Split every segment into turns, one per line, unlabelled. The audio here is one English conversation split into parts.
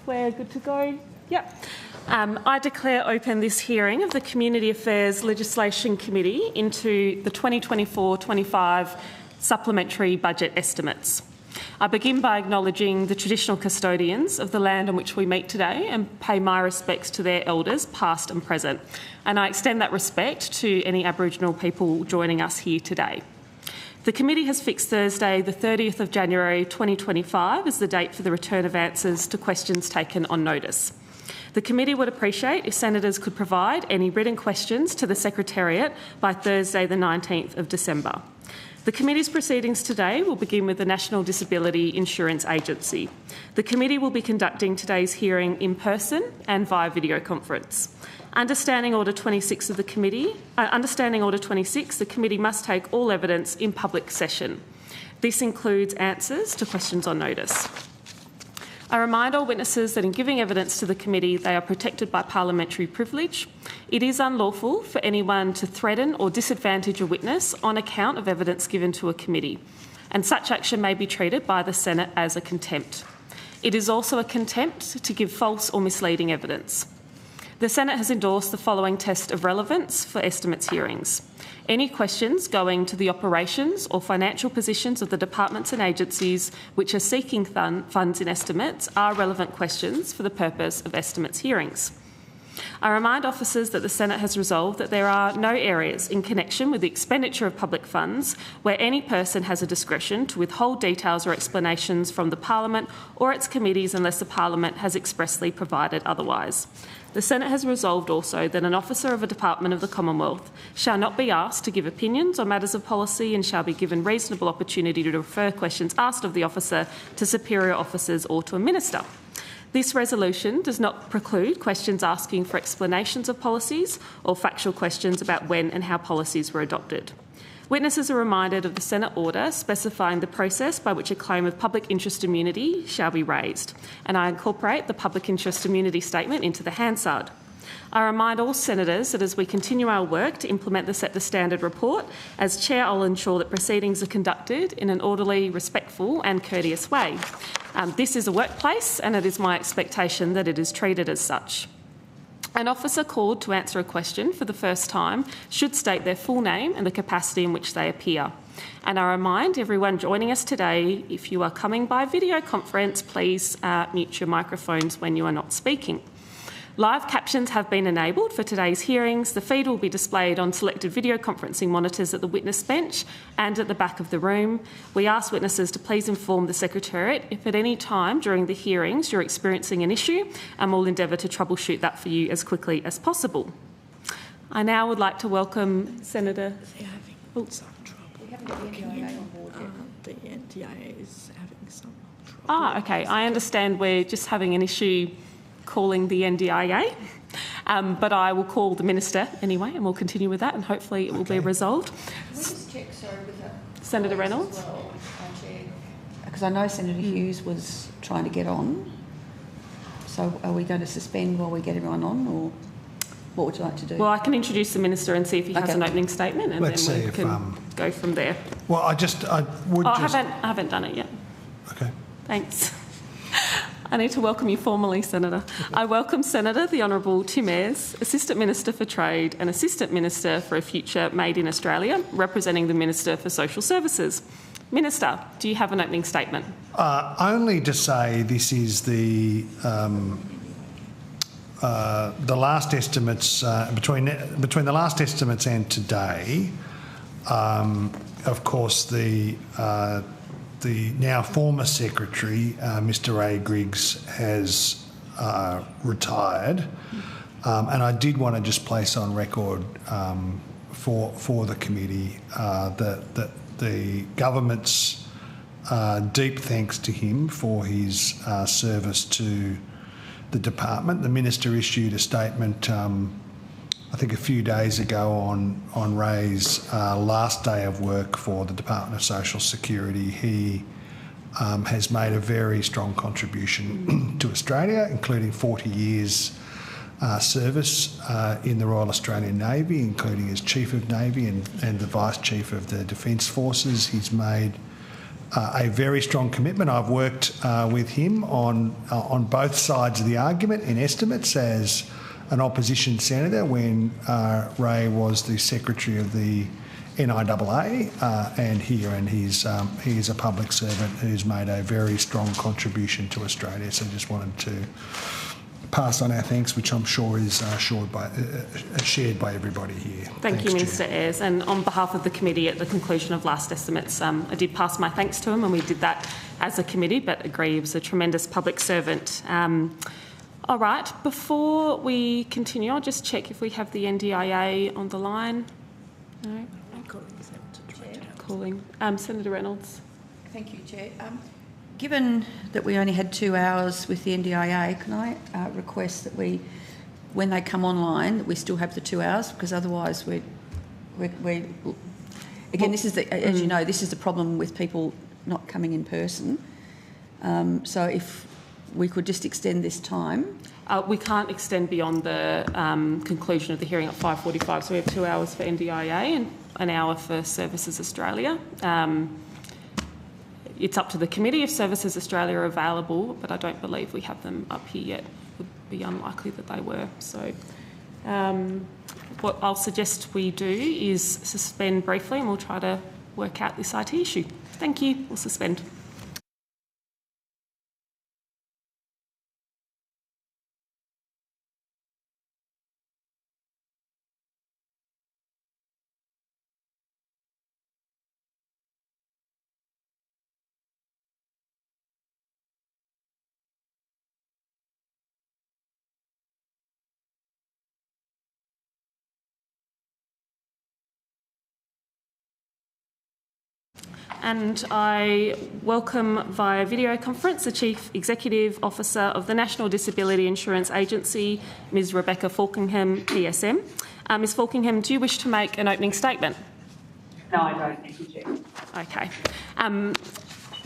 We're good to go. Yep. I declare open this hearing of the Community Affairs Legislation Committee into the 2024-25 Supplementary Budget Estimates. I begin by acknowledging the traditional custodians of the land on which we meet today and pay my respects to their elders, past and present. And I extend that respect to any Aboriginal people joining us here today. The committee has fixed Thursday, the 30th of January 2025 as the date for the return of answers to questions taken on notice. The committee would appreciate if senators could provide any written questions to the Secretariat by Thursday, the 19th of December. The committee's proceedings today will begin with the National Disability Insurance Agency. The committee will be conducting today's hearing in person and via video conference. Understanding Order 26 of the committee, the committee must take all evidence in public session. This includes answers to questions on notice. I remind all witnesses that in giving evidence to the committee, they are protected by parliamentary privilege. It is unlawful for anyone to threaten or disadvantage a witness on account of evidence given to a committee, and such action may be treated by the Senate as a contempt. It is also a contempt to give false or misleading evidence. The Senate has endorsed the following test of relevance for estimates hearings. Any questions going to the operations or financial positions of the departments and agencies which are seeking funds in estimates are relevant questions for the purpose of estimates hearings. I remind officers that the Senate has resolved that there are no areas in connection with the expenditure of public funds where any person has a discretion to withhold details or explanations from the Parliament or its committees unless the Parliament has expressly provided otherwise. The Senate has resolved also that an officer of a department of the Commonwealth shall not be asked to give opinions on matters of policy and shall be given reasonable opportunity to refer questions asked of the officer to superior officers or to a minister. This resolution does not preclude questions asking for explanations of policies or factual questions about when and how policies were adopted. Witnesses are reminded of the Senate order specifying the process by which a claim of public interest immunity shall be raised, and I incorporate the public interest immunity statement into the Hansard. I remind all senators that as we continue our work to implement the Set the Standard report, as Chair I'll ensure that proceedings are conducted in an orderly, respectful and courteous way. This is a workplace and it is my expectation that it is treated as such. An officer called to answer a question for the first time should state their full name and the capacity in which they appear. And I remind everyone joining us today, if you are coming by video conference, please mute your microphones when you are not speaking. Live captions have been enabled for today's hearings. The feed will be displayed on selected video conferencing monitors at the witness bench and at the back of the room. We ask witnesses to please inform the Secretariat if at any time during the hearings you're experiencing an issue, and we'll endeavour to troubleshoot that for you as quickly as possible. I now would like to welcome Senator...
They're having some trouble. We haven't got the NDIA on board yet. The NDIA is having some trouble.
Okay. I understand we're just having an issue calling the NDIA, but I will call the Minister anyway and we'll continue with that and hopefully it will be resolved.
Can we just check, sorry, with
Senator Reynolds?
Because I know Senator Hughes was trying to get on. So are we going to suspend while we get everyone on, or what would you like to do?
Well, I can introduce the Minister and see if he has an opening statement and
Let's
then we
see
can go from there.
Well, I
haven't done it yet.
Okay.
Thanks. I need to welcome you formally, Senator. I welcome Senator the Honourable Tim Ayres, Assistant Minister for Trade and Assistant Minister for a Future Made in Australia, representing the Minister for Social Services. Minister, do you have an opening statement?
Only to say this is the last estimates, between the last estimates and today, of course, the now former Secretary, Mr A. Griggs, has retired, and I did want to just place on record for the committee that the government's deep thanks to him for his service to the department. The Minister issued a statement, I think a few days ago on Ray's last day of work for the Department of Social Security. He has made a very strong contribution to Australia, including 40 years service in the Royal Australian Navy, including as Chief of Navy and the Vice Chief of the Defence Forces. He's made a very strong commitment. I've worked with him on both sides of the argument in estimates as an opposition senator when Ray was the secretary of the NIAA and here, and he's a public servant who's made a very strong contribution to Australia. So just wanted to pass on our thanks, which I'm sure is shared by everybody here.
Thank you, Minister Ayres. And on behalf of the committee, at the conclusion of last estimates, I did pass my thanks to him, and we did that as a committee, but agree he was a tremendous public servant. All right, before we continue, I'll just check if we have the NDIA on the line. No? Calling. Senator Reynolds.
Thank you, Chair. Given that we only had 2 hours with the NDIA, can I request that when they come online, that we still have the 2 hours, because otherwise we're again, this is as you know, this is the problem with people not coming in person. So if we could just extend this time.
We can't extend beyond the conclusion of the hearing at 5:45, so we have 2 hours for NDIA and an hour for Services Australia. It's up to the committee if Services Australia are available, but I don't believe we have them up here yet. It would be unlikely that they were. So what I'll suggest we do is suspend briefly, and we'll try to work out this IT issue. Thank you. We'll suspend. And I welcome via video conference the Chief Executive Officer of the National Disability Insurance Agency, Ms Rebecca Falkingham, PSM. Ms Falkingham, do you wish to make an opening statement?
No, I don't. Thank you, Chair.
Okay.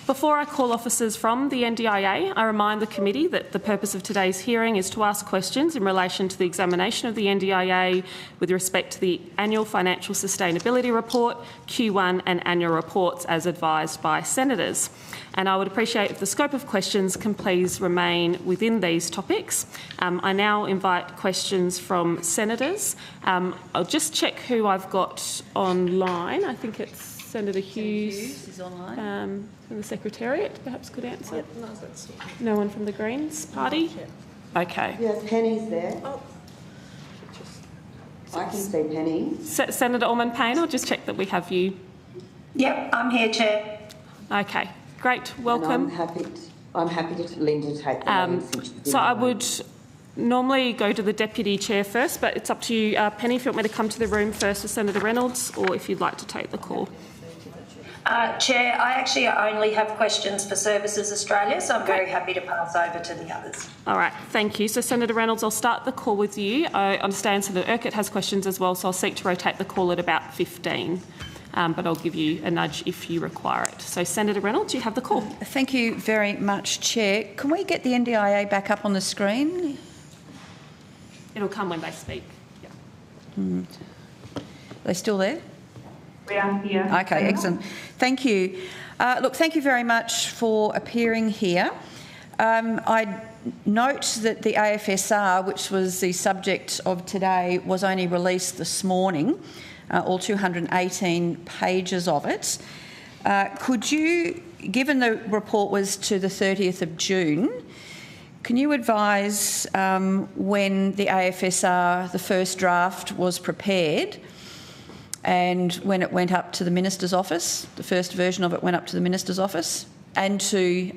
Before I call officers from the NDIA, I remind the committee that the purpose of today's hearing is to ask questions in relation to the examination of the NDIA with respect to the Annual Financial Sustainability Report, Q1 and annual reports as advised by senators. And I would appreciate if the scope of questions can please remain within these topics. I now invite questions from senators. I'll just check who I've got online. I think it's Senator Hughes
is online.
From the Secretariat, perhaps could answer. No one from the Greens Party? Okay.
Yeah, Penny's there.
Oh.
I can see Penny.
Senator Allman-Payne, I'll just check that we have you.
Yep, I'm here, Chair.
Okay, great. Welcome.
And I'm happy to Linda take the lead.
So I would normally go to the Deputy Chair first, but it's up to you, Penny, if you want me to come to the room first with Senator Reynolds, or if you'd like to take the call.
Chair, I actually only have questions for Services Australia, so I'm very happy to pass over to the others.
All right, thank you. So, Senator Reynolds, I'll start the call with you. I understand Senator Urquhart has questions as well, so I'll seek to rotate the call at about 15, but I'll give you a nudge if you require it. So, Senator Reynolds, you have the call.
Thank you very much, Chair. Can we get the NDIA back up on the screen?
It'll come when they speak. Yep.
Are they still there?
We are here.
Okay, excellent. Thank you. Look, thank you very much for appearing here. I note that the AFSR, which was the subject of today, was only released this morning, all 218 pages of it. Could you, given the report was to the 30th of June, can you advise when the AFSR, the first draft, was prepared and when it went up to the Minister's office, the first version of it went up to the Minister's office, and to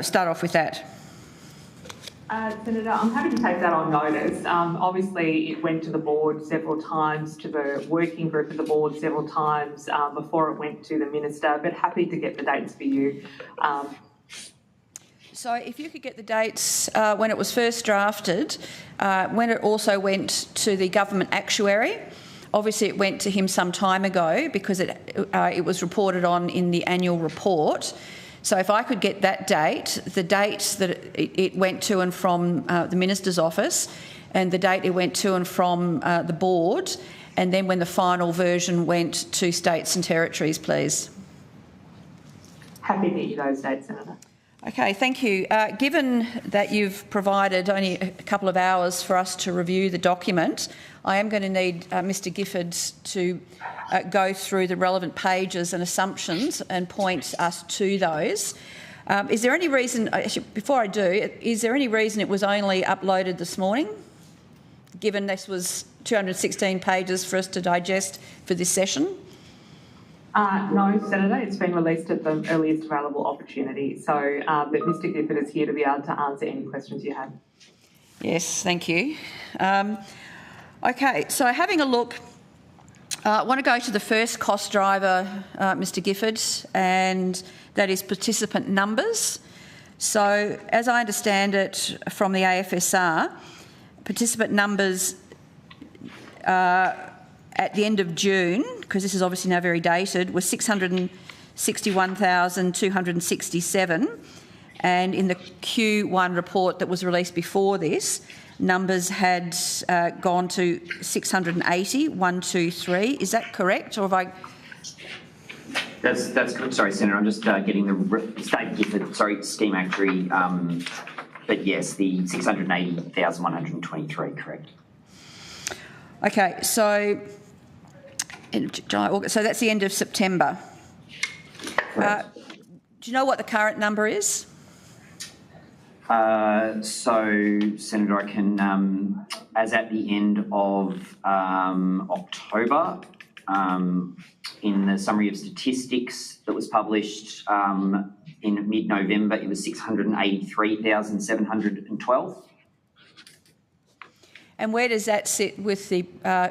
start off with that?
Senator, I'm happy to take that on notice. Obviously, it went to the board several times, to the working group of the board several times before it went to the Minister, but happy to get the dates for you.
So if you could get the dates when it was first drafted, when it also went to the government actuary. Obviously it went to him some time ago because it was reported on in the annual report. So if I could get that date, the date that it went to and from the Minister's office, and the date it went to and from the board, and then when the final version went to states and territories, please.
Happy to get you those dates, Senator.
Okay, thank you. Given that you've provided only a couple of hours for us to review the document, I am going to need Mr Gifford to go through the relevant pages and assumptions and point us to those. Is there any reason, actually, before I do, is there any reason it was only uploaded this morning, given this was 216 pages for us to digest for this session?
No, Senator, it's been released at the earliest available opportunity. So, but Mr Gifford is here to be able to answer any questions you have.
Yes, thank you. Okay, so having a look, I want to go to the first cost driver, Mr Gifford, and that is participant numbers. So, as I understand it from the AFSR, participant numbers at the end of June, because this is obviously now very dated, was 661,267, and in the Q1 report that was released before this, numbers had gone to 680,123. Is that correct, or have I?
That's correct. Sorry, Senator, I'm just getting the State Gifford, sorry, scheme actuary, but yes, the 680,123, correct.
Okay, so in July, August, so that's the end of September. Do you know what the current number is?
So, Senator, I can, as at the end of October, in the summary of statistics that was published in mid-November, it was 683,712.
And where does that sit with the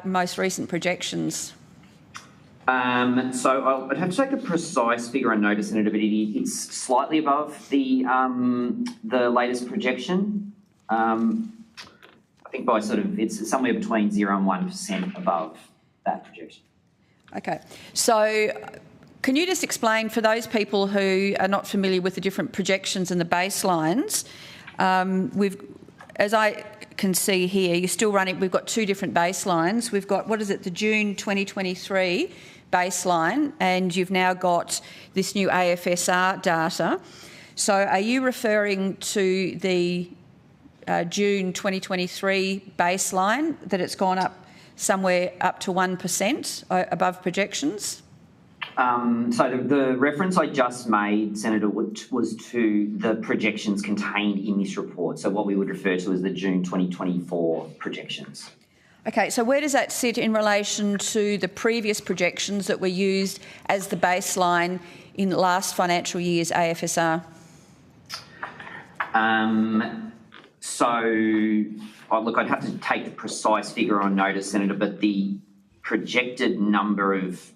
most recent projections?
So I'd have to take a precise figure on notice, Senator, but it's slightly above the latest projection. I think by it's somewhere between 0 and 1% above that projection. Okay, so can you just explain for those people who are not familiar with the different projections and the baselines? As I can see here, you're still running. We've got two different baselines. We've got the June 2023 baseline, and you've now got this new AFSR data. So are you referring to the June 2023 baseline, that it's gone up somewhere up to 1% above projections? So the reference I just made, Senator, was to the projections contained in this report, so what we would refer to as the June 2024 projections. Okay, so where does that sit in relation to the previous projections that were used as the baseline in last financial year's AFSR? Look, I'd have to take the precise figure on notice, Senator, but the projected number of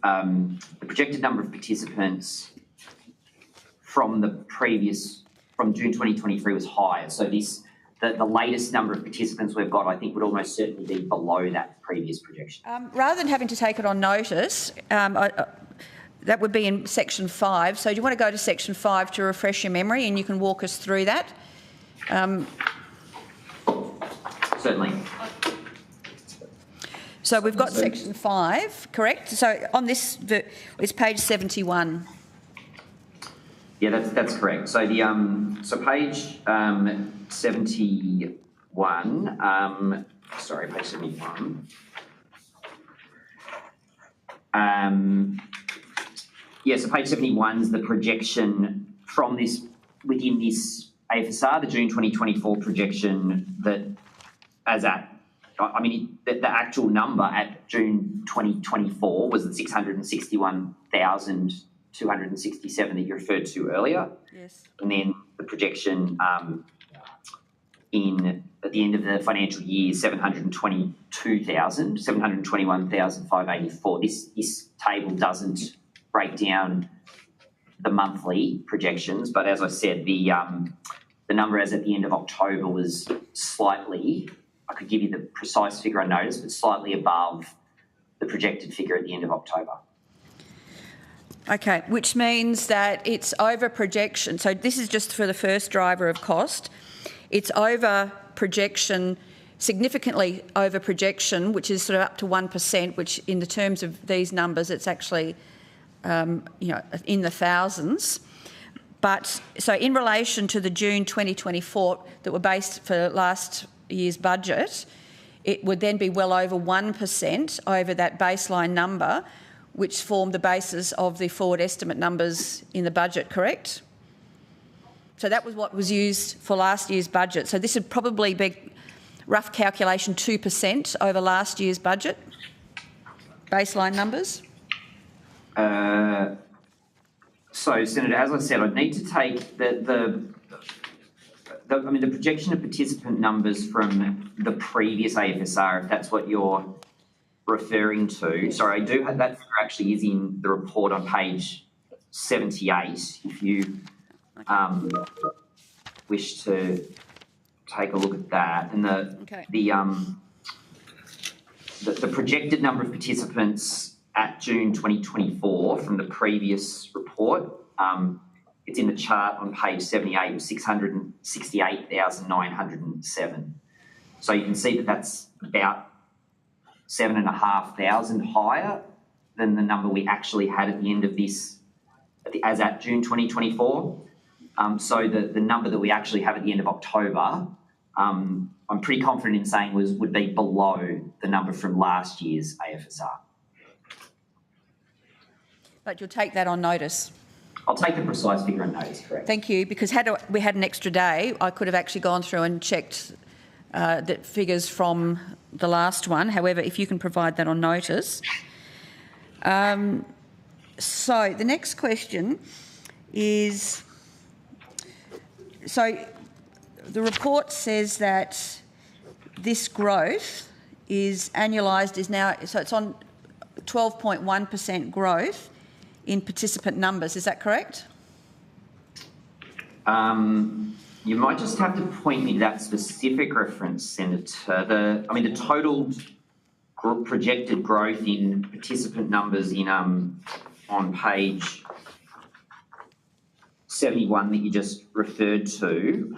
participants from June 2023 was higher. So the latest number of participants we've got, I think, would almost certainly be below that previous projection. Rather than having to take it on notice, that would be in section 5. So do you want to go to section 5 to refresh your memory, and you can walk us through that? Certainly. So we've got section 5, correct? So on this, it's page 71. Yeah, that's correct. So page 71. Sorry, page 71. So page 71 is the projection from within this AFSR, the June 2024 projection that, the actual number at June 2024 was the 661,267 that you referred to earlier. Yes. And then the projection at the end of the financial year, 721,584. This table doesn't break down the monthly projections, but as I said, the number as at the end of October was slightly, I could give you the precise figure on notice, but slightly above the projected figure at the end of October. Okay, which means that it's over projection. So this is just for the first driver of cost. It's over projection, significantly over projection, which is sort of up to 1%, which in the terms of these numbers, it's actually, in the thousands. But so in relation to the June 2024 that were based for last year's budget, it would then be well over 1% over that baseline number, which formed the basis of the forward estimate numbers in the budget, correct? So that was what was used for last year's budget. So this would probably be, rough calculation, 2% over last year's budget, baseline numbers.
So, Senator, as I said, I'd need to take the projection of participant numbers from the previous AFSR, if that's what you're referring to. Sorry, I do have that figure actually is in the report on page 78, if you wish to take a look at that. And the projected number of participants at June 2024 from the previous report, it's in the chart on page 78, 668,907. So you can see that that's about 7,500 higher than the number we actually had at the end of this, as at June 2024. So the number that we actually have at the end of October, I'm pretty confident in saying would be below the number from last year's AFSR.
But you'll take that on notice.
I'll take the precise figure on notice, correct.
Thank you, because had we had an extra day, I could have actually gone through and checked the figures from the last one. However, if you can provide that on notice. So the next question is, so the report says that this growth is annualised, is now, so it's on 12.1% growth in participant numbers. Is that correct?
You might just have to point me to that specific reference, Senator. The total projected growth in participant numbers in on page 71 that you just referred to.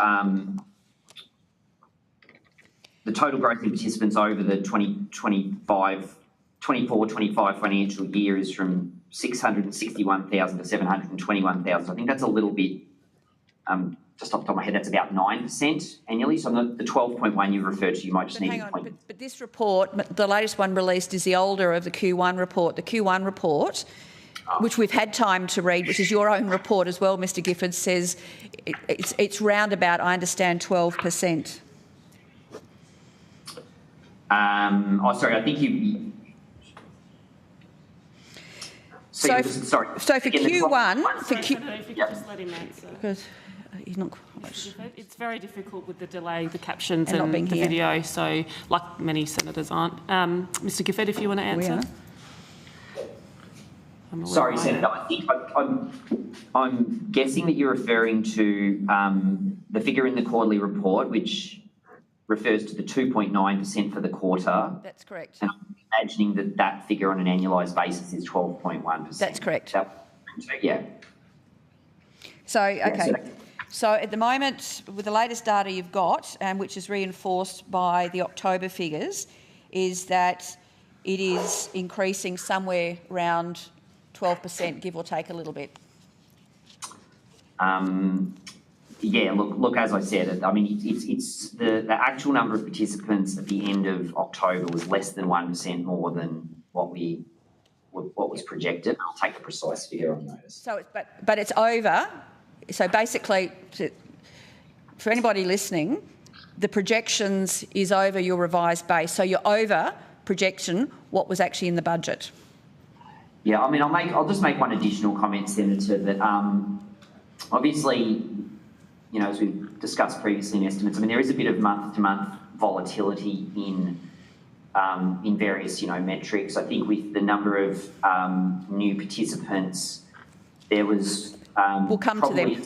The total growth in participants over the 24-25 financial year is from 661,000 to 721,000. I think that's a little bit, just off the top of my head, that's about 9% annually. So the 12.1 you referred to, you might just need to point.
But this report, the latest one released, is the older of the Q1 report. The Q1 report, which we've had time to read, which is your own report as well, Mr Gifford, says it's round about, I understand, 12%.
Sorry, I think you...
So for Q1...
Just let him answer.
Because he's not...
It's very difficult with the delay, the captions and
the
video, so like many senators aren't. Mr Gifford, if you want to answer.
Sorry, Senator. I think I'm guessing that you're referring to the figure in the quarterly report, which refers to the 2.9% for the quarter.
That's correct.
And I'm imagining that figure on an annualised basis is 12.1%.
That's correct.
Yeah.
So, okay. So at the moment, with the latest data you've got, which is reinforced by the October figures, is that it is increasing somewhere around 12%, give or take a little bit.
Yeah, look. As I said, I mean, it's the actual number of participants at the end of October was less than 1% more than what was projected. I'll take the precise figure on notice.
So, but it's over. So basically, for anybody listening, the projections is over your revised base. So you're over projection what was actually in the budget.
Yeah, I mean, I'll just make one additional comment, Senator, that obviously, you know, as we've discussed previously in estimates, I mean, there is a bit of month-to-month volatility in various, metrics. I think with the number of new participants, there was
we'll come to them.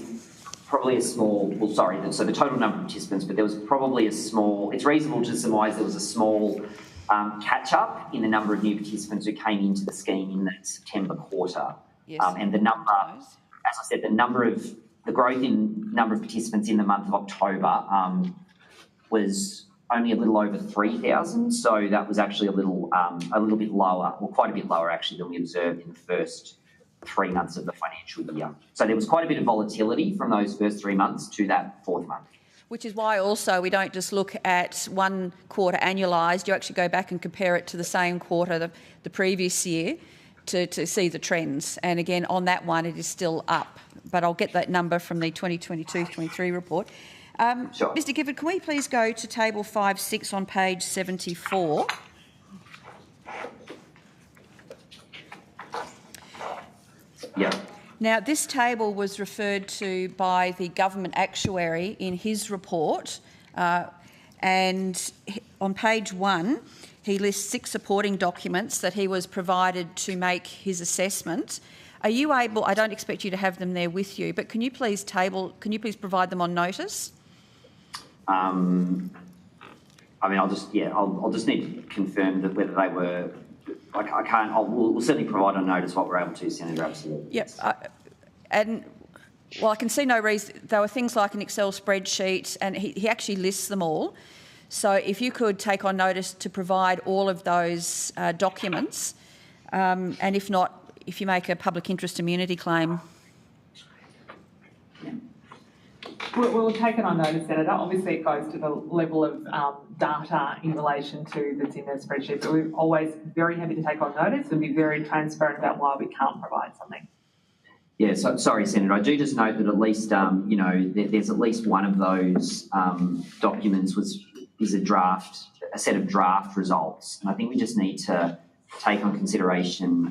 Probably a small. Well, sorry. So the total number of participants, but there was probably a small. It's reasonable to surmise there was a small catch-up in the number of new participants who came into the scheme in that September quarter, and the number, as I said, the growth in number of participants in the month of October was only a little over 3,000. So that was actually a little bit lower, or quite a bit lower actually, than we observed in the first 3 months of the financial year. So there was quite a bit of volatility from those first 3 months to that 4th month.
Which is why also we don't just look at 1 quarter annualised, you actually go back and compare it to the same quarter the previous year to see the trends. And again, on that one, it is still up. But I'll get that number from the 2022-23 report.
Sure.
Mr Gifford, can we please go to table 5.6 on page 74?
Yeah.
Now, this table was referred to by the government actuary in his report, and on page 1, he lists 6 supporting documents that he was provided to make his assessment. Are you able? I don't expect you to have them there with you, but can you please provide them on notice?
I mean, I'll just need to confirm that whether they were. I can't. We'll certainly provide on notice what we're able to, Senator. Absolutely.
Yep. I can see no reason. There were things like an Excel spreadsheet, and he actually lists them all. So if you could take on notice to provide all of those documents, and if not, if you make a public interest immunity claim.
We'll take it on notice, Senator. Obviously, it goes to the level of data in relation to that's in the spreadsheet, but we're always very happy to take on notice and be very transparent about why we can't provide something.
Yeah, so, sorry, Senator. I do just note that at least, there's at least one of those documents is a set of draft results, and I think we just need to take on consideration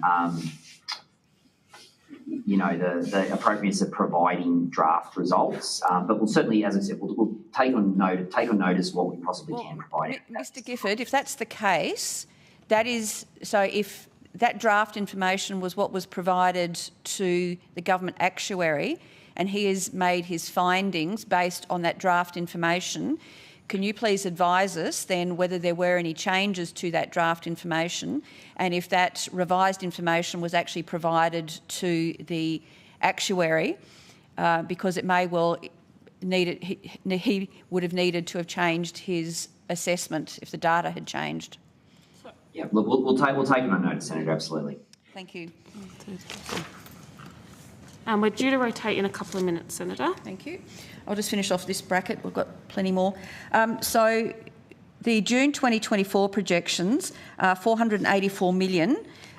the appropriateness of providing draft results. But we'll certainly, as I said, we'll take on notice what we possibly can provide.
Mr Gifford, if that's the case, that is, so if that draft information was what was provided to the government actuary and he has made his findings based on that draft information, can you please advise us then whether there were any changes to that draft information and if that revised information was actually provided to the actuary, because it may well need it, he would have needed to have changed his assessment if the data had changed.
Yeah, look, we'll take it on notice, Senator, absolutely.
Thank you.
We're due to rotate in a couple of minutes, Senator.
Thank you. I'll just finish off this bracket. We've got plenty more. So the June 2024 projections are $484 million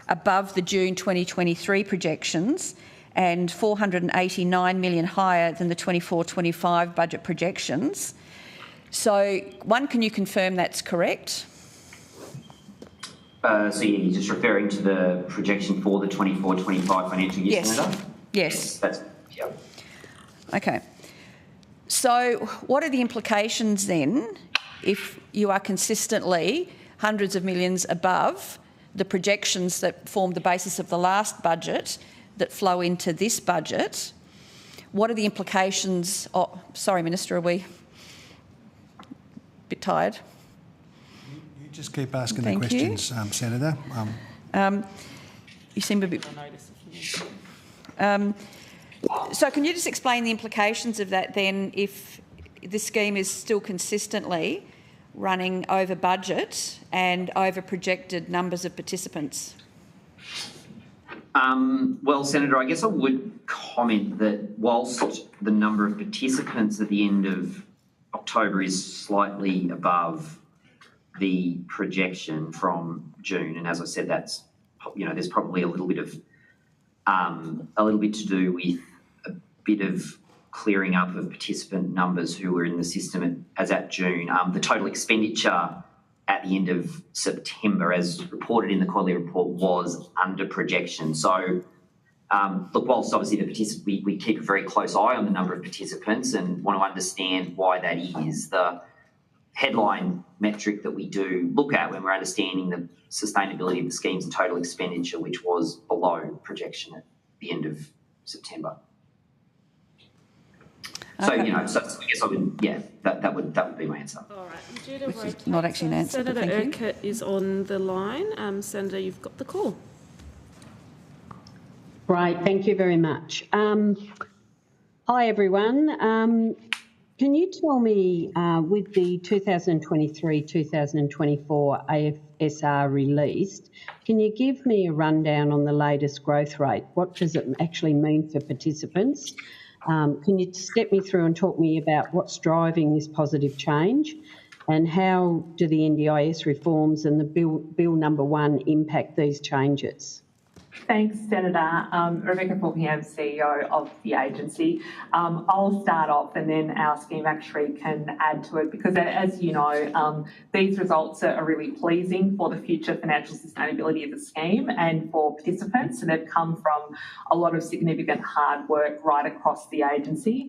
above the June 2023 projections and $489 million higher than the 24-25 budget projections. So, one, can you confirm that's correct?
So you're just referring to the projection for the 24-25 financial year,
yes.
Senator?
Yes.
Yeah.
Okay. So what are the implications then if you are consistently hundreds of millions above the projections that formed the basis of the last budget that flow into this budget? What are the implications? Oh, sorry, Minister, are we a bit tired?
You just keep asking
Thank
the questions, Senator.
You seem a bit... So can you just explain the implications of that then if the scheme is still consistently running over budget and over projected numbers of participants?
Well, Senator, I guess I would comment that whilst the number of participants at the end of October is slightly above the projection from June, and as I said, that's, there's probably a little bit to do with a bit of clearing up of participant numbers who were in the system as at June. The total expenditure at the end of September, as reported in the quarterly report, was under projection. So, look, whilst obviously we keep a very close eye on the number of participants and want to understand why that is, the headline metric that we do look at when we're understanding the sustainability of the scheme's total expenditure, which was below projection at the end of September. So, so I guess I would, that would be my answer.
All right, I'm due to rotate.
Not actually an answer,
Senator
but thank you.
Urquhart is on the line. Senator, you've got the call.
Right, thank you very much. Hi, everyone. Can you tell me, with the 2023-2024 AFSR released, can you give me a rundown on the latest growth rate? What does it actually mean for participants? Can you step me through and talk me about what's driving this positive change, and how do the NDIS reforms and the Bill number 1 impact these changes?
Thanks, Senator. Rebecca Faulkner, CEO of the agency. I'll start off and then our scheme actuary can add to it, because as you know, these results are really pleasing for the future financial sustainability of the scheme and for participants, and they've come from a lot of significant hard work right across the agency.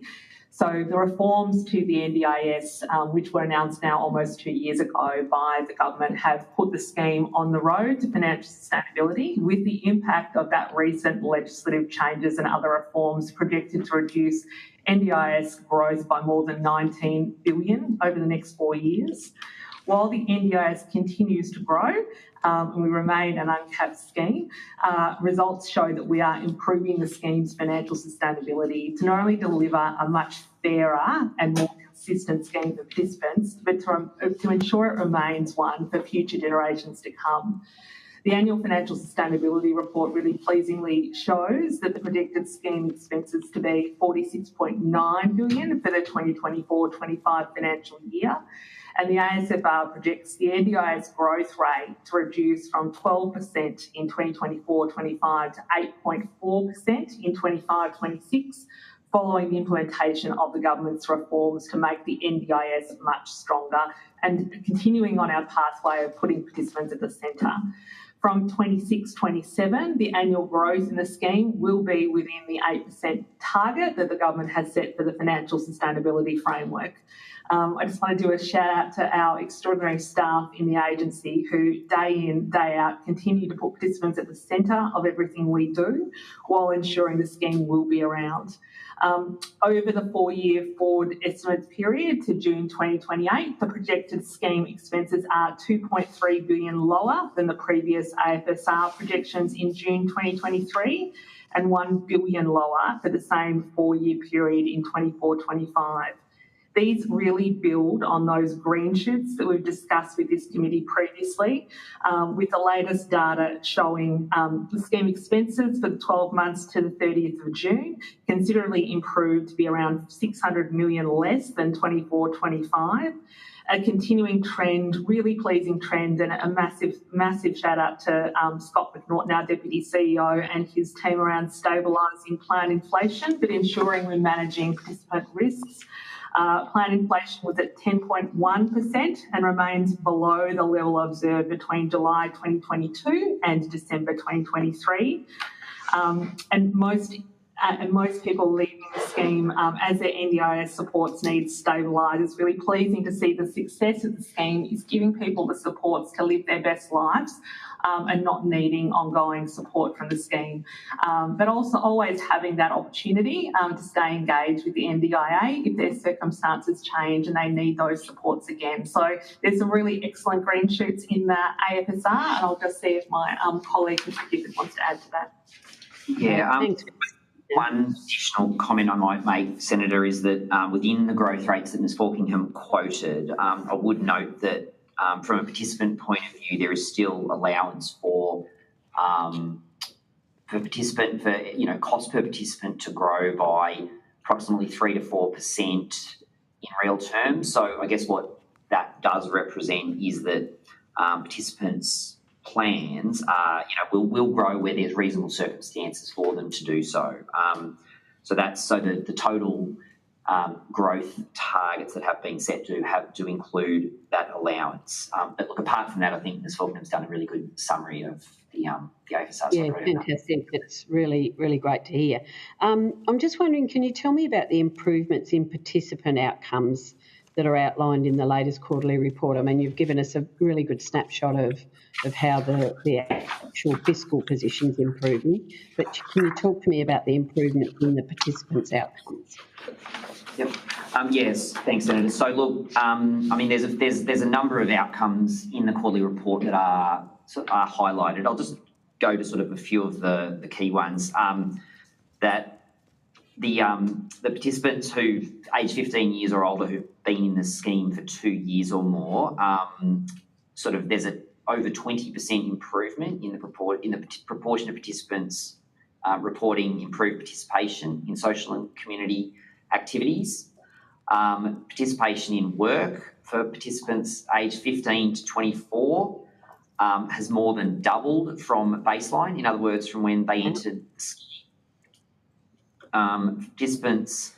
So the reforms to the NDIS, which were announced now almost 2 years ago by the government, have put the scheme on the road to financial sustainability, with the impact of that recent legislative changes and other reforms projected to reduce NDIS growth by more than $19 billion over the next 4 years. While the NDIS continues to grow and we remain an uncapped scheme, results show that we are improving the scheme's financial sustainability to not only deliver a much fairer and more consistent scheme for participants, but to ensure it remains one for future generations to come. The annual financial sustainability report really pleasingly shows that the predicted scheme expenses to be $46.9 billion for the 2024-25 financial year. And the ASFR projects the NDIS growth rate to reduce from 12% in 2024-25 to 8.4% in 25-26, following the implementation of the government's reforms to make the NDIS much stronger and continuing on our pathway of putting participants at the centre. From 26-27, the annual growth in the scheme will be within the 8% target that the government has set for the financial sustainability framework. I just want to do a shout out to our extraordinary staff in the agency who day in, day out continue to put participants at the centre of everything we do while ensuring the scheme will be around. Over the 4-year forward estimates period to June 2028, the projected scheme expenses are $2.3 billion lower than the previous AFSR projections in June 2023 and $1 billion lower for the same 4-year period in 24-25. These really build on those green shoots that we've discussed with this committee previously, with the latest data showing the scheme expenses for the 12 months to the 30th of June considerably improved to be around $600 million less than 24-25. A continuing trend, really pleasing trend, and a massive shout out to Scott McNaughton, our Deputy CEO, and his team around stabilising plan inflation, but ensuring we're managing participant risks. Plan inflation was at 10.1% and remains below the level observed between July 2022 and December 2023. And most people leaving the scheme as their NDIS supports needs stabilise. It's really pleasing to see the success of the scheme is giving people the supports to live their best lives and not needing ongoing support from the scheme. But also always having that opportunity to stay engaged with the NDIA if their circumstances change and they need those supports again. So there's some really excellent green shoots in the AFSR, and I'll just see if my colleague Mr. Gifford wants to add to that.
Yeah, one additional comment I might make, Senator, is that within the growth rates that Ms Falkingham quoted, I would note that from a participant point of view, there is still allowance for cost per participant to grow by approximately 3 to 4% in real terms. So I guess what that does represent is that participants' plans will grow where there's reasonable circumstances for them to do so. So the total growth targets that have been set to include that allowance. But look, apart from that, I think Ms Falkner's done a really good summary of the AFSR.
Yeah, fantastic. It's really, really great to hear. I'm just wondering, can you tell me about the improvements in participant outcomes that are outlined in the latest quarterly report? I mean, you've given us a really good snapshot of how the actual fiscal position's improving, but can you talk to me about the improvement in the participants' outcomes?
Yep. Yes, thanks, Senator. So look, I mean, there's a number of outcomes in the quarterly report that are highlighted. I'll just go to sort of a few of the key ones that the participants who aged 15 years or older who've been in the scheme for 2 years or more, there's over 20% improvement in the proportion of participants reporting improved participation in social and community activities. Participation in work for participants aged 15 to 24 has more than doubled from baseline, in other words, from when they entered the scheme. Participants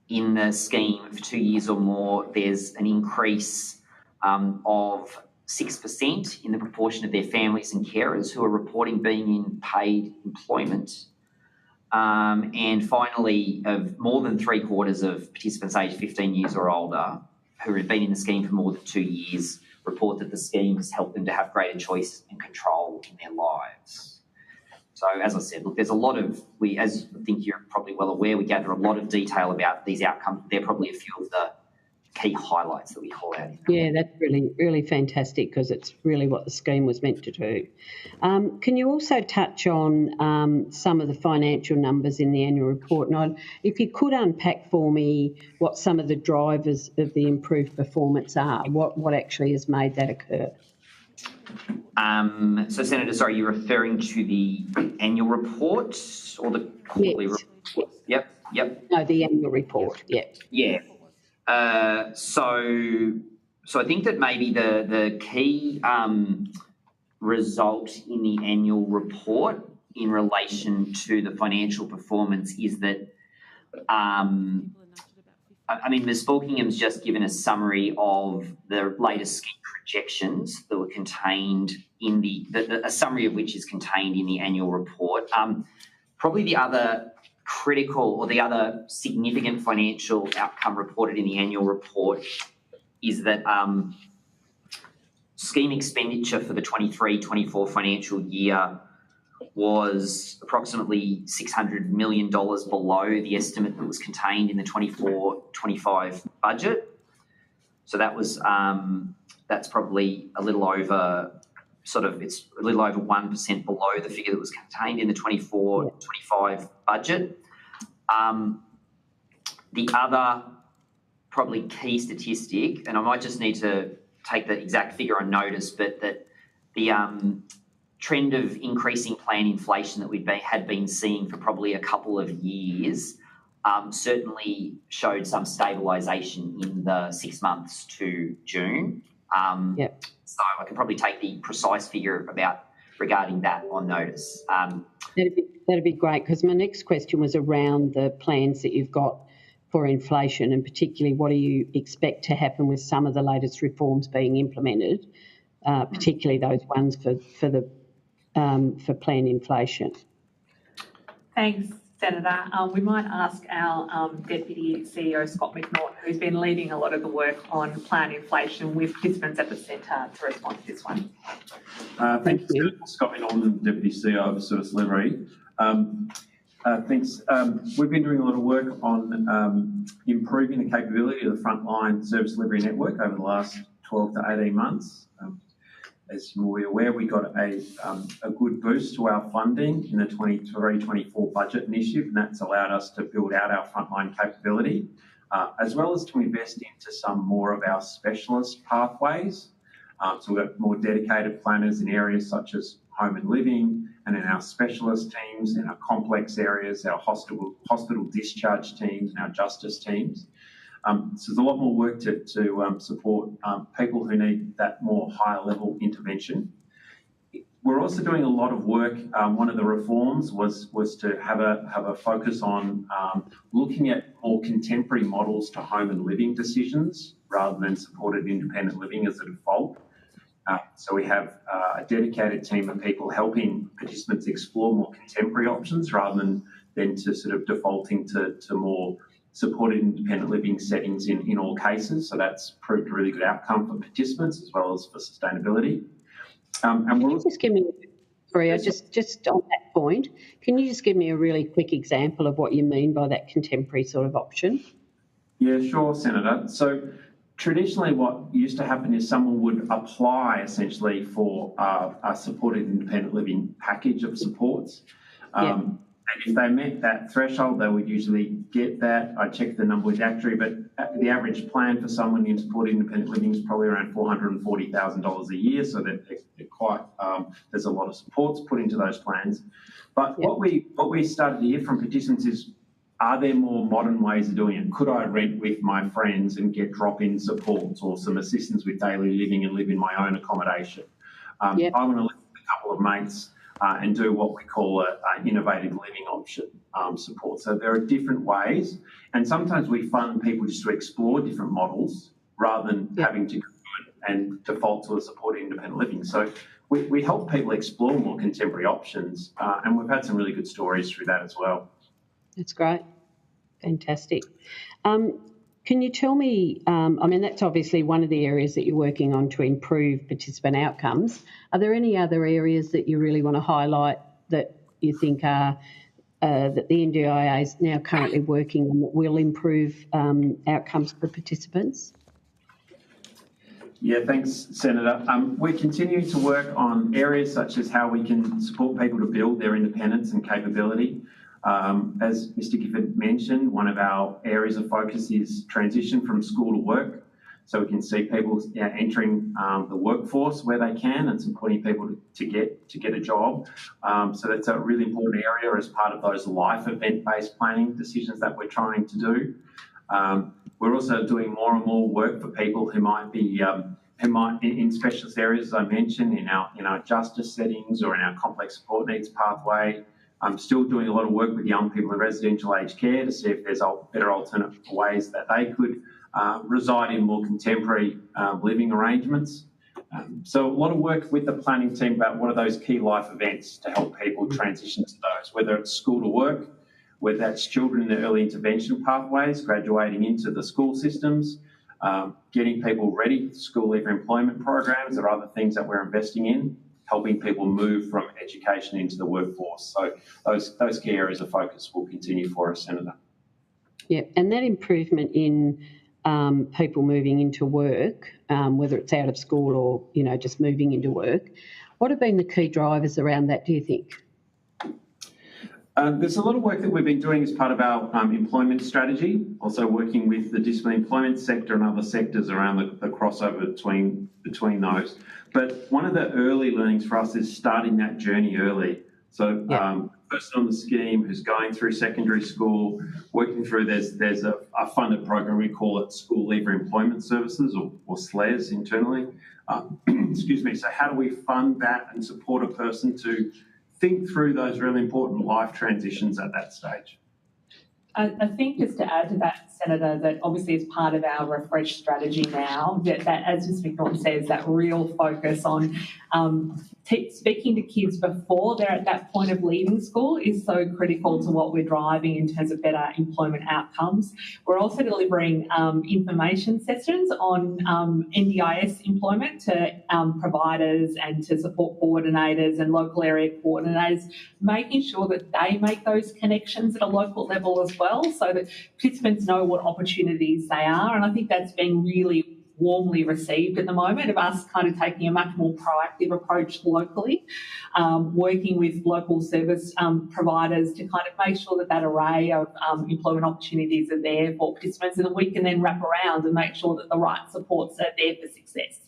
in the scheme for 2 years or more, there's an increase of 6% in the proportion of their families and carers who are reporting being in paid employment. And finally, of more than 3/4 of participants aged 15 years or older who have been in the scheme for more than 2 years report that the scheme has helped them to have greater choice and control in their lives. So, as I said, look, there's a lot of, as I think you're probably well aware, we gather a lot of detail about these outcomes. They're probably a few of the key highlights that we call out.
Yeah, that's really, really fantastic because it's really what the scheme was meant to do. Can you also touch on some of the financial numbers in the annual report? And if you could unpack for me what some of the drivers of the improved performance are, what actually has made that occur?
So, Senator, sorry, you're referring to the annual report or the quarterly report? Yep.
No, the annual report,
Yeah. So I think that maybe the key result in the annual report in relation to the financial performance is that, Ms. Falkingham's just given a summary of the latest scheme projections that were contained in a summary of which is contained in the annual report. Probably the other critical or the other significant financial outcome reported in the annual report is that scheme expenditure for the 23-24 financial year was approximately $600 million below the estimate that was contained in the 24-25 budget. So that was that's probably a little over it's a little over 1% below the figure that was contained in the 24-25 budget. The other probably key statistic, and I might just need to take the exact figure on notice, but that the trend of increasing plan inflation that had been seeing for probably a couple of years certainly showed some stabilisation in the 6 months to June. So I can probably take the precise figure regarding that on notice.
That'd be great, because my next question was around the plans that you've got for inflation, and particularly what do you expect to happen with some of the latest reforms being implemented, particularly those ones for planned inflation.
Thanks, Senator. We might ask our Deputy CEO, Scott McNaught, who's been leading a lot of the work on planned inflation with participants at the centre, to respond to this one.
Thank you. Scott McNaught, Deputy CEO of Service Delivery. Thanks. We've been doing a lot of work on improving the capability of the frontline service delivery network over the last 12 to 18 months. As you'll be aware, we got a good boost to our funding in the 23-24 budget initiative, and that's allowed us to build out our frontline capability, as well as to invest into some more of our specialist pathways. So we've got more dedicated planners in areas such as home and living, and in our specialist teams, in our complex areas, our hospital discharge teams, and our justice teams. So there's a lot more work to support people who need that more higher level intervention. We're also doing a lot of work. One of the reforms was to have a focus on looking at more contemporary models to home and living decisions rather than supported independent living as a default. So we have a dedicated team of people helping participants explore more contemporary options rather than to sort of defaulting to more supported independent living settings in all cases. So that's proved a really good outcome for participants as well as for sustainability. And we'll
just give me, sorry, just on that point, can you just give me a really quick example of what you mean by that contemporary sort of option?
Yeah, sure, Senator. So traditionally what used to happen is someone would apply essentially for a supported independent living package of supports. And if they met that threshold, they would usually get that. I checked the number with the actuary, but the average plan for someone in supported independent living is probably around $440,000 a year. So they're quite, there's a lot of supports put into those plans. But what we started to hear from participants is, are there more modern ways of doing it? Could I rent with my friends and get drop-in supports or some assistance with daily living and live in my own accommodation? I want to live with a couple of mates and do what we call an innovative living option support. So there are different ways, and sometimes we fund people just to explore different models rather than having to go and default to a supported independent living. So we help people explore more contemporary options, and we've had some really good stories through that as well.
That's great. Fantastic. Can you tell me, I mean, that's obviously one of the areas that you're working on to improve participant outcomes. Are there any other areas that you really want to highlight that you think are that the NDIA is now currently working on that will improve outcomes for participants?
Yeah, thanks, Senator. We're continuing to work on areas such as how we can support people to build their independence and capability. As Mr. Gifford mentioned, one of our areas of focus is transition from school to work. So we can see people entering the workforce where they can and supporting people to get a job. So that's a really important area as part of those life event-based planning decisions that we're trying to do. We're also doing more and more work for people who might be in specialist areas, as I mentioned, in our justice settings or in our complex support needs pathway. I'm still doing a lot of work with young people in residential aged care to see if there's better alternate ways that they could reside in more contemporary living arrangements. So a lot of work with the planning team about what are those key life events to help people transition to those, whether it's school to work, whether that's children in the early intervention pathways, graduating into the school systems, getting people ready, school leaver employment programs or other things that we're investing in, helping people move from education into the workforce. So those key areas of focus will continue for us, Senator.
Yeah, and that improvement in people moving into work, whether it's out of school or, just moving into work, what have been the key drivers around that, do you think?
There's a lot of work that we've been doing as part of our employment strategy, also working with the disability employment sector and other sectors around the crossover between those. But one of the early learnings for us is starting that journey early. So person on the scheme who's going through secondary school, working through, there's a funded program, we call it School Leaver Employment Services or SLES internally. Excuse me. So how do we fund that and support a person to think through those really important life transitions at that stage?
I think just to add to that, Senator, that obviously as part of our refresh strategy now, that as Ms McNaughton says, that real focus on speaking to kids before they're at that point of leaving school is so critical to what we're driving in terms of better employment outcomes. We're also delivering information sessions on NDIS employment to providers and to support coordinators and local area coordinators, making sure that they make those connections at a local level as well, so that participants know what opportunities they are. And I think that's been really warmly received at the moment, of us kind of taking a much more proactive approach locally, working with local service providers to kind of make sure that that array of employment opportunities are there for participants, and that we can then wrap around and make sure that the right supports are there for success.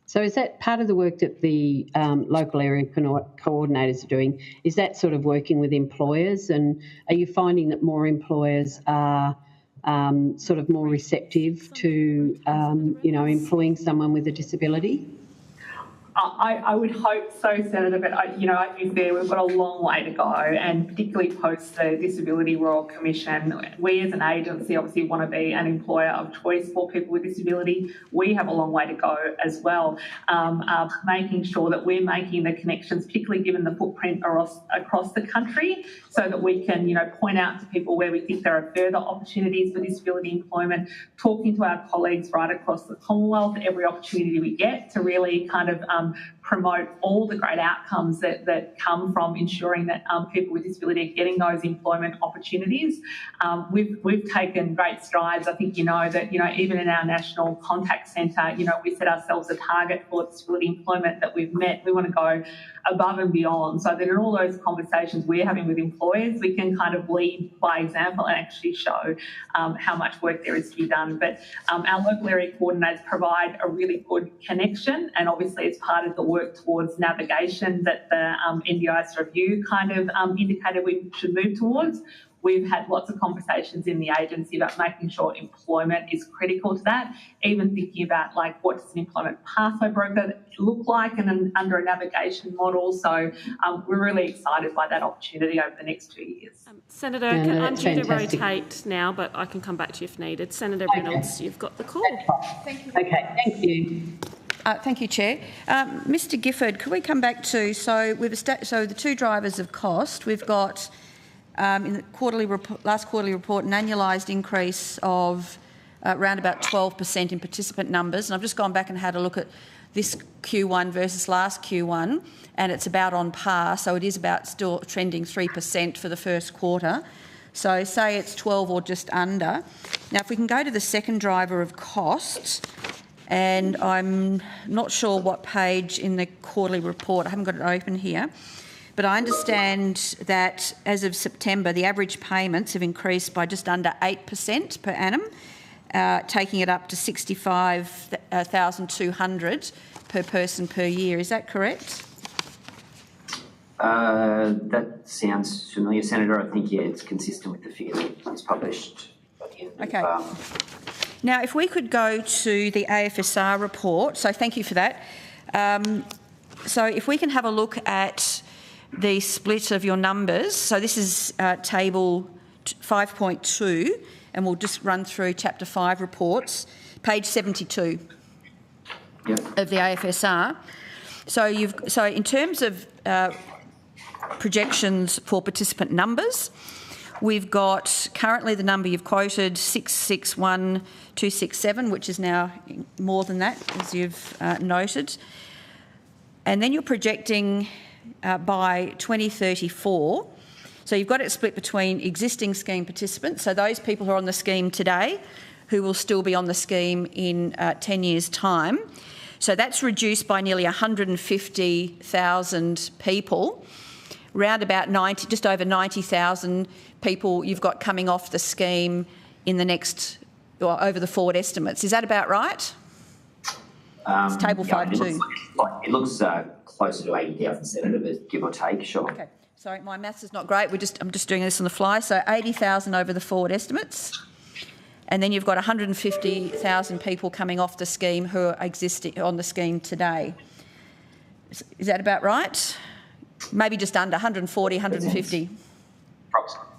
So is that part of the work that the local area coordinators are doing? Is that sort of working with employers, and are you finding that more employers are sort of more receptive to, employing someone with a disability?
I would hope so, Senator, but I think we've got a long way to go, and particularly post the Disability Royal Commission, we as an agency obviously want to be an employer of choice for people with disability. We have a long way to go as well, making sure that we're making the connections, particularly given the footprint across the country, so that we can, point out to people where we think there are further opportunities for disability employment, talking to our colleagues right across the Commonwealth every opportunity we get to really kind of promote all the great outcomes that come from ensuring that people with disability are getting those employment opportunities. We've taken great strides. I think you know that, even in our National Contact Centre, we set ourselves a target for disability employment that we've met. We want to go above and beyond so that in all those conversations we're having with employers, we can kind of lead by example and actually show how much work there is to be done. But our local area coordinators provide a really good connection, and obviously as part of the work towards navigation that the NDIS review kind of indicated we should move towards, we've had lots of conversations in the agency about making sure employment is critical to that, even thinking about what does an employment pathway broker look like under a navigation model. So we're really excited by that opportunity over the next 2 years.
Senator, I'm due to rotate now, but I can come back to you if needed. Senator Reynolds, you've got the call.
Thank you. Okay, thank you.
Thank you, Chair. Mr Gifford, could we come back to, so the two drivers of cost, we've got in the last quarterly report an annualised increase of around about 12% in participant numbers, and I've just gone back and had a look at this Q1 versus last Q1, and it's about on par, so it is about still trending 3% for the first quarter. So say it's 12 or just under. Now, if we can go to the second driver of costs, and I'm not sure what page in the quarterly report, I haven't got it open here, but I understand that as of September, the average payments have increased by just under 8% per annum, taking it up to $65,200 per person per year. Is that correct?
That sounds familiar, Senator. I think, it's consistent with the figure that was published by the end
Okay.
Now,
if we could go to the AFSR report, so thank you for that. So if we can have a look at the split of your numbers. So this is table 5.2, and we'll just run through Chapter 5 reports, page 72 of the AFSR. So in terms of projections for participant numbers, we've got currently the number you've quoted, 661,267, which is now more than that, as you've noted. And then you're projecting by 2034, so you've got it split between existing scheme participants, so those people who are on the scheme today who will still be on the scheme in 10 years' time. So that's reduced by nearly 150,000 people, round about just over 90,000 people you've got coming off the scheme in the next, or over the forward estimates. Is that about right? It's table 5.2.
It looks closer to 80,000, Senator, but give or take, sure.
Okay. Sorry, my maths is not great. I'm just doing this on the fly. So 80,000 over the forward estimates. And then you've got 150,000 people coming off the scheme who are existing on the scheme today. Is that about right? Maybe just under 140, 150.
Approximately.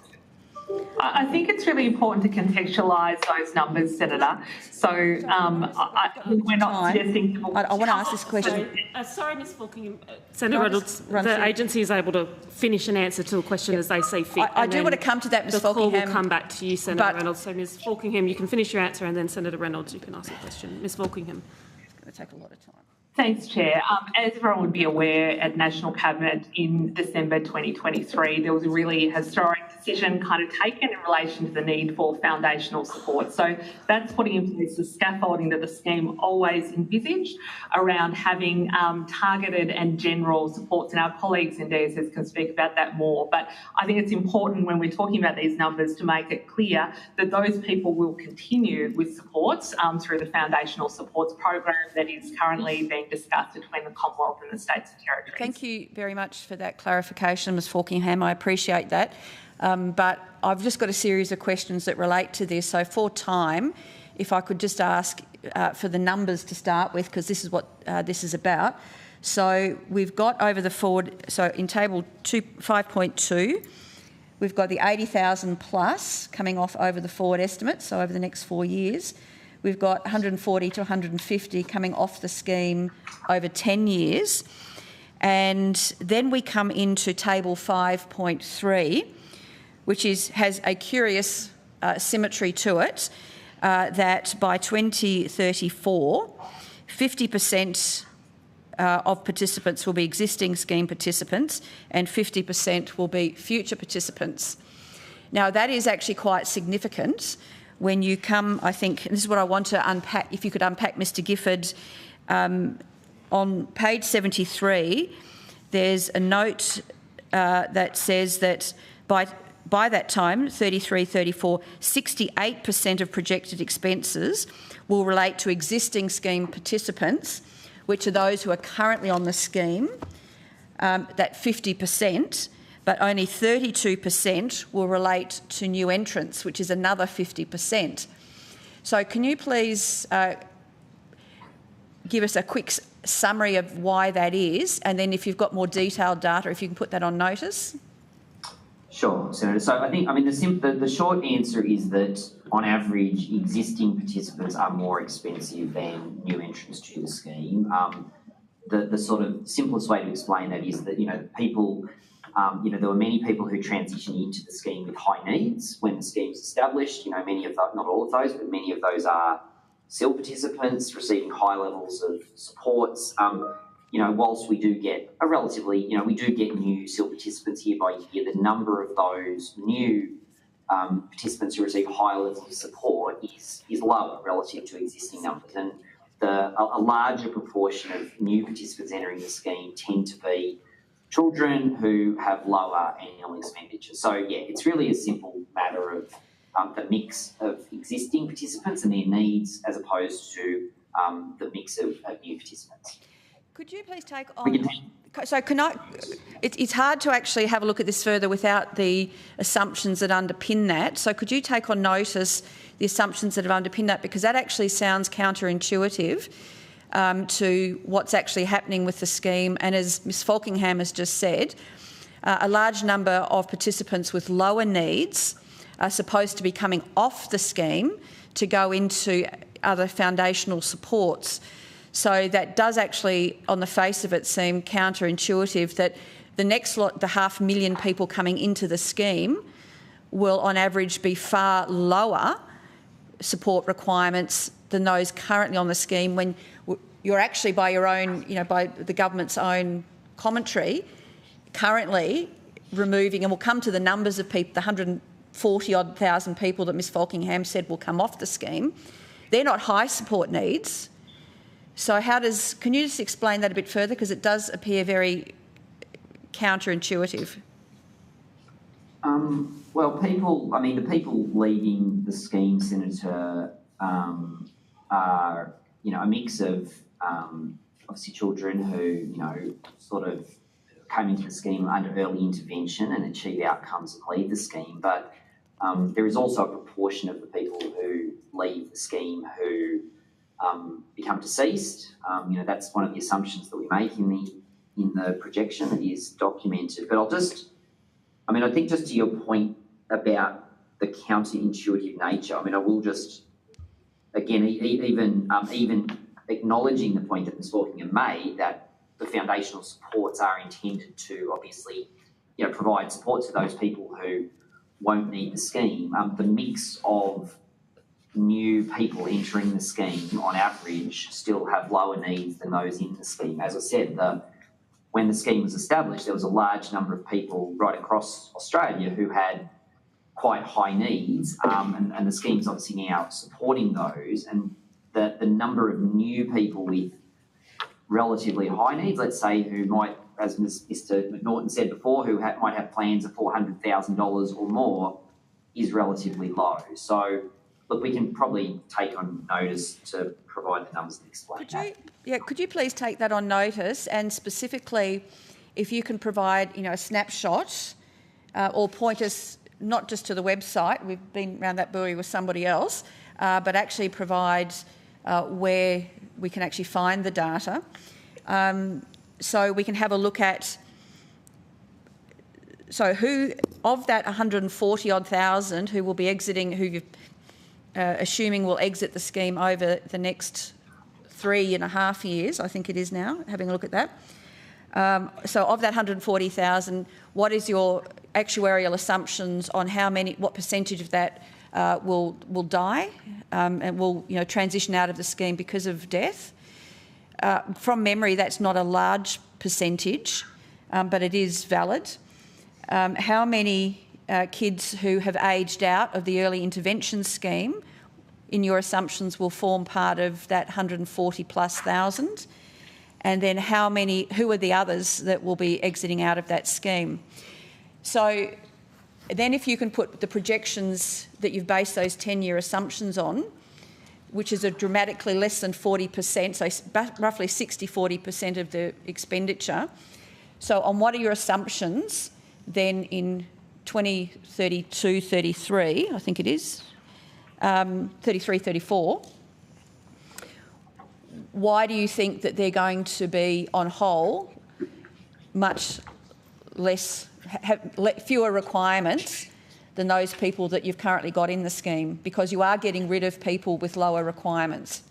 I think it's really important to contextualise those numbers, Senator. So we're not suggesting...
I want to ask this question.
Sorry, Ms Fulkingham. Senator Reynolds, the agency is able to finish an answer to a question as they see fit.
I do want to come to that, Ms Fulkingham.
The call will come back to you, Senator Reynolds. So, Ms Fulkingham, you can finish your answer, and then Senator Reynolds, you can ask a question. Ms Fulkingham.
It's going to take a lot of time.
Thanks, Chair. As everyone would be aware, at National Cabinet in December 2023, there was a really historic decision kind of taken in relation to the need for foundational support. So that's putting in place the scaffolding that the scheme always envisaged around having targeted and general supports, and our colleagues in DSS can speak about that more. But I think it's important when we're talking about these numbers to make it clear that those people will continue with supports through the foundational supports program that is currently being discussed between the Commonwealth and the states and territories.
Thank you very much for that clarification, Ms Fulkingham. I appreciate that. But I've just got a series of questions that relate to this. So for time, if I could just ask for the numbers to start with, because this is what this is about. So we've got over the forward, so in table 5.2, we've got the 80,000 plus coming off over the forward estimate, so over the next 4 years. We've got 140 to 150 coming off the scheme over 10 years. And then we come into table 5.3, which has a curious symmetry to it, that by 2034, 50% of participants will be existing scheme participants and 50% will be future participants. Now, that is actually quite significant when you come, I think, and this is what I want to unpack, if you could unpack, Mr Gifford, on page 73, there's a note that says that by that time, 33-34, 68% of projected expenses will relate to existing scheme participants, which are those who are currently on the scheme, that 50%, but only 32% will relate to new entrants, which is another 50%. So can you please give us a quick summary of why that is, and then if you've got more detailed data, if you can put that on notice?
Sure, Senator. So I think, the short answer is that on average, existing participants are more expensive than new entrants to the scheme. The sort of simplest way to explain that is that, people, there were many people who transitioned into the scheme with high needs when the scheme's established. Many of those, not all of those, but many of those are SIL participants receiving high levels of supports. Whilst we do get we do get new SIL participants year by year, the number of those new participants who receive high levels of support is lower relative to existing numbers. And a larger proportion of new participants entering the scheme tend to be children who have lower annual expenditure. So, yeah, it's really a simple matter of the mix of existing participants and their needs as opposed to the mix of new participants.
Could you please take on... So it's hard to actually have a look at this further without the assumptions that underpin that. So could you take on notice the assumptions that have underpinned that? Because that actually sounds counterintuitive to what's actually happening with the scheme. And as Ms Falkingham has just said, a large number of participants with lower needs are supposed to be coming off the scheme to go into other foundational supports. So that does actually, on the face of it, seem counterintuitive that the next lot, the 500,000 people coming into the scheme, will on average be far lower support requirements than those currently on the scheme, when you're actually, by your own, by the government's own commentary, currently removing, and we'll come to the numbers of people, the 140-odd thousand people that Ms Falkingham said will come off the scheme. They're not high support needs. So can you just explain that a bit further, because it does appear very counterintuitive?
Well, the people leaving the scheme, Senator, are, a mix of obviously children who, sort of came into the scheme under early intervention and achieve outcomes and leave the scheme. But there is also a proportion of the people who leave the scheme who become deceased. That's one of the assumptions that we make in the projection that is documented. But I think just to your point about the counterintuitive nature, I will just, again, even acknowledging the point that Ms Falkingham made, that the foundational supports are intended to obviously, provide support to those people who won't need the scheme. The mix of new people entering the scheme on average still have lower needs than those in the scheme. As I said, when the scheme was established, there was a large number of people right across Australia who had quite high needs, and the scheme's obviously now supporting those, and the number of new people with relatively high needs, let's say, who might, as Mr McNaughton said before, who might have plans of $400,000 or more, is relatively low. So, look, we can probably take on notice to provide the numbers that explain that.
Could you please take that on notice, and specifically, if you can provide, a snapshot or point us not just to the website, we've been around that buoy with somebody else, but actually provide where we can actually find the data, so we can have a look at, so who of that 140-odd thousand who will be exiting, who you're assuming will exit the scheme over the next 3.5 years, I think it is now, having a look at that. So of that 140,000, what is your actuarial assumptions on what percentage of that will die and will transition out of the scheme because of death? from memory, that's not a large percentage, but it is valid. How many kids who have aged out of the early intervention scheme, in your assumptions, will form part of that 140+ thousand? And then who are the others that will be exiting out of that scheme? So then if you can put the projections that you've based those 10-year assumptions on, which is a dramatically less than 40%, so roughly 60-40% of the expenditure. So on what are your assumptions then in 2032, 33, I think it is, 33, 34, why do you think that they're going to be, on whole, much less, have fewer requirements than those people that you've currently got in the scheme? Because you are getting rid of people with lower requirements.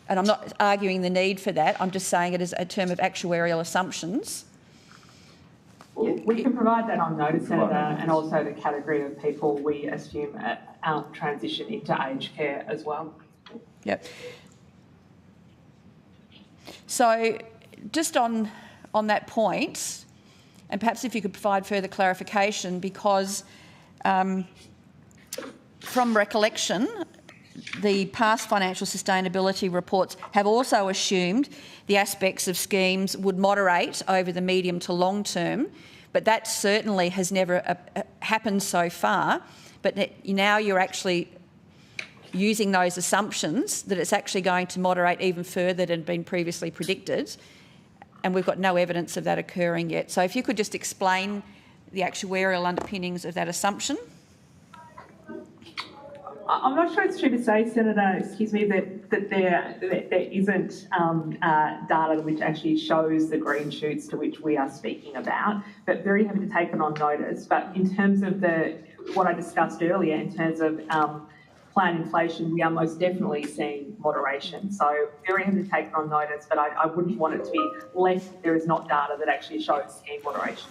And I'm not arguing the need for that, I'm just saying it as a term of actuarial assumptions.
We can provide that on notice, Senator, and also the category of people we assume transition into aged care as well.
Yep. So just on that point, and perhaps if you could provide further clarification, because from recollection, the past financial sustainability reports have also assumed the aspects of schemes would moderate over the medium to long term, but that certainly has never happened so far. But now you're actually using those assumptions that it's actually going to moderate even further than had been previously predicted, and we've got no evidence of that occurring yet. So if you could just explain the actuarial underpinnings of that assumption.
I'm not sure it's true to say, Senator, excuse me, that there isn't data which actually shows the green shoots to which we are speaking about, but very happy to take it on notice. But in terms of what I discussed earlier, in terms of planned inflation, we are most definitely seeing moderation. So very happy to take it on notice, but I wouldn't want it to be less if there is not data that actually shows scheme moderation.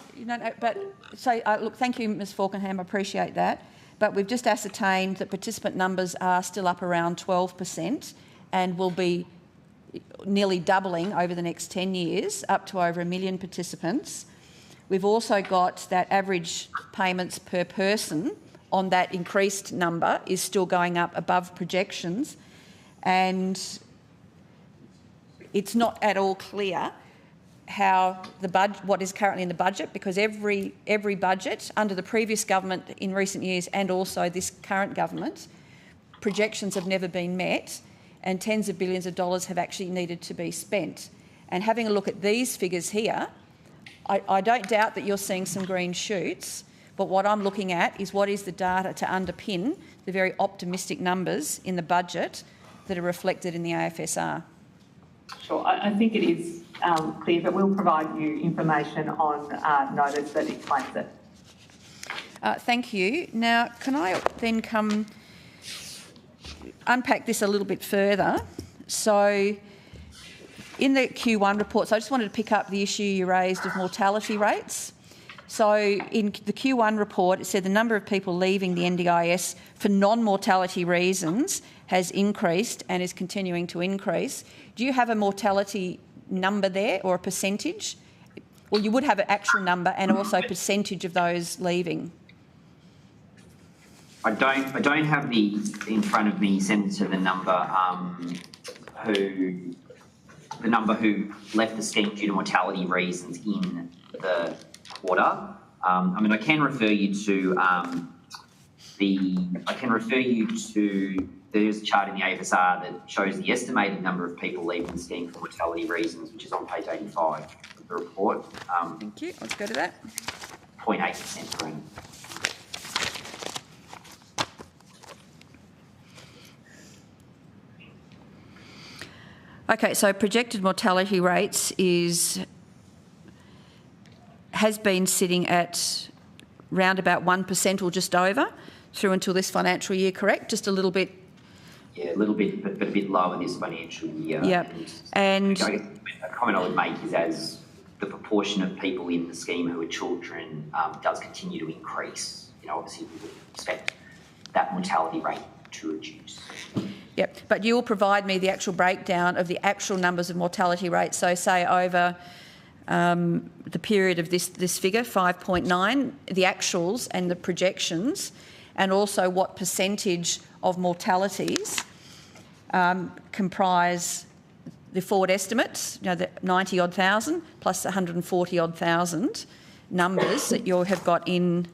Look, thank you, Ms Falkenham, I appreciate that. But we've just ascertained that participant numbers are still up around 12% and will be nearly doubling over the next 10 years, up to over 1 million participants. We've also got that average payments per person on that increased number is still going up above projections, and it's not at all clear how what is currently in the budget, because every budget under the previous government in recent years and also this current government, projections have never been met and tens of billions of dollars have actually needed to be spent. And having a look at these figures here, I don't doubt that you're seeing some green shoots, but what I'm looking at is what is the data to underpin the very optimistic numbers in the budget that are reflected in the AFSR.
Sure, I think it is clear, but we'll provide you information on notice that explains it.
Thank you. Now, can I then unpack this a little bit further? So, in the Q1 reports, I just wanted to pick up the issue you raised of mortality rates. So, in the Q1 report, it said the number of people leaving the NDIS for non-mortality reasons has increased and is continuing to increase. Do you have a mortality number there or a percentage? Well, you would have an actual number and also a percentage of those leaving.
I don't have in front of me, Senator, the number who left the scheme due to mortality reasons in the quarter. I mean, I can refer you to there's a chart in the AFSR that shows the estimated number of people leaving the scheme for mortality reasons, which is on page 85 of the report.
Thank you. Let's go to that.
0.8% per annum.
Okay, so projected mortality rates has been sitting at round about 1% or just over through until this financial year, correct? Just a little bit.
Yeah, a little bit, but a bit lower this financial year.
Yeah, and
I guess a comment I would make is as the proportion of people in the scheme who are children does continue to increase, obviously we would expect that mortality rate to reduce.
Yep, but you'll provide me the actual breakdown of the actual numbers of mortality rates. So say over the period of this figure, 5.9, the actuals and the projections, and also what percentage of mortalities comprise the forward estimates, the 90-odd thousand plus 140-odd thousand numbers that you have got in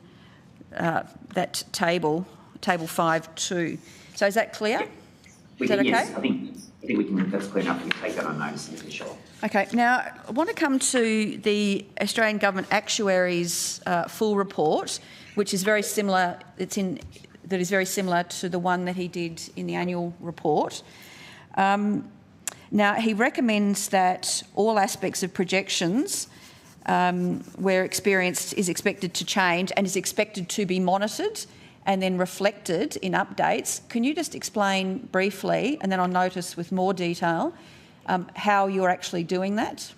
that table 5.2. So is that clear? Is that okay?
Yes, I think we can. That's clear enough. We can take that on notice for sure.
Okay. Now I want to come to the Australian Government Actuaries full report, which is very similar. That is very similar to the one that he did in the annual report. Now he recommends that all aspects of projections where experience is expected to change and is expected to be monitored and then reflected in updates. Can you just explain briefly, and then I'll notice with more detail, how you're actually doing that?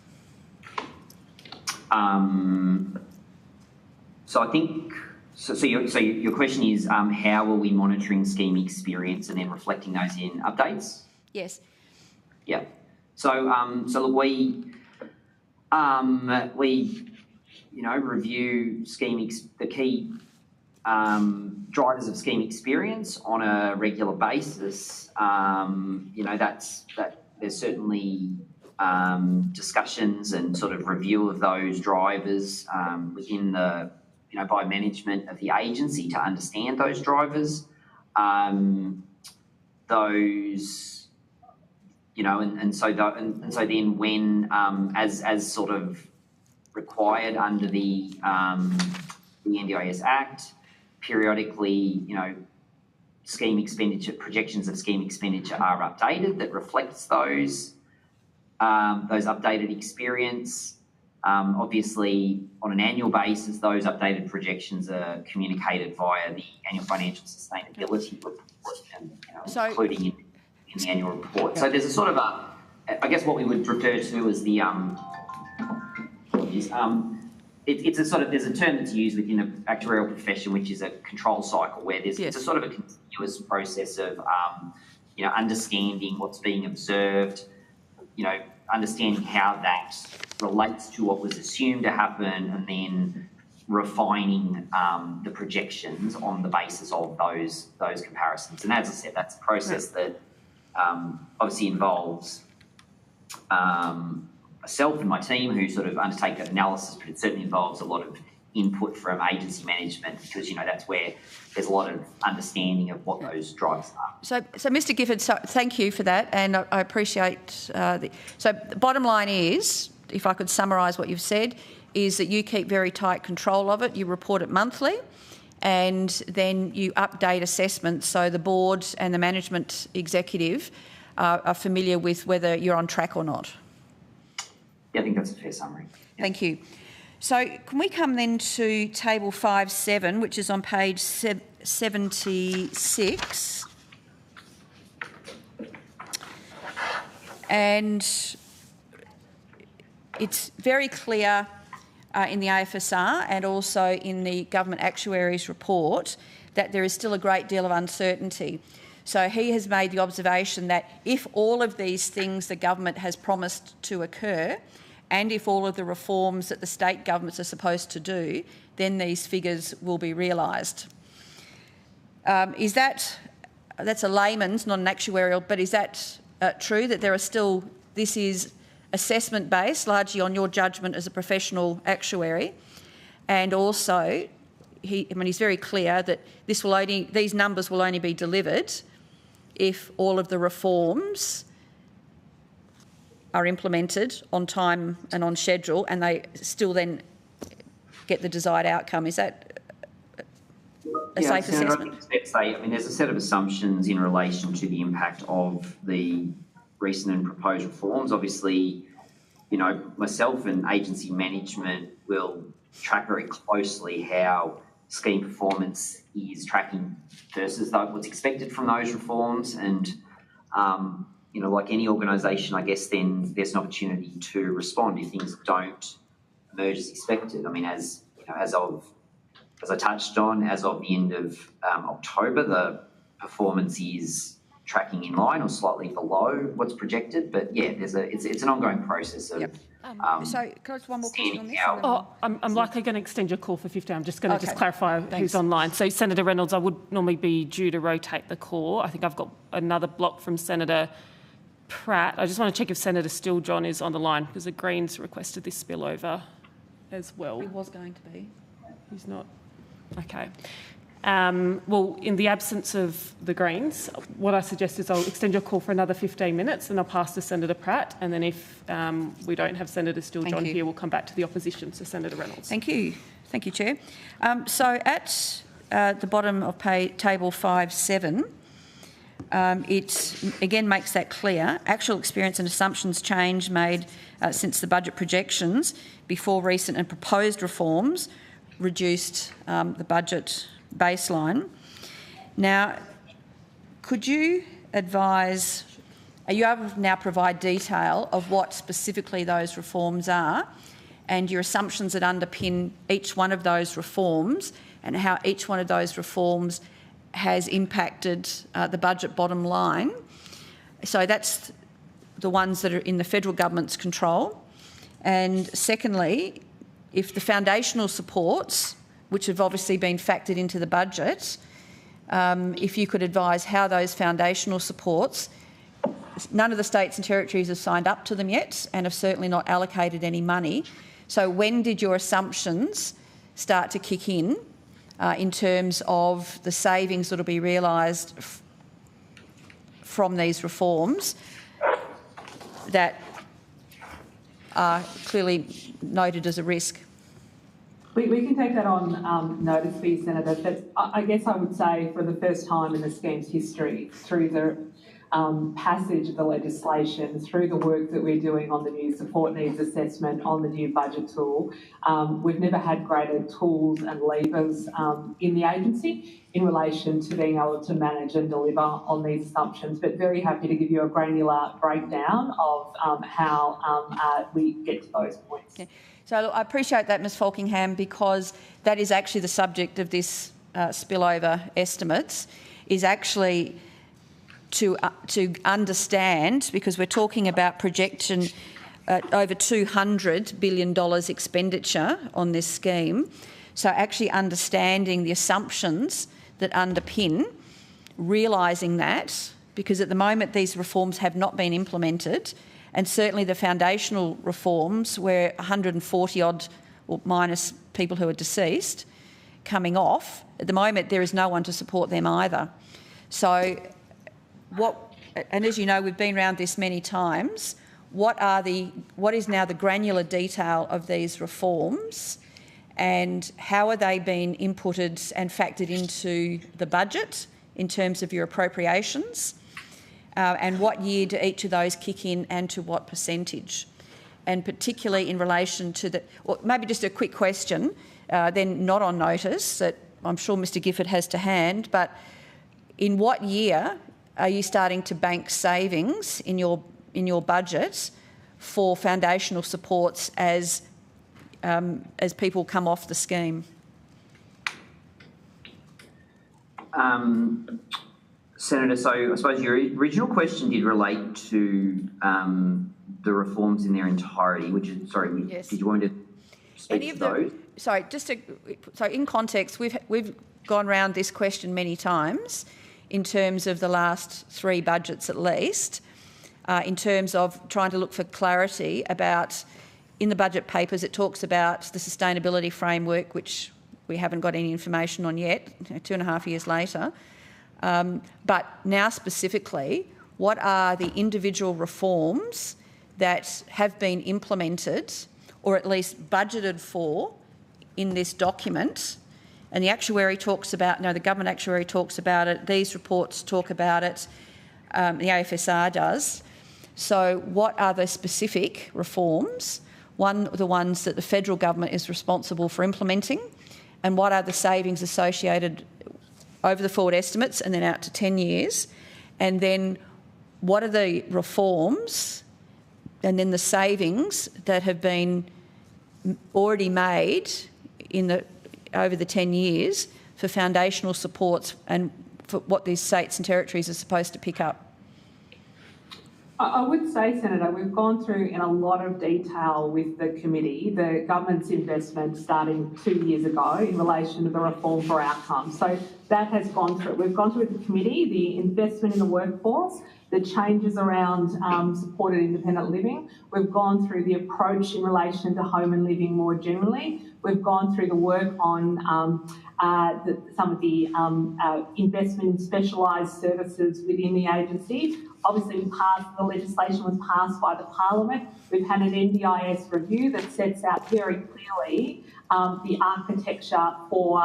So I think, so your question is, how are we monitoring scheme experience and then reflecting those in updates?
Yes.
Yeah. So look, we review the key drivers of scheme experience on a regular basis. There's certainly discussions and sort of review of those drivers within the, by management of the agency to understand those drivers. So then when, as sort of required under the NDIS Act, periodically, scheme expenditure, projections of scheme expenditure are updated that reflects those updated experience. Obviously, on an annual basis, those updated projections are communicated via the annual financial sustainability report, and including in the annual report. So there's a sort of I guess what we would refer to as the there's a term that's used within the actuarial profession, which is a control cycle, where it's a sort of a continuous process of understanding what's being observed, understanding how that relates to what was assumed to happen, and then refining the projections on the basis of those comparisons. And as I said, that's a process that obviously involves myself and my team who sort of undertake that analysis, but it certainly involves a lot of input from agency management, because that's where there's a lot of understanding of what those drivers are.
So Mr. Gifford, thank you for that, and I appreciate so the bottom line is, if I could summarise what you've said, is that you keep very tight control of it. You report it monthly, and then you update assessments so the board and the management executive are familiar with whether you're on track or not.
Yeah, I think that's a fair summary. Yeah.
Thank you. So can we come then to table 5.7, which is on page 76. And it's very clear in the AFSR and also in the Government Actuaries report that there is still a great deal of uncertainty. So he has made the observation that if all of these things the government has promised to occur, and if all of the reforms that the state governments are supposed to do, then these figures will be realised. Is that's a layman's, not an actuarial, but is that true, that there are still, this is assessment-based, largely on your judgment as a professional actuary, and also he's very clear that these numbers will only be delivered if all of the reforms are implemented on time and on schedule, and they still then get the desired outcome. Is that a safe assessment?
There's a set of assumptions in relation to the impact of the recent and proposed reforms. Obviously, myself and agency management will track very closely how scheme performance is tracking versus what's expected from those reforms, and like any organisation, I guess then there's an opportunity to respond if things don't emerge as expected. As I touched on, as of the end of October, the performance is tracking in line or slightly below what's projected. But yeah, it's an ongoing process of.
Yep. So, can I just one more question on this?
I'm likely going to extend your call for 15. I'm just going to just clarify who's online. So, Senator Reynolds, I would normally be due to rotate the call. I think I've got another block from Senator Pratt. I just want to check if Senator Steele-John is on the line because the Greens requested this spillover as well.
He was going to be.
He's not. Okay. Well, in the absence of the Greens, what I suggest is I'll extend your call for another 15 minutes and I'll pass to Senator Pratt, and then if we don't have Senator Steele-John here, we'll come back to the opposition, so Senator Reynolds.
Thank you. Thank you, Chair. So at the bottom of table 5.7, it again makes that clear. Actual experience and assumptions change made since the budget projections before recent and proposed reforms reduced the budget baseline. Now, could you advise, are you able to now provide detail of what specifically those reforms are and your assumptions that underpin each one of those reforms and how each one of those reforms has impacted the budget bottom line? So that's the ones that are in the federal government's control. And secondly, if the foundational supports, which have obviously been factored into the budget, if you could advise how those foundational supports, none of the states and territories have signed up to them yet and have certainly not allocated any money. So when did your assumptions start to kick in terms of the savings that will be realised from these reforms that are clearly noted as a risk?
We can take that on notice for you, Senator, but I guess I would say for the first time in the scheme's history, through the passage of the legislation, through the work that we're doing on the new support needs assessment, on the new budget tool, we've never had greater tools and levers in the agency in relation to being able to manage and deliver on these assumptions, but very happy to give you a granular breakdown of how we get to those points.
Yeah. So I appreciate that, Ms Falkingham, because that is actually the subject of this spillover estimates, is actually to understand, because we're talking about projection over $200 billion expenditure on this scheme. So actually understanding the assumptions that underpin, realising that, because at the moment these reforms have not been implemented, and certainly the foundational reforms where 140 odd, or minus people who are deceased, coming off, at the moment there is no one to support them either. So and as you know, we've been around this many times, what is now the granular detail of these reforms and how are they being inputted and factored into the budget in terms of your appropriations? And what year do each of those kick in and to what percentage? And particularly in relation to maybe just a quick question, then not on notice, that I'm sure Mr Gifford has to hand, but in what year are you starting to bank savings in your budget for foundational supports as people come off the scheme?
Senator, so I suppose your original question did relate to the reforms in their entirety, yes. Did you want to speak to those?
Sorry, so in context, we've gone around this question many times in terms of the last 3 budgets at least, in terms of trying to look for clarity about, in the budget papers it talks about the sustainability framework, which we haven't got any information on yet, 2.5 years later. But now specifically, what are the individual reforms that have been implemented or at least budgeted for in this document? And the actuary talks about, the government actuary talks about it, these reports talk about it, the AFSR does. So what are the specific reforms? The ones that the federal government is responsible for implementing, and what are the savings associated over the forward estimates and then out to 10 years, and then what are the reforms and then the savings that have been already made over the 10 years for foundational supports and for what these states and territories are supposed to pick up?
I would say, Senator, we've gone through in a lot of detail with the committee the government's investment starting 2 years ago in relation to the reform for outcomes. So that has gone through. We've gone through with the committee the investment in the workforce, the changes around supported independent living. We've gone through the approach in relation to home and living more generally. We've gone through the work on some of the investment in specialised services within the agency. Obviously, the legislation was passed by the Parliament. We've had an NDIS review that sets out very clearly the architecture for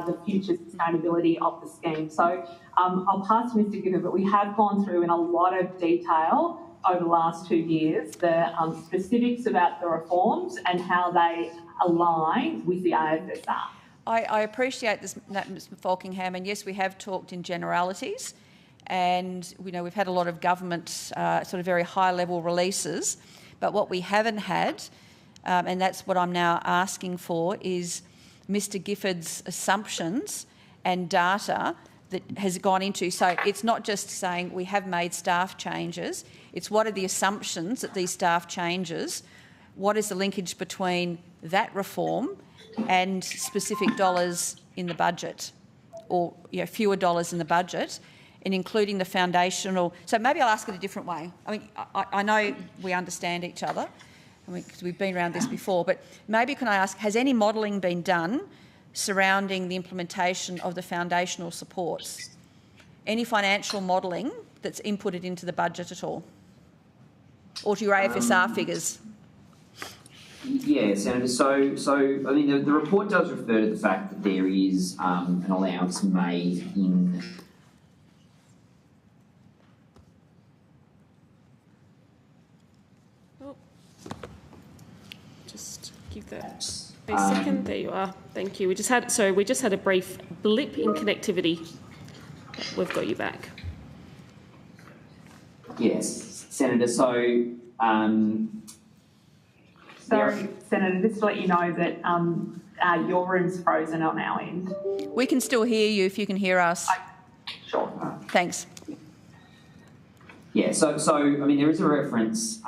the future sustainability of the scheme. So I'll pass to Mr Gifford, but we have gone through in a lot of detail over the last 2 years the specifics about the reforms and how they align with the AFSR.
I appreciate this, Ms Falkingham, and yes, we have talked in generalities. And we've had a lot of government sort of very high-level releases, but what we haven't had, and that's what I'm now asking for, is Mr Gifford's assumptions and data that has gone into. So it's not just saying we have made staff changes, it's what are the assumptions that these staff changes, what is the linkage between that reform and specific dollars in the budget, or fewer dollars in the budget, and including the foundational. So maybe I'll ask it a different way. I mean, I know we understand each other, because we've been around this before, but maybe can I ask, has any modelling been done surrounding the implementation of the foundational supports? Any financial modelling that's inputted into the budget at all? Or to your AFSR figures?
Yeah, Senator. So I mean, the report does refer to the fact that there is an allowance made in
Just give that a second. There you are. Thank you. We just had a brief blip in connectivity. We've got you back.
Yes, Senator. So.
Sorry, Senator, just to let you know that your room's frozen on our end.
We can still hear you if you can hear us.
Sure.
Thanks.
Yeah, so I mean, there is a reference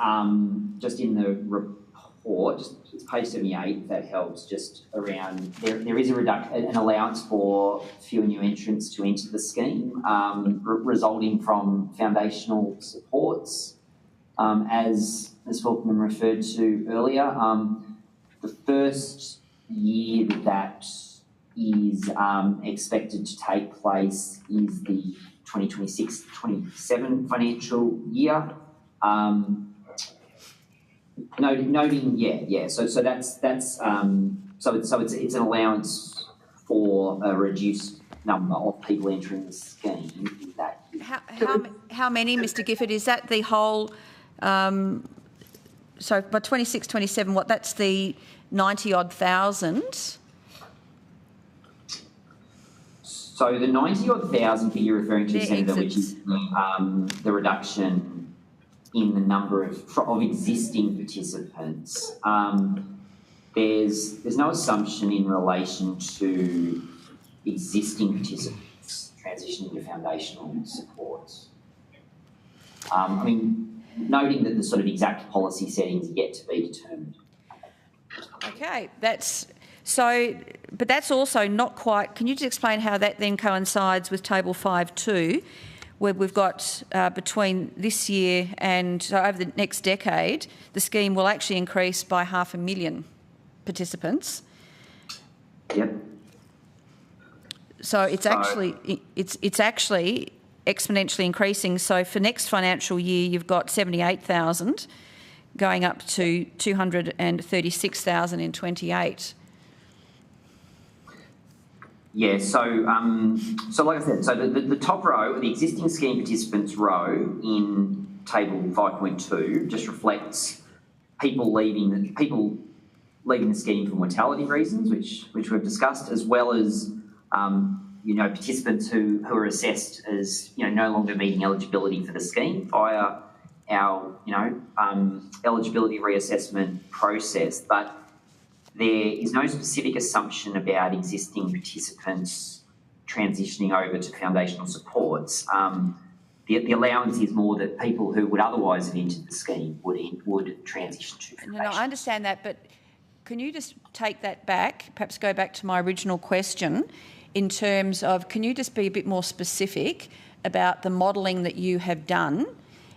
just in the report, it's page 78, if that helps, just around, there is an allowance for fewer new entrants to enter the scheme, resulting from foundational supports, as Ms Falkman referred to earlier. The first year that is expected to take place is the 2026-27 financial year. Noting, so it's an allowance for a reduced number of people entering the scheme in that year.
How many, Mr Gifford? Is that the whole? So by 26-27, what? That's the 90-odd thousand.
So the 90-odd thousand that you're referring to, Senator, which is the reduction in the number of existing participants. There's no assumption in relation to existing participants transitioning to foundational supports. I mean, noting that the sort of exact policy settings are yet to be determined.
Okay, but that's also not quite. Can you just explain how that then coincides with Table 5.2, where we've got between this year and over the next decade, the scheme will actually increase by 500,000 participants.
Yep.
So it's actually exponentially increasing. So for next financial year, you've got 78,000 going up to 236,000 in 28.
Yeah, so like I said, so the top row, the existing scheme participants row in Table 5.2 just reflects people leaving the scheme for mortality reasons, which we've discussed, as well as participants who are assessed as no longer meeting eligibility for the scheme via our eligibility reassessment process, but there is no specific assumption about existing participants transitioning over to foundational supports, the allowance is more that people who would otherwise have entered the scheme would transition to foundational.
No, I understand that, but can you just take that back, perhaps go back to my original question in terms of, can you just be a bit more specific about the modelling that you have done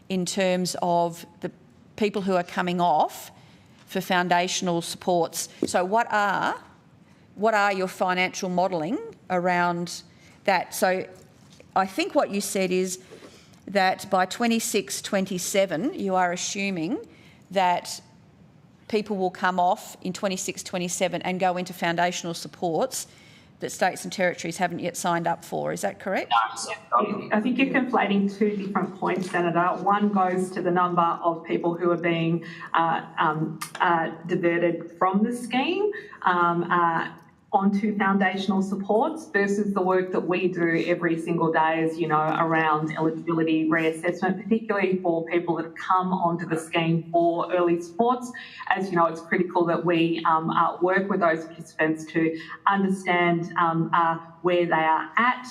in terms of the people who are coming off for foundational supports? So what are your financial modelling around that? So I think what you said is that by 26-27 you are assuming that people will come off in 26-27 and go into foundational supports that states and territories haven't yet signed up for. Is that correct?
I think you're conflating two different points, Senator. One goes to the number of people who are being diverted from the scheme onto foundational supports versus the work that we do every single day, as you know, around eligibility reassessment, particularly for people that have come onto the scheme for early supports. As you know, it's critical that we work with those participants to understand where they are at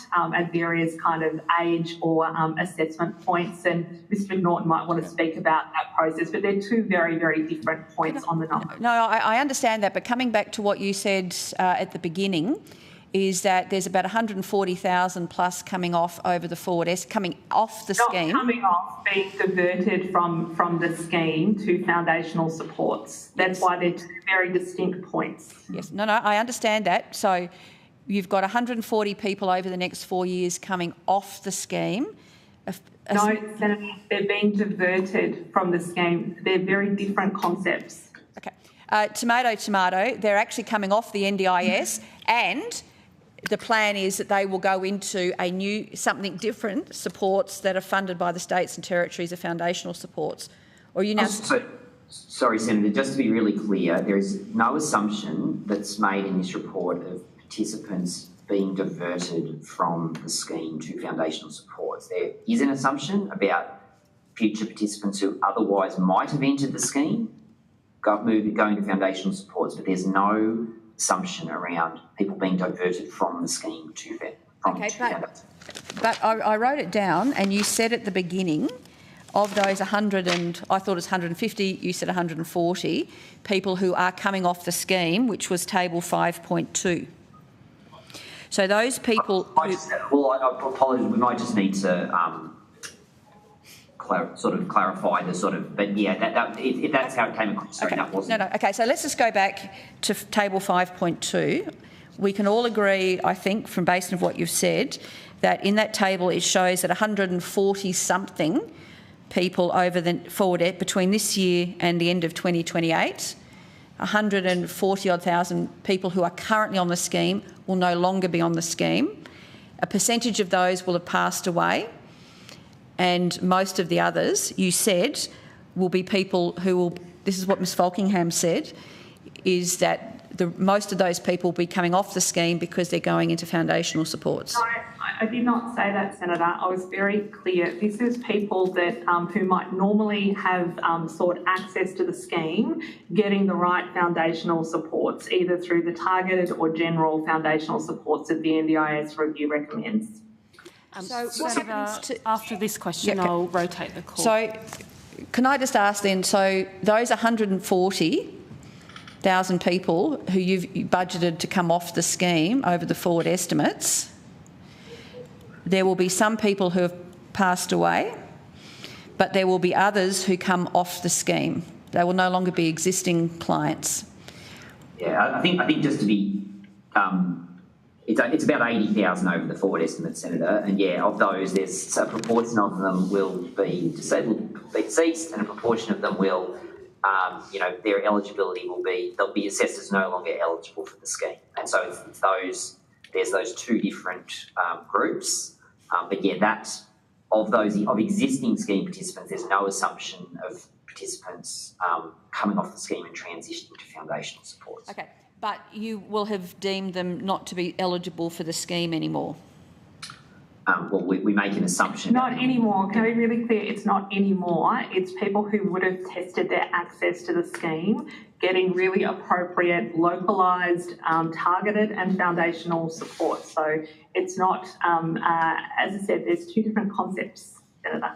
various kind of age or assessment points. And Mr McNaughton might want to speak about that process, but they're two very, very different points on the number.
No, I understand that, but coming back to what you said at the beginning, is that there's about 140,000 plus coming off over the coming off the scheme.
Not coming off, being diverted from the scheme to foundational supports. That's why they're two very distinct points.
Yes, no, I understand that. So you've got 140 people over the next 4 years coming off the scheme.
No, Senator, they're being diverted from the scheme. They're very different concepts.
Okay. Tomato, they're actually coming off the NDIS, and the plan is that they will go into a new, something different, supports that are funded by the states and territories of foundational supports. Or you now...
Sorry, Senator, just to be really clear, there is no assumption that's made in this report of participants being diverted from the scheme to foundational supports. There is an assumption about future participants who otherwise might have entered the scheme going to foundational supports, but there's no assumption around people being diverted from the scheme to foundational.
But I wrote it down, and you said at the beginning, of those 100 and I thought it was 150, you said 140 people who are coming off the scheme, which was table 5.2. So those people...
I apologise, we might just need to clarify the sort of... But yeah, that's how it came across. Sorry, that wasn't...
No. Okay, so let's just go back to table 5.2. We can all agree, I think, from based on what you've said, that in that table it shows that 140-something people over the forward between this year and the end of 2028, 140,000 people who are currently on the scheme will no longer be on the scheme. A percentage of those will have passed away, and most of the others, you said, will be people who will... This is what Ms Falkingham said, is that most of those people will be coming off the scheme because they're going into foundational supports.
No, I did not say that, Senator. I was very clear. This is people that who might normally have sought access to the scheme, getting the right foundational supports, either through the targeted or general foundational supports that the NDIS review recommends.
So what happens to... After this question, I'll rotate the call.
So can I just ask then, so those 140,000 people who you've budgeted to come off the scheme over the forward estimates, there will be some people who have passed away, but there will be others who come off the scheme. They will no longer be existing clients.
Yeah, I think just to be, it's about 80,000 over the forward estimate, Senator, and yeah, of those, there's a proportion of them will be disabled, be deceased, and a proportion of them will, their eligibility will be, they'll be assessed as no longer eligible for the scheme, and so it's those. There's those two different groups, but yeah, of existing scheme participants, there's no assumption of participants coming off the scheme and transitioning to foundational supports.
Okay, but you will have deemed them not to be eligible for the scheme anymore.
well, we make an assumption.
Not anymore. Can I be really clear? It's not anymore. It's people who would have tested their access to the scheme getting really appropriate, localised, targeted and foundational support. So it's not, as I said, there's two different concepts, Senator.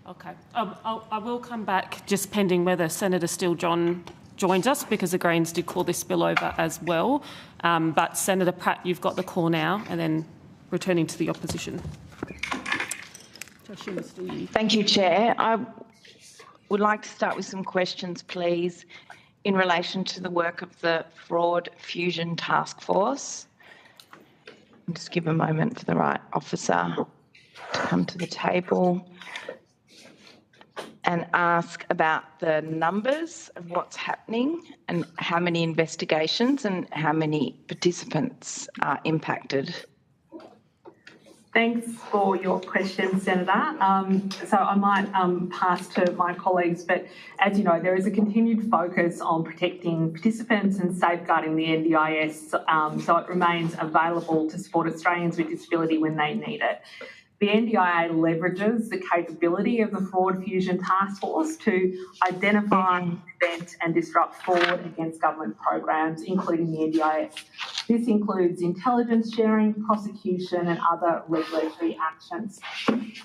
Okay. I will come back just pending whether Senator Steele-John joins us, because the Greens did call this bill over as well. But Senator Pratt, you've got the call now, and then returning to the opposition.
Thank you, Chair. I would like to start with some questions, please, in relation to the work of the Fraud Fusion Task Force. I'll just give a moment for the right officer to come to the table and ask about the numbers of what's happening and how many investigations and how many participants are impacted.
Thanks for your question, Senator. So I might pass to my colleagues, but as you know, there is a continued focus on protecting participants and safeguarding the NDIS, so it remains available to support Australians with disability when they need it. The NDIA leverages the capability of the Fraud Fusion Task Force to identify, prevent and disrupt fraud against government programs, including the NDIS. This includes intelligence sharing, prosecution and other regulatory actions.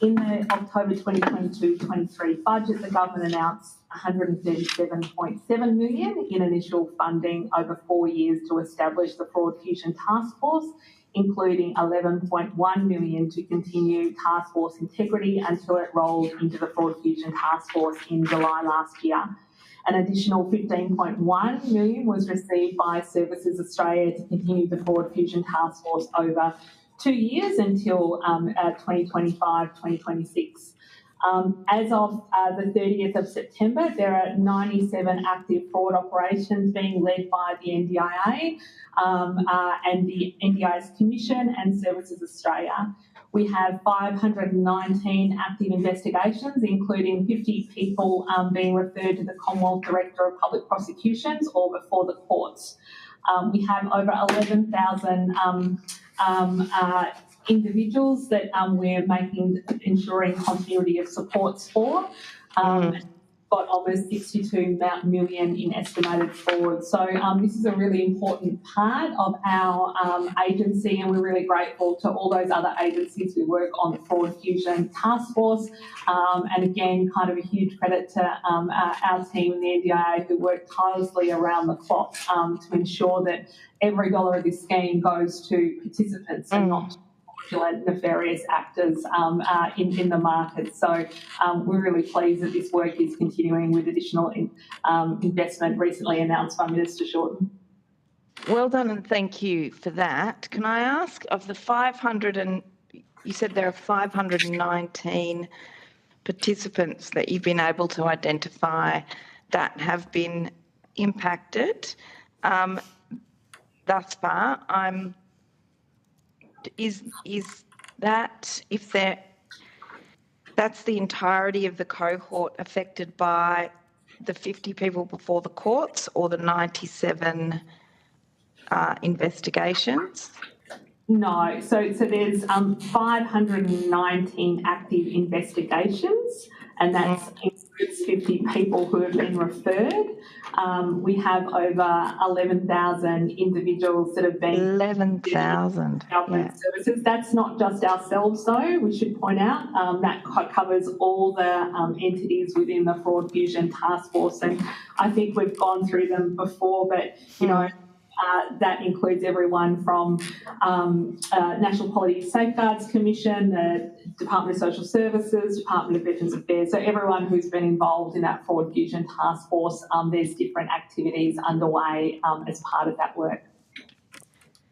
In the October 2022-23 budget, the government announced $137.7 million in initial funding over 4 years to establish the Fraud Fusion Task Force, including $11.1 million to continue task force integrity until it rolled into the Fraud Fusion Task Force in July last year. An additional $15.1 million was received by Services Australia to continue the Fraud Fusion Task Force over 2 years until 2025-2026. As of the 30th of September, there are 97 active fraud operations being led by the NDIA and the NDIS Commission and Services Australia. We have 519 active investigations, including 50 people being referred to the Commonwealth Director of Public Prosecutions or before the courts. We have over 11,000 individuals that we're ensuring continuity of supports for. Got almost 62 million in estimated fraud. So this is a really important part of our agency, and we're really grateful to all those other agencies who work on the Fraud Fusion Task Force. And again, kind of a huge credit to our team in the NDIA who work tirelessly around the clock to ensure that every dollar of this scheme goes to participants and not nefarious actors in the market. So we're really pleased that this work is continuing with additional investment recently announced by Minister Shorten.
Well done, and thank you for that. Can I ask, of the 500 and you said there are 519 participants that you've been able to identify that have been impacted thus far. Is that, if that's the entirety of the cohort affected by the 50 people before the courts or the 97 investigations?
No, so there's 519 active investigations, and that's includes 50 people who have been referred. We have over 11,000 individuals that have been
11,000
government services. That's not just ourselves, though. We should point out that covers all the entities within the Fraud Fusion Task Force, and I think we've gone through them before. But you know. That includes everyone from National Quality Safeguards Commission, the Department of Social Services, Department of Veterans Affairs, so everyone who's been involved in that Fraud Fusion Task Force. There's different activities underway as part of that work.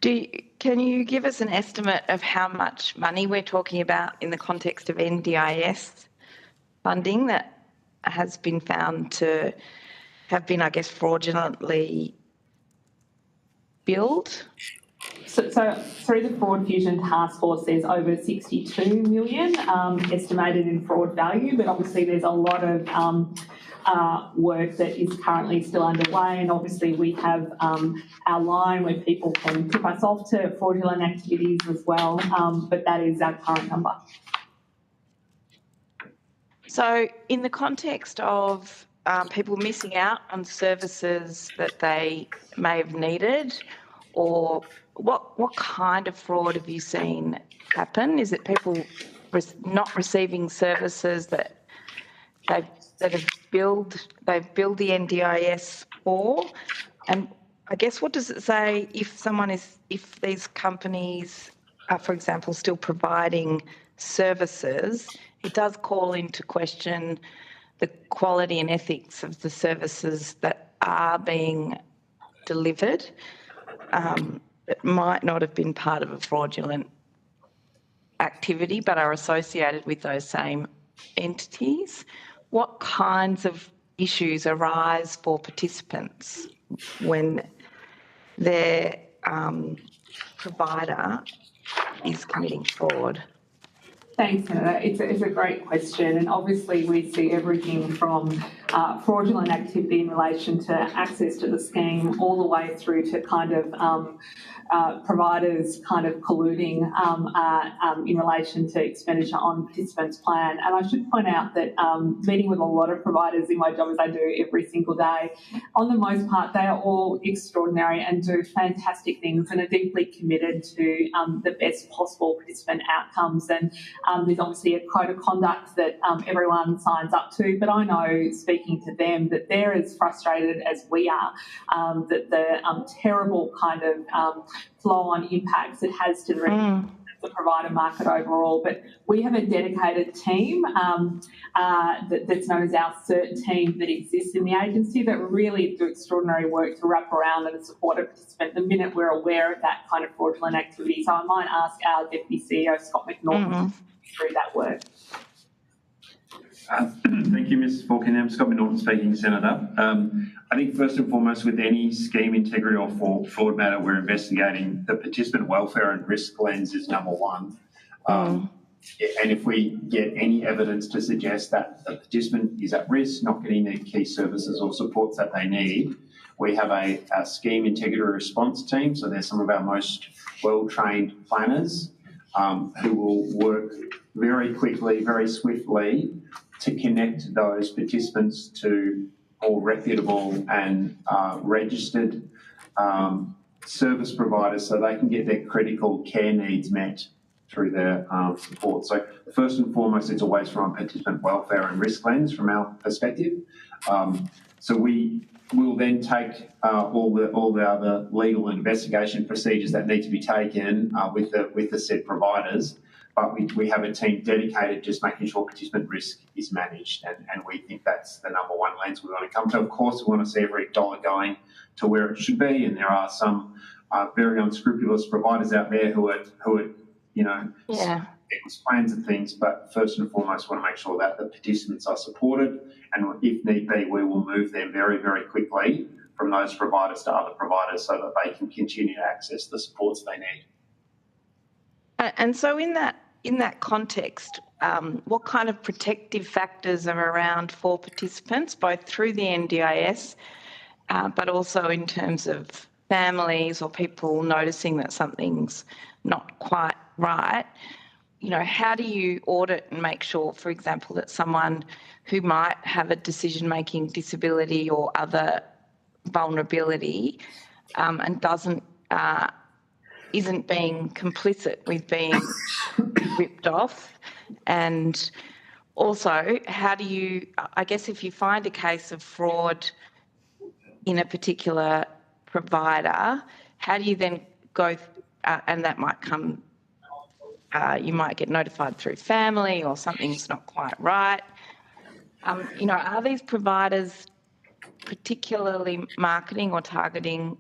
Can you give us an estimate of how much money we're talking about in the context of NDIS funding that has been found to have been, I guess, fraudulently billed?
So through the Fraud Fusion Task Force, there's over 62 million estimated in fraud value, but obviously there's a lot of work that is currently still underway, and obviously we have our line where people can tip us off to fraudulent activities as well, but that is our current number.
So in the context of people missing out on services that they may have needed, or what kind of fraud have you seen happen? Is it people not receiving services that they've billed the NDIS for? And I guess, what does it say if these companies are, for example, still providing services? It does call into question the quality and ethics of the services that are being delivered. It might not have been part of a fraudulent activity, but are associated with those same entities. What kinds of issues arise for participants when their provider is committing fraud?
Thanks, Senator. It's a great question, and obviously we see everything from fraudulent activity in relation to access to the scheme all the way through to kind of providers kind of colluding in relation to expenditure on participants' plan. And I should point out that meeting with a lot of providers in my job, as I do every single day, on the most part, they are all extraordinary and do fantastic things and are deeply committed to the best possible participant outcomes. And there's obviously a code of conduct that everyone signs up to, but I know, speaking to them, that they're as frustrated as we are, that the terrible kind of flow-on impacts it has to the provider market overall. But we have a dedicated team that's known as our CERT team that exists in the agency that really do extraordinary work to wrap around and support a participant the minute we're aware of that kind of fraudulent activity. So I might ask our Deputy CEO, Scott McNaughton, through that work.
Thank you, Ms. Falcon. I'm Scott McNaughton speaking, Senator. I think first and foremost, with any scheme integrity or fraud matter we're investigating, the participant welfare and risk lens is number one. And if we get any evidence to suggest that the participant is at risk, not getting the key services or supports that they need, we have a scheme integrity response team. So there's some of our most well-trained planners who will work very quickly, very swiftly to connect those participants to more reputable and registered service providers so they can get their critical care needs met through their support. So first and foremost, it's always from a participant welfare and risk lens from our perspective. So we will then take all the other legal and investigation procedures that need to be taken with the said providers. But we have a team dedicated just making sure participant risk is managed, and we think that's the number one lens we want to come to. Of course, we want to see every dollar going to where it should be, and there are some very unscrupulous providers out there who are plans and things. But first and foremost, we want to make sure that the participants are supported, and if need be, we will move them very, very quickly from those providers to other providers so that they can continue to access the supports they need.
And so in that context, what kind of protective factors are around for participants, both through the NDIS, but also in terms of families or people noticing that something's not quite right? You know, how do you audit and make sure, for example, that someone who might have a decision-making disability or other vulnerability and isn't being complicit with being ripped off? And also, how do you, I guess if you find a case of fraud in a particular provider, how do you then go, and that might come, you might get notified through family or something's not quite right. Are these providers particularly marketing or targeting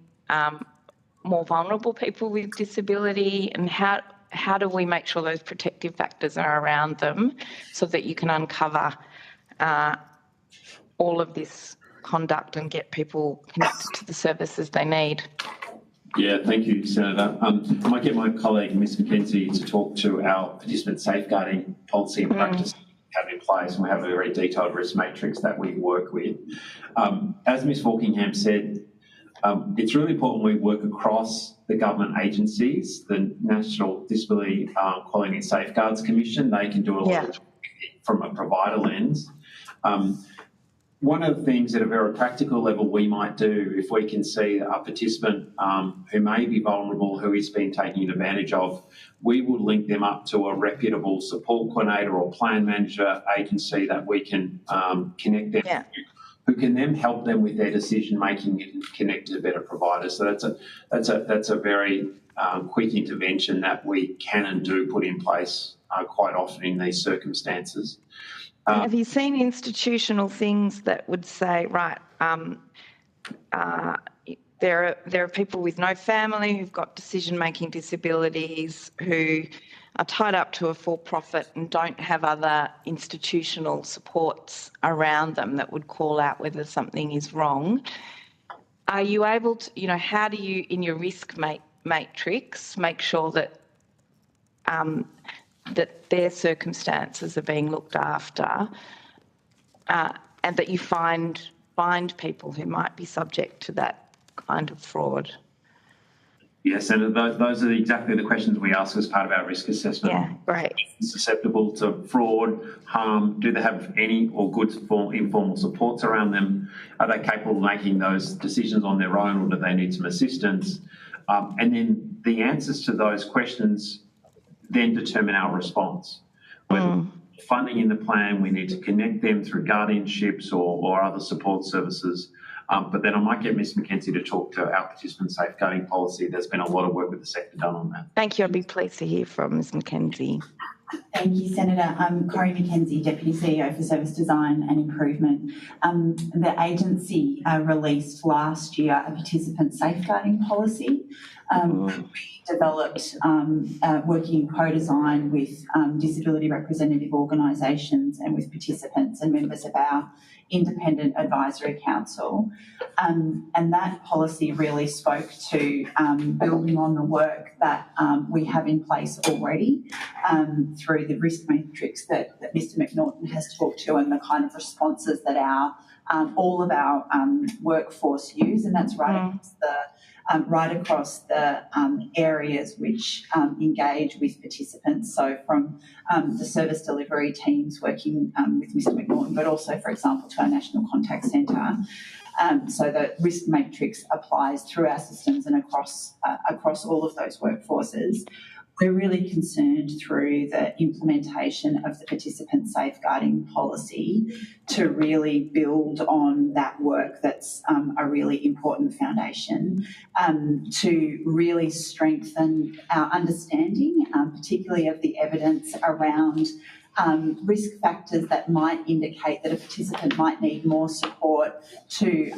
more vulnerable people with disability, and how do we make sure those protective factors are around them so that you can uncover all of this conduct and get people connected to the services they need?
Yeah, thank you, Senator. I might get my colleague, Ms McKenzie, to talk to our participant safeguarding policy and practice have in place, and we have a very detailed risk matrix that we work with. As Ms Walkingham said, it's really important we work across the government agencies. The National Disability Quality and Safeguards Commission, they can do a lot of from a provider lens. One of the things at a very practical level we might do, if we can see a participant who may be vulnerable, who is being taken advantage of, we will link them up to a reputable support coordinator or plan manager agency that we can connect them to, who can then help them with their decision making and connect to better providers. So that's a very quick intervention that we can and do put in place quite often in these circumstances.
Have you seen institutional things that would say, right, there are people with no family who've got decision-making disabilities who are tied up to a for-profit and don't have other institutional supports around them that would call out whether something is wrong? Are you able to, how do you, in your risk matrix, make sure that that their circumstances are being looked after, and that you find people who might be subject to that kind of fraud?
Yes, and those are exactly the questions we ask as part of our risk assessment.
Yeah, great.
Susceptible to fraud, harm? Do they have any or good informal supports around them? Are they capable of making those decisions on their own, or do they need some assistance? And then the answers to those questions then determine our response. Whether funding in the plan, we need to connect them through guardianships or other support services. But then I might get Ms McKenzie to talk to our participant safeguarding policy. There's been a lot of work with the sector done on that.
Thank you. I'd be pleased to hear from Ms McKenzie.
Thank you, Senator. I'm Corrie McKenzie, Deputy CEO for Service Design and Improvement. The agency released last year a participant safeguarding policy. We developed working in co-design with disability representative organisations and with participants and members of our independent advisory council. And that policy really spoke to building on the work that we have in place already through the risk matrix that Mr McNaughton has talked to, and the kind of responses that all of our workforce use, and that's right across the areas which engage with participants. So from the service delivery teams working with Mr McNaughton, but also, for example, to our National Contact Centre. So the risk matrix applies through our systems and across all of those workforces. We're really concerned through the implementation of the participant safeguarding policy to really build on that work that's a really important foundation, to really strengthen our understanding, particularly of the evidence around risk factors that might indicate that a participant might need more support to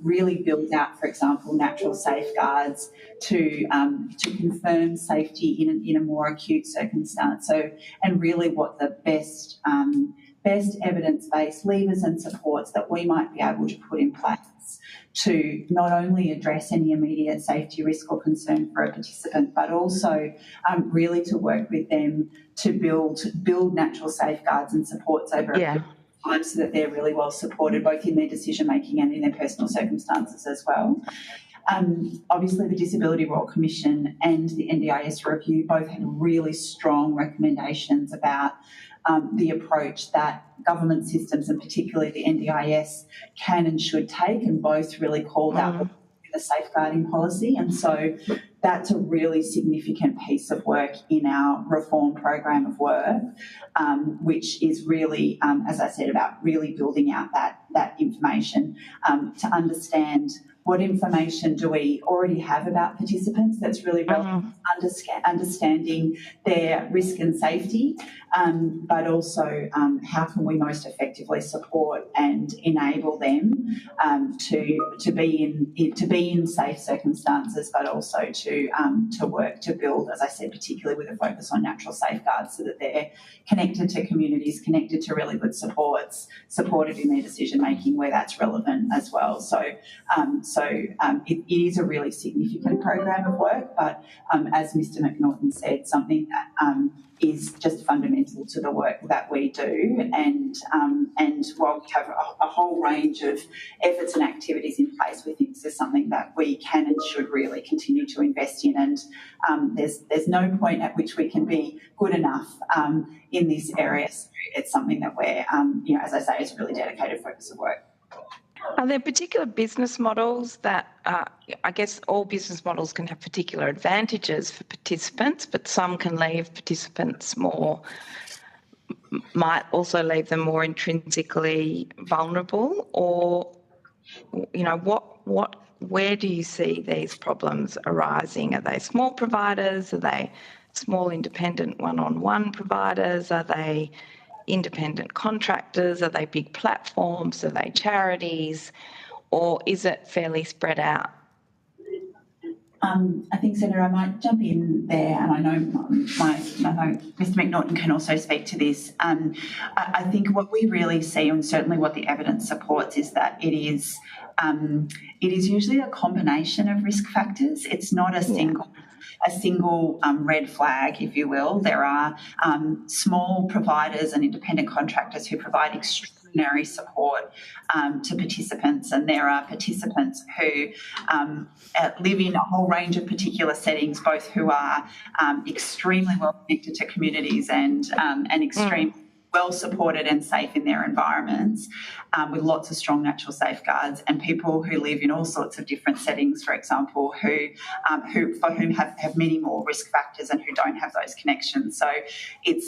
really build out, for example, natural safeguards to confirm safety in a more acute circumstance. So, and really what the best evidence-based levers and supports that we might be able to put in place to not only address any immediate safety risk or concern for a participant, but also really to work with them to build natural safeguards and supports over time so that they're really well supported both in their decision making and in their personal circumstances as well. Obviously, the Disability Royal Commission and the NDIS review both had really strong recommendations about the approach that government systems, and particularly the NDIS, can and should take, and both really called out the safeguarding policy. And so that's a really significant piece of work in our reform program of work, which is really, as I said, about really building out that information to understand what information do we already have about participants that's really relevant, understanding their risk and safety, but also how can we most effectively support and enable them to be in safe circumstances, but also to to work to build, as I said, particularly with a focus on natural safeguards, so that they're connected to communities, connected to really good supports, supported in their decision making where that's relevant as well. So it is a really significant program of work, but as Mr. McNaughton said, something that is just fundamental to the work that we do. And while we have a whole range of efforts and activities in place, we think this is something that we can and should really continue to invest in. And there's no point at which we can be good enough in this area. So it's something that we're, as I say, is a really dedicated focus of work.
Are there particular business models that, I guess all business models can have particular advantages for participants, but some can leave participants might also leave them more intrinsically vulnerable? Or, where do you see these problems arising? Are they small providers? Are they small independent one-on-one providers? Are they independent contractors? Are they big platforms? Are they charities? Or is it fairly spread out?
I think, Senator, I might jump in there, and I know Mr. McNaughton can also speak to this. I think what we really see, and certainly what the evidence supports, is that it is usually a combination of risk factors. It's not a single red flag, if you will. There are small providers and independent contractors who provide extraordinary support to participants, and there are participants who live in a whole range of particular settings, both who are extremely well connected to communities and extremely well supported and safe in their environments, with lots of strong natural safeguards, and people who live in all sorts of different settings, for example, who for whom have many more risk factors and who don't have those connections. So it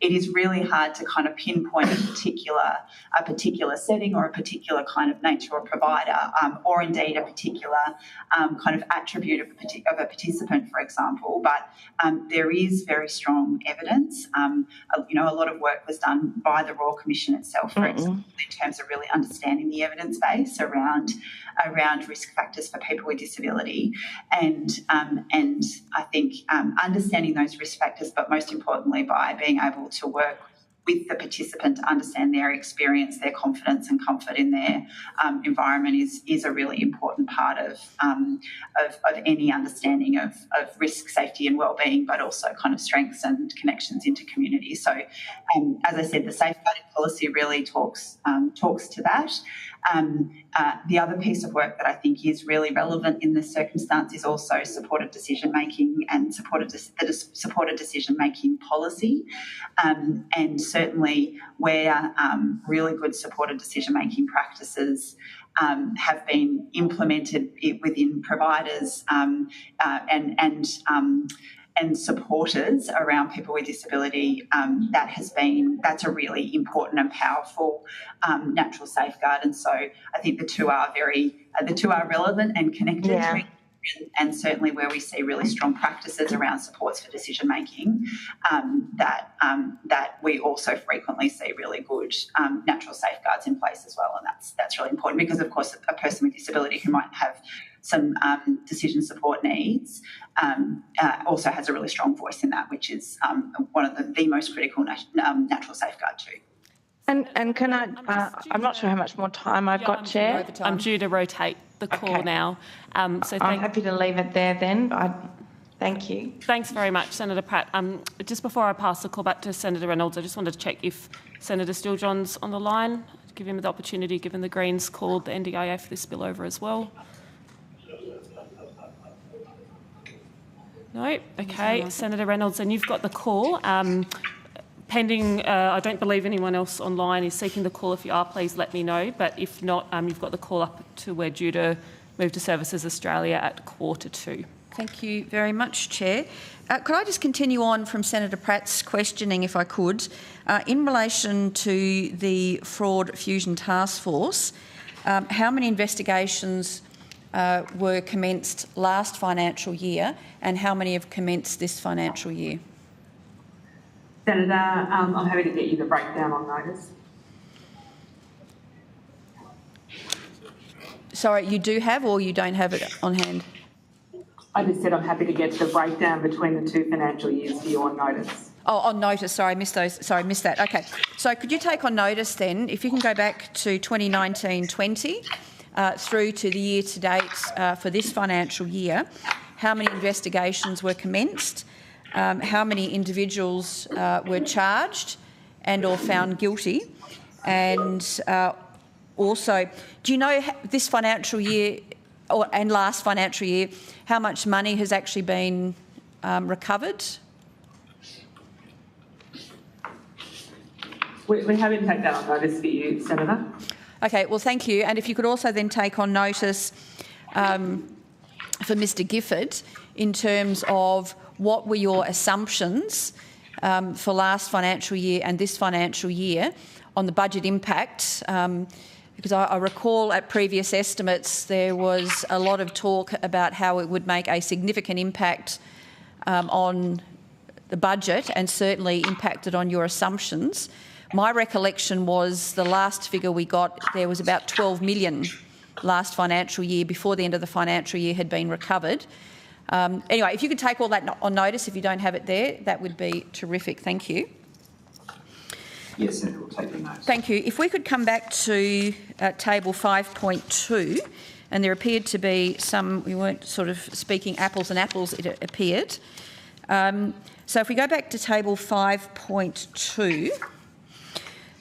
is really hard to kind of pinpoint a particular setting or a particular kind of nature of provider, or indeed a particular kind of attribute of a participant, for example. But there is very strong evidence. A lot of work was done by the Royal Commission itself, for example, in terms of really understanding the evidence base around risk factors for people with disability, and I think understanding those risk factors, but most importantly by being able to work with the participant to understand their experience, their confidence and comfort in their environment is a really important part of any understanding of risk, safety and wellbeing, but also kind of strengths and connections into community. So, as I said, the safeguarding policy really talks to that. The other piece of work that I think is really relevant in this circumstance is also supported decision making and supported decision making policy, and certainly where really good supported decision making practices have been implemented within providers and supporters around people with disability, that's a really important and powerful natural safeguard. And so I think the two are relevant and connected to each other. And certainly where we see really strong practices around supports for decision making, that we also frequently see really good natural safeguards in place as well, and that's really important because, of course, a person with disability who might have some decision support needs also has a really strong voice in that, which is one of the most critical natural safeguard too.
And can I? I'm not sure how much more time I've got, Chair.
I'm due to rotate the call now.
I'm happy to leave it there then. Thank you.
Thanks very much, Senator Pratt. Just before I pass the call back to Senator Reynolds, I just wanted to check if Senator Steele-John's on the line, give him the opportunity, given the Greens called the NDIA for this spillover as well. No? Okay, Senator Reynolds, and you've got the call. Pending, I don't believe anyone else online is seeking the call. If you are, please let me know. But if not, you've got the call up to we're due to move to Services Australia at 1:45.
Thank you very much, Chair. Could I just continue on from Senator Pratt's questioning, if I could, in relation to the Fraud Fusion Task Force? How many investigations were commenced last financial year, and how many have commenced this financial year?
Senator, I'm happy to get you the breakdown on notice.
Sorry, you do have or you don't have it on hand?
I just said I'm happy to get the breakdown between the 2 financial years for you on notice.
Oh, on notice. Sorry, I missed those. Sorry, missed that. Okay. So could you take on notice then, if you can go back to 2019-20 through to the year to date for this financial year, how many investigations were commenced, how many individuals were charged and or found guilty, and also, do you know this financial year and last financial year, how much money has actually been recovered?
We're happy to take that on notice for you, Senator.
Okay, well, thank you. And if you could also then take on notice for Mr Gifford in terms of what were your assumptions for last financial year and this financial year on the budget impact, because I recall at previous estimates there was a lot of talk about how it would make a significant impact on the budget and certainly impacted on your assumptions. My recollection was the last figure we got, there was about 12 million last financial year before the end of the financial year had been recovered. Anyway, if you could take all that on notice, if you don't have it there, that would be terrific. Thank you.
Yes, Senator, we'll take the notes.
Thank you. If we could come back to table 5.2, and there appeared to be some, we weren't sort of speaking apples and apples, it appeared. So if we go back to table 5.2,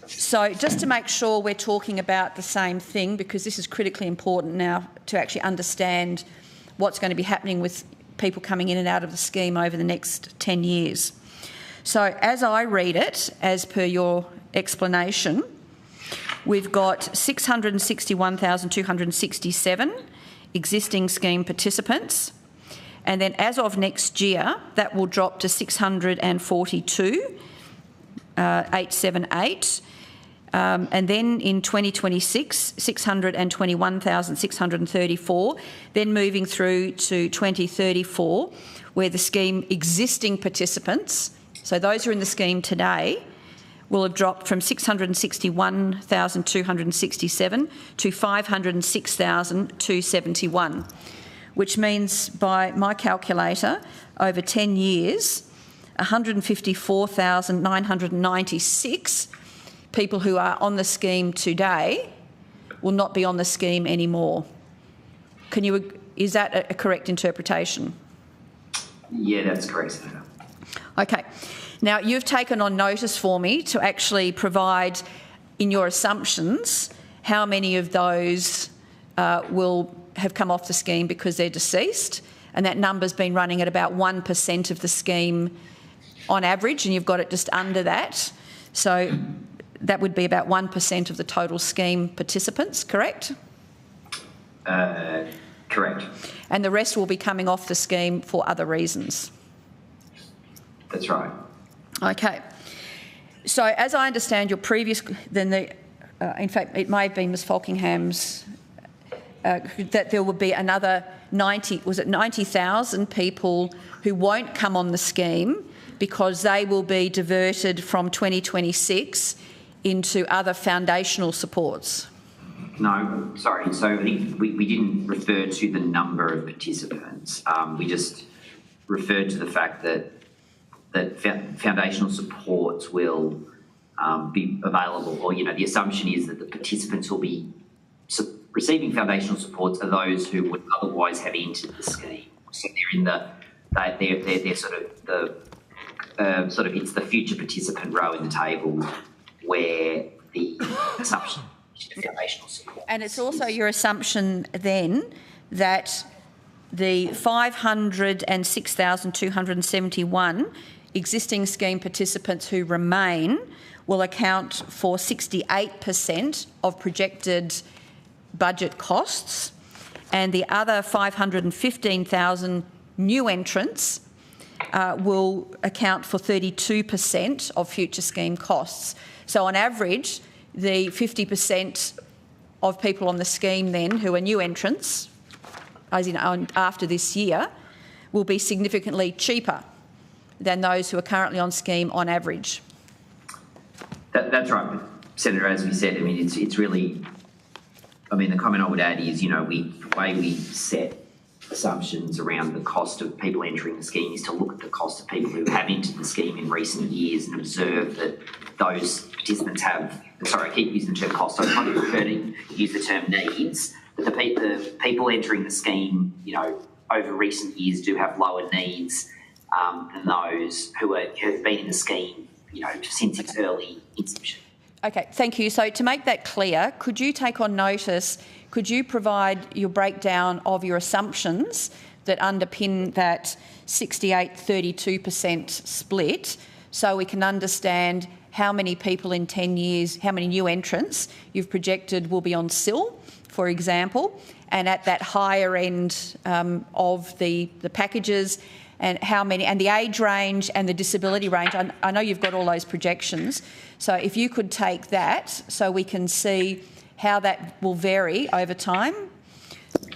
so just to make sure we're talking about the same thing, because this is critically important now to actually understand what's going to be happening with people coming in and out of the scheme over the next 10 years. So as I read it, as per your explanation, we've got 661,267 existing scheme participants, and then as of next year, that will drop to 642,878. And then in 2026, 621,634, then moving through to 2034, where the scheme existing participants, so those who are in the scheme today, will have dropped from 661,267 to 506,271, which means by my calculator, over 10 years, 154,996 people who are on the scheme today will not be on the scheme anymore. Is that a correct interpretation?
Yeah, that's correct, Senator.
Okay. Now, you've taken on notice for me to actually provide in your assumptions how many of those will have come off the scheme because they're deceased, and that number's been running at about 1% of the scheme on average, and you've got it just under that. So that would be about 1% of the total scheme participants, correct?
Correct.
And the rest will be coming off the scheme for other reasons.
That's right.
Okay. So as I understand your previous, then in fact, it may have been Ms Falkingham's, that there will be another 90,000 people who won't come on the scheme because they will be diverted from 2026 into other foundational supports.
No, sorry. So I think we didn't refer to the number of participants. We just referred to the fact that foundational supports will be available, or the assumption is that the participants will be receiving foundational supports are those who would otherwise have entered the scheme. So they're in they're sort of it's the future participant row in the table where the assumption is foundational support.
And it's also your assumption then that the 506,271 existing scheme participants who remain will account for 68% of projected budget costs, and the other 515,000 new entrants will account for 32% of future scheme costs. So on average, the 50% of people on the scheme then who are new entrants, as in after this year, will be significantly cheaper than those who are currently on scheme on average.
That's right, Senator. As we said, I mean, it's really, I mean, the comment I would add is, the way we set assumptions around the cost of people entering the scheme is to look at the cost of people who have entered the scheme in recent years and observe that those participants have, sorry, I keep using the term cost, so I probably prefer to use the term needs, but the people entering the scheme, you know, over recent years do have lower needs than those who have been in the scheme, you know, since its early inception.
Okay, thank you. So to make that clear, could you take on notice, could you provide your breakdown of your assumptions that underpin that 68-32% split so we can understand how many people in 10 years, how many new entrants you've projected will be on SIL, for example, and at that higher end of the packages, and how many, and the age range and the disability range. I know you've got all those projections. So if you could take that so we can see how that will vary over time.
We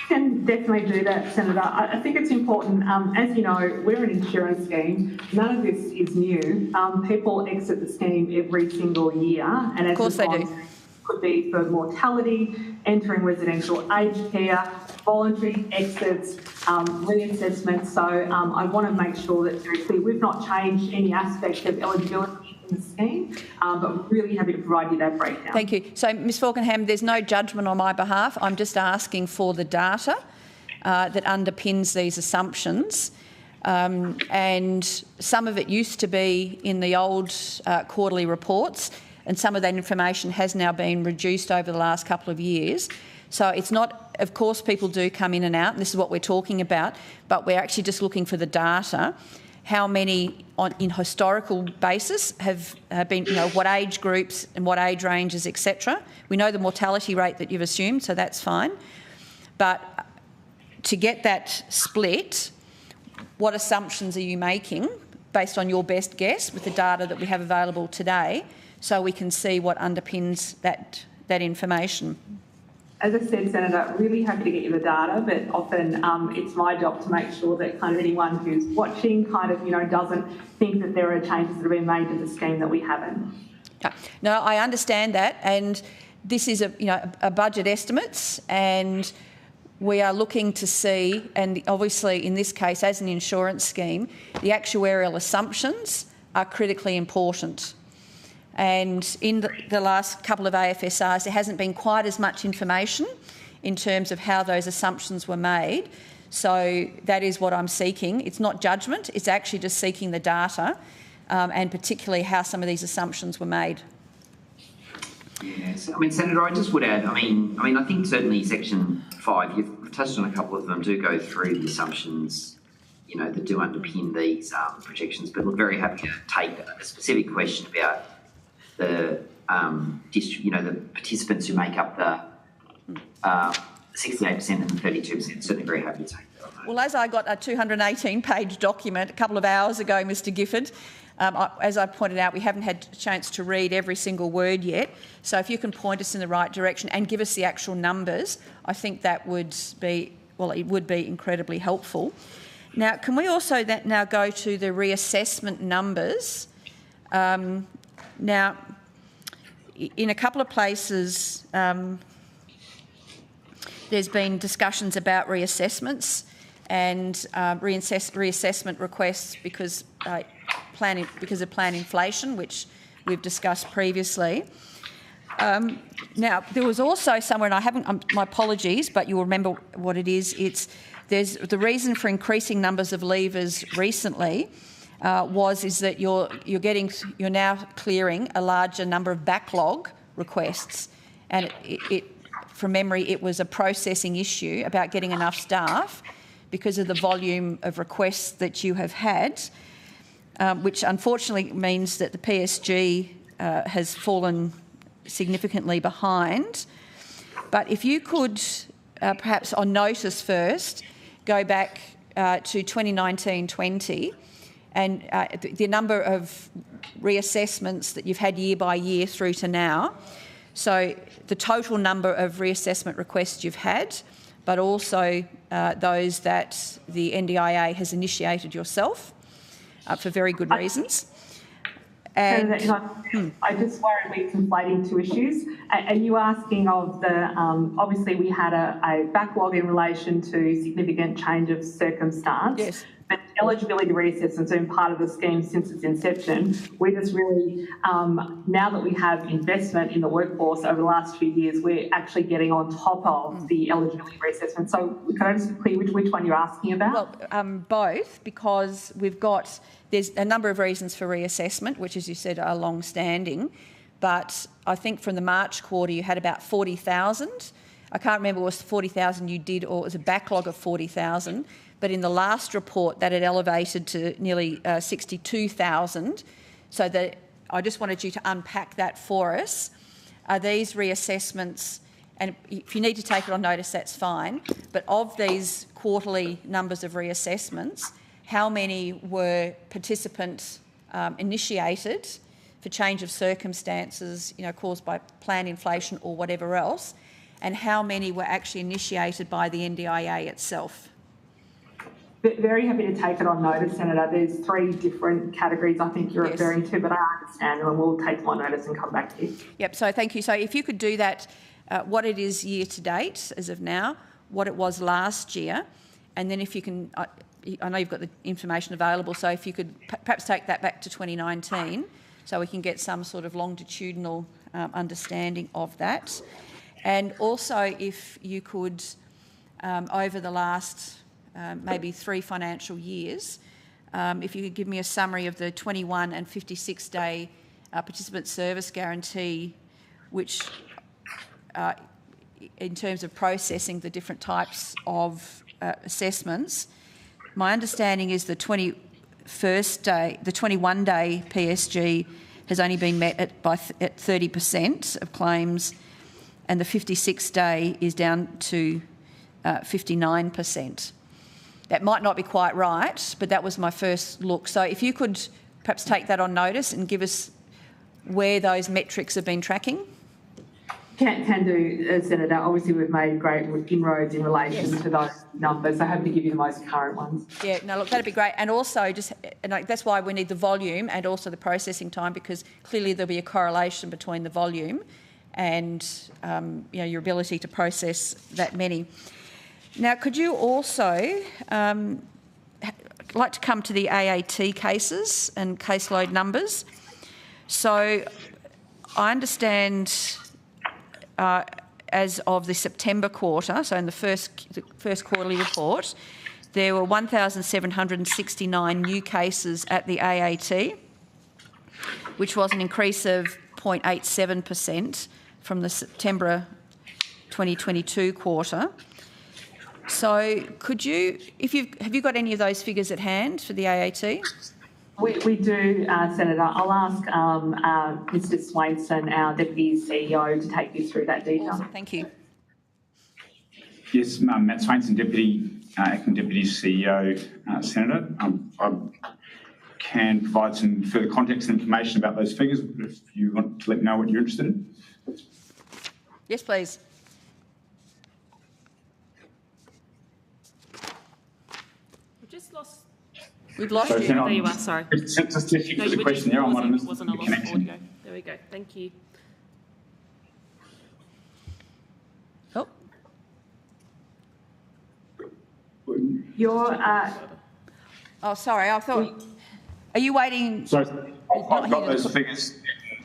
can definitely do that, Senator. I think it's important. As you know, we're an insurance scheme. None of this is new. People exit the scheme every single year. And as
of course they do.
Could be for mortality, entering residential aged care, voluntary exits, reassessments. So I want to make sure that very clear we've not changed any aspect of eligibility in the scheme, but we're really happy to provide you that breakdown.
Thank you. So, Ms Falkenham, there's no judgment on my behalf. I'm just asking for the data that underpins these assumptions. And some of it used to be in the old quarterly reports, and some of that information has now been reduced over the last couple of years. So it's not, of course, people do come in and out, and this is what we're talking about, but we're actually just looking for the data. How many in historical basis have been, you know, what age groups and what age ranges, etc. We know the mortality rate that you've assumed, so that's fine. But to get that split, what assumptions are you making based on your best guess with the data that we have available today, so we can see what underpins that information?
As I said, Senator, really happy to get you the data, but often it's my job to make sure that kind of anyone who's watching kind of, you know, doesn't think that there are changes that have been made to the scheme that we haven't.
Yeah. No, I understand that, and this is a budget estimates, and we are looking to see, and obviously in this case as an insurance scheme, the actuarial assumptions are critically important. And in the last couple of AFSRs, there hasn't been quite as much information in terms of how those assumptions were made. So that is what I'm seeking. It's not judgment, it's actually just seeking the data, and particularly how some of these assumptions were made.
Yes, I mean, Senator, I just would add, I think certainly Section 5, you've touched on a couple of them, do go through the assumptions, you know, that do underpin these projections, but look, very happy to take a specific question about the the participants who make up the 68% and the 32%. Certainly very happy to take that.
Well, as I got a 218-page document a couple of hours ago, Mr Gifford, as I pointed out, we haven't had a chance to read every single word yet. So if you can point us in the right direction and give us the actual numbers, I think that would be, well, it would be incredibly helpful. Now, can we also now go to the reassessment numbers? Now, in a couple of places, there's been discussions about reassessments and reassessment requests because of plan inflation, which we've discussed previously. Now, there was also somewhere, and I haven't, my apologies, but you'll remember what it is. There's the reason for increasing numbers of leavers recently is that you're now clearing a larger number of backlog requests, and from memory it was a processing issue about getting enough staff because of the volume of requests that you have had, which unfortunately means that the PSG has fallen significantly behind. But if you could perhaps on notice first go back to 2019-20 and the number of reassessments that you've had year by year through to now. So the total number of reassessment requests you've had, but also those that the NDIA has initiated yourself for very good reasons. And
I just worry we're conflating two issues. Are you asking of the, obviously we had a backlog in relation to significant change of circumstance.
Yes.
But eligibility reassessment's been part of the scheme since its inception. We're just really, now that we have investment in the workforce over the last few years, we're actually getting on top of the eligibility reassessment. So can I just be clear which one you're asking about?
Well, both, because there's a number of reasons for reassessment, which, as you said, are long-standing. But I think from the March quarter, you had about 40,000. I can't remember if it was 40,000 you did or it was a backlog of 40,000. But in the last report, that had elevated to nearly 62,000. So that I just wanted you to unpack that for us. Are these reassessments, and if you need to take it on notice, that's fine, but of these quarterly numbers of reassessments, how many were participant initiated for change of circumstances, caused by planned inflation or whatever else, and how many were actually initiated by the NDIA itself?
Very happy to take it on notice, Senator. There's three different categories I think you're referring to, but I understand and we'll take them on notice and come back to you.
Yep, so thank you. So if you could do that, what it is year to date as of now, what it was last year, and then if you can, I know you've got the information available, so if you could perhaps take that back to 2019 so we can get some sort of longitudinal understanding of that. And also if you could, over the last maybe 3 financial years, if you could give me a summary of the 21 and 56-day participant service guarantee, which in terms of processing the different types of assessments, my understanding is the 21-day PSG has only been met at 30% of claims, and the 56-day is down to 59%. That might not be quite right, but that was my first look. So if you could perhaps take that on notice and give us where those metrics have been tracking.
Can do, Senator. Obviously, we've made great inroads in relation to those numbers. I hope to give you the most current ones.
Yeah, no, look, that'd be great. And also, that's why we need the volume and also the processing time, because clearly there'll be a correlation between the volume and your ability to process that many. Now, could you also like to come to the AAT cases and caseload numbers? So I understand as of the September quarter, so in the first quarterly report, there were 1,769 new cases at the AAT, which was an increase of 0.87% from the September 2022 quarter. So could you, have you got any of those figures at hand for the AAT?
We do, Senator. I'll ask Mr Swainson, our Deputy CEO, to take you through that detail.
Awesome, thank you.
Yes, Matt Swainson, Acting Deputy CEO, Senator. I can provide some further context and information about those figures if you want to let me know what you're interested in.
Yes, please. We've lost you.
There you are, sorry.
Just checking for the question there. I might have missed
wasn't a loss of audio. There we go. Thank you.
Oh.
You're...
oh, sorry. I thought... Are you waiting?
Sorry, I've got those figures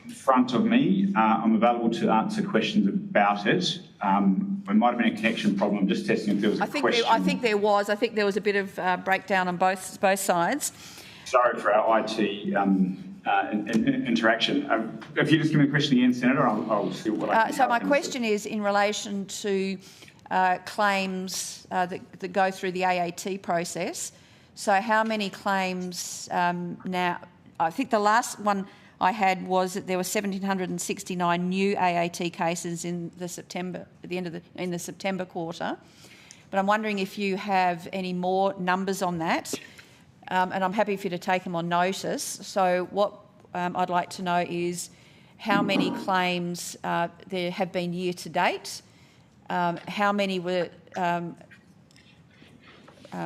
in front of me. I'm available to answer questions about it. There might have been a connection problem. I'm just testing if there was a question.
I think there was. I think there was a bit of breakdown on both sides.
Sorry for our IT interaction. If you just give me the question again, Senator, I'll see what I can
So my question is in relation to claims that go through the AAT process. So how many claims now? I think the last one I had was that there were 1,769 new AAT cases in the September quarter, but I'm wondering if you have any more numbers on that, and I'm happy for you to take them on notice. So what I'd like to know is how many claims there have been year to date, how many were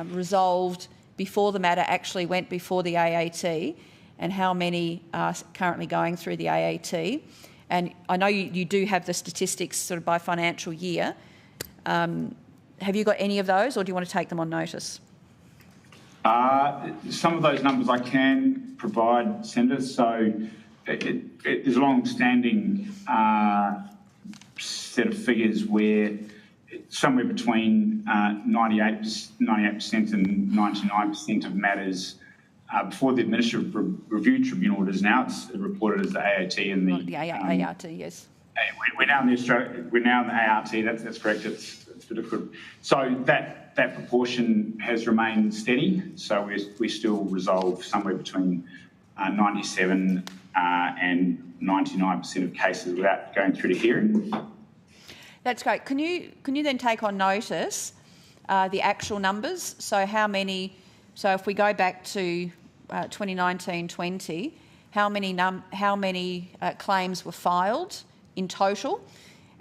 resolved before the matter actually went before the AAT, and how many are currently going through the AAT. And I know you do have the statistics sort of by financial year. Have you got any of those, or do you want to take them on notice?
Some of those numbers I can provide, Senator. So there's a long-standing set of figures where somewhere between 98% and 99% of matters before the Administrative Review Tribunal, it is now it's reported as the AAT and the
ART, yes.
We're now in the ART. That's correct. It's difficult. So that proportion has remained steady. So we still resolve somewhere between 97 and 99% of cases without going through to hearing. That's
great. Can you then take on notice the actual numbers? So how many? So if we go back to 2019-20, how many claims were filed in total,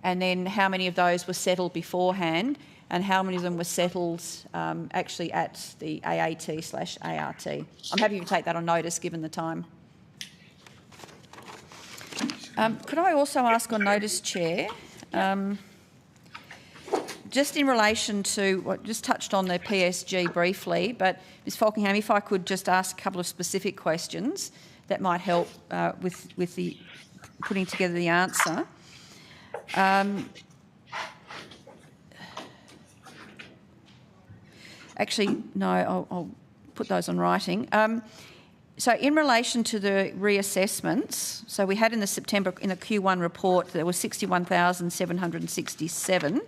and then how many of those were settled beforehand, and how many of them were settled actually at the AAT/ART? I'm happy to take that on notice given the time. Could I also ask on notice, Chair, just in relation to what just touched on the PSG briefly, but Ms Falkingham, if I could just ask a couple of specific questions that might help with the putting together the answer. Actually, no, I'll put those on writing. So in relation to the reassessments, so we had in the Q1 report, there were 61,767.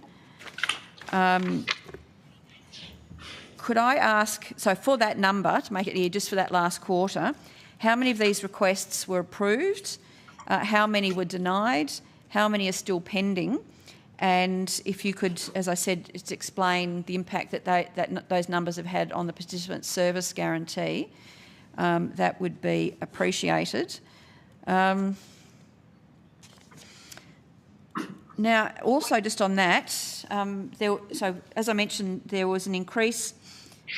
Could I ask, so for that number, to make it easier, just for that last quarter, how many of these requests were approved? How many were denied? How many are still pending? And if you could, as I said, just explain the impact that those numbers have had on the participant service guarantee, that would be appreciated. Now, also just on that, so as I mentioned, there was an increase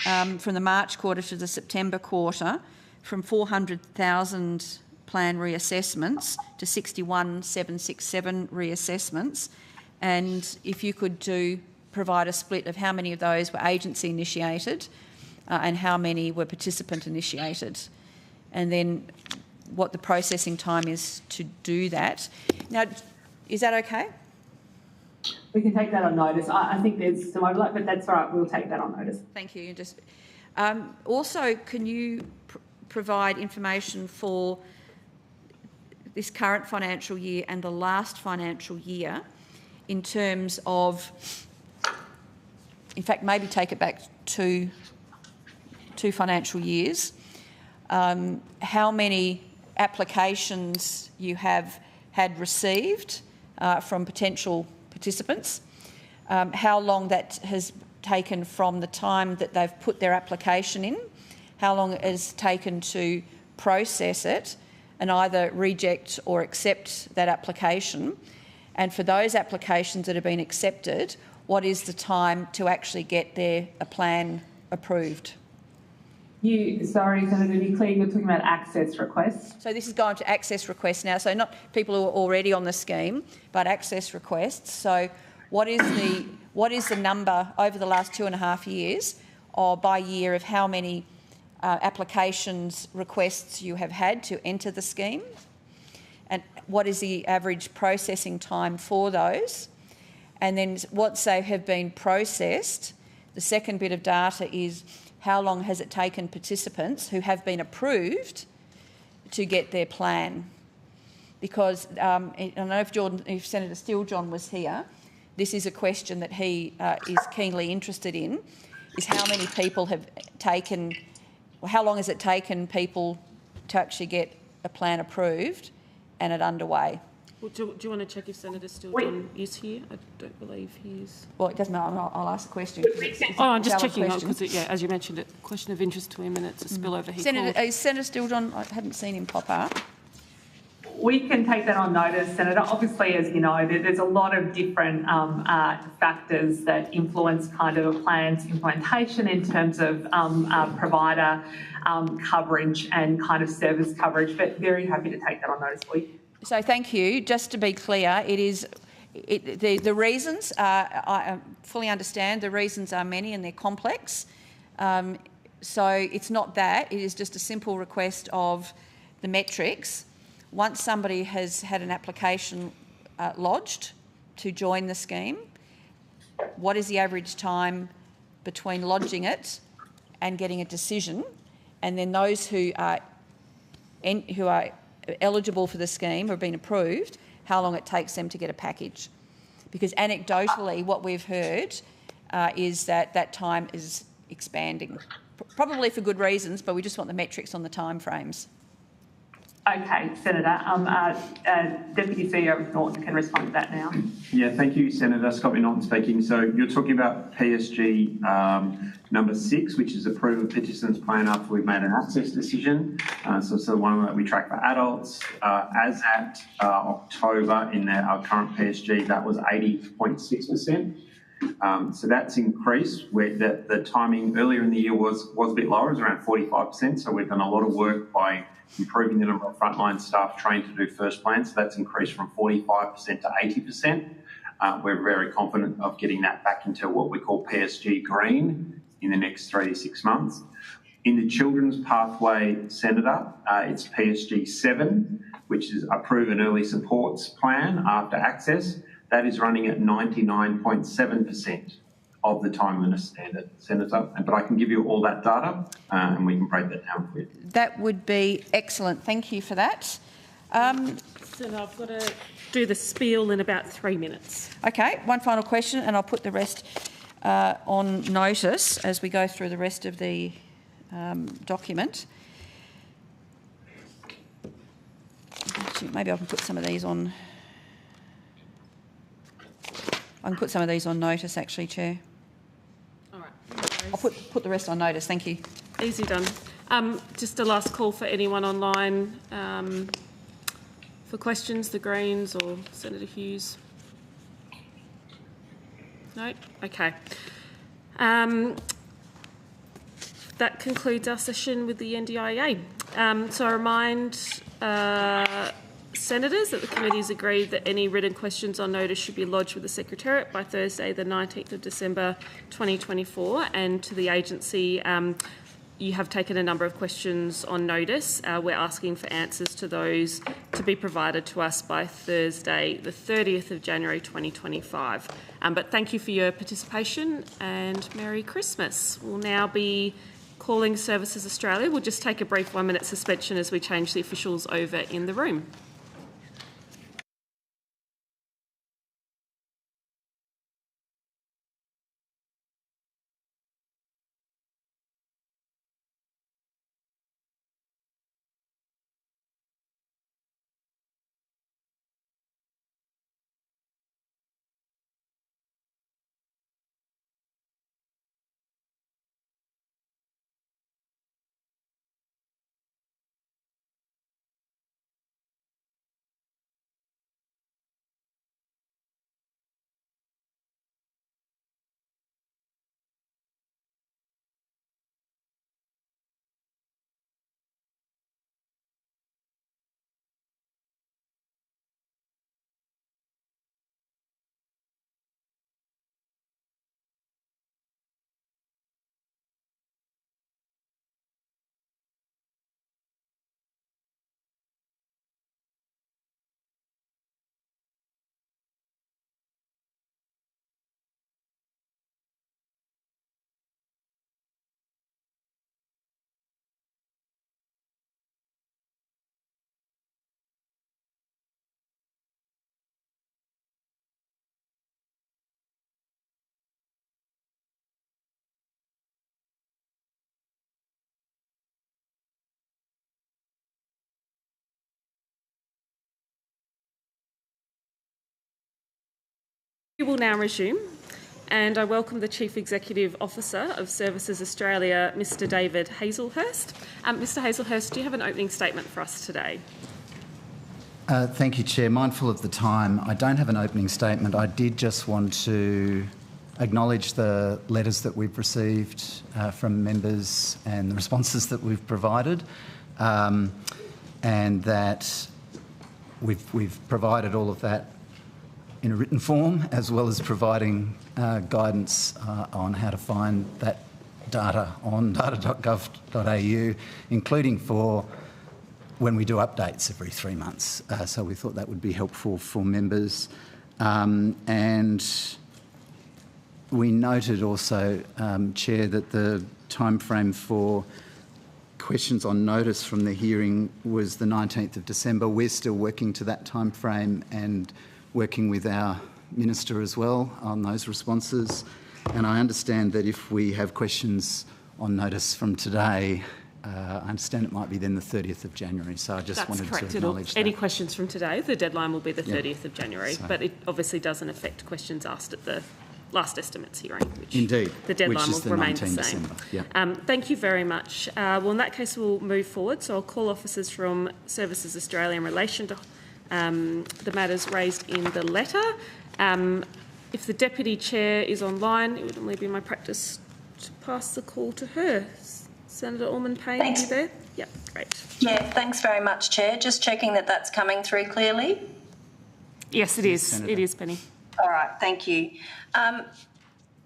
from the March quarter to the September quarter from 400,000 plan reassessments to 61,767 reassessments. And if you could provide a split of how many of those were agency initiated and how many were participant initiated, and then what the processing time is to do that. Now, is that okay?
We can take that on notice. I think there's some overlap, but that's all right. We'll take that on notice.
Thank you. Just also, can you provide information for this current financial year and the last financial year in terms of, in fact, maybe take it back to two financial years, how many applications you have had received from potential participants, how long that has taken from the time that they've put their application in, how long it has taken to process it and either reject or accept that application, and for those applications that have been accepted, what is the time to actually get a plan approved?
Sorry, Senator, to be clear, you're talking about access requests.
So this is going to access requests now, so not people who are already on the scheme, but access requests. So what is the number over the last 2.5 years, or by year, of how many applications, requests you have had to enter the scheme? And what is the average processing time for those? And then once they have been processed, the second bit of data is how long has it taken participants who have been approved to get their plan? Because I don't know if Senator Steele-John was here, this is a question that he is keenly interested in, is how many people have taken, or how long has it taken people to actually get a plan approved and it underway?
Well, do you want to check if Senator Steele-John is here? I don't believe he is.
Well, it doesn't matter. I'll ask the question.
I'm just checking because, as you mentioned, it's a question of interest to him and it's a spillover.
Is Senator Steele-John? I haven't seen him pop up.
we can take that on notice, Senator. Obviously, as you know, there's a lot of different factors that influence kind of a plan's implementation in terms of provider coverage and kind of service coverage, but very happy to take that on notice for you.
So thank you. Just to be clear, the reasons are, I fully understand, the reasons are many and they're complex. So it's not that, it is just a simple request of the metrics. Once somebody has had an application lodged to join the scheme, what is the average time between lodging it and getting a decision? And then those who are eligible for the scheme or have been approved, how long it takes them to get a package. Because anecdotally, what we've heard is that time is expanding, probably for good reasons, but we just want the metrics on the timeframes.
Okay, Senator. Deputy CEO Norton can respond to that now.
Yeah, thank you, Senator. Scott Norton speaking. So you're talking about PSG number 6, which is approve a participants plan after we've made an access decision. So the one that we track for adults. As at October in our current PSG, that was 80.6%. So that's increased, where the timing earlier in the year was a bit lower, it was around 45%. So we've done a lot of work by improving the number of frontline staff trained to do first plan. So that's increased from 45% to 80%. We're very confident of getting that back into what we call PSG green in the next 3 to 6 months. In the Children's Pathway, Senator, it's PSG 7, which is approve an early supports plan after access. That is running at 99.7% of the timeliness standard, Senator. But I can give you all that data and we can break that down for you.
That would be excellent. Thank you for that.
Senator, I've got to do the spiel in about 3 minutes.
Okay, one final question and I'll put the rest on notice as we go through the rest of the document. Actually, maybe I can put some of these on. I can put some of these on notice, actually, Chair.
All right.
I'll put the rest on notice. Thank you.
Easy done. Just a last call for anyone online for questions, the Greens or Senator Hughes. No? Okay. That concludes our session with the NDIA. So I remind Senators that the committee has agreed that any written questions on notice should be lodged with the Secretariat by Thursday the 19th of December 2024, and to the agency you have taken a number of questions on notice. We're asking for answers to those to be provided to us by Thursday the 30th of January 2025. But thank you for your participation and Merry Christmas. We'll now be calling Services Australia. We'll just take a brief 1-minute suspension as we change the officials over in the room. We will now resume, and I welcome the Chief Executive Officer of Services Australia, Mr David Hazlehurst. Mr Hazlehurst, do you have an opening statement for us today?
Thank you, Chair. Mindful of the time, I don't have an opening statement. I did just want to acknowledge the letters that we've received from members and the responses that we've provided, and that we've provided all of that in a written form, as well as providing guidance on how to find that data on data.gov.au, including for when we do updates every 3 months. So we thought that would be helpful for members. And we noted also, Chair, that the timeframe for questions on notice from the hearing was the 19th of December. We're still working to that timeframe and working with our Minister as well on those responses. And I understand that if we have questions on notice from today, I understand it might be then the 30th of January, so I just wanted to acknowledge that.
Any questions from today, the deadline will be the 30th of January, but it obviously doesn't affect questions asked at the last estimates hearing, which
indeed,
the deadline
will
remain the same.
December. Yeah.
Thank you very much. Well, in that case, we'll move forward. So I'll call officers from Services Australia in relation to the matters raised in the letter. If the Deputy Chair is online, it would only be my practice to pass the call to her. Senator Allman-Payne, are you there? Yep, great.
Yeah, thanks very much, Chair. Just checking that that's coming through clearly.
Yes, it is. Senator. It is, Penny.
All right, thank you.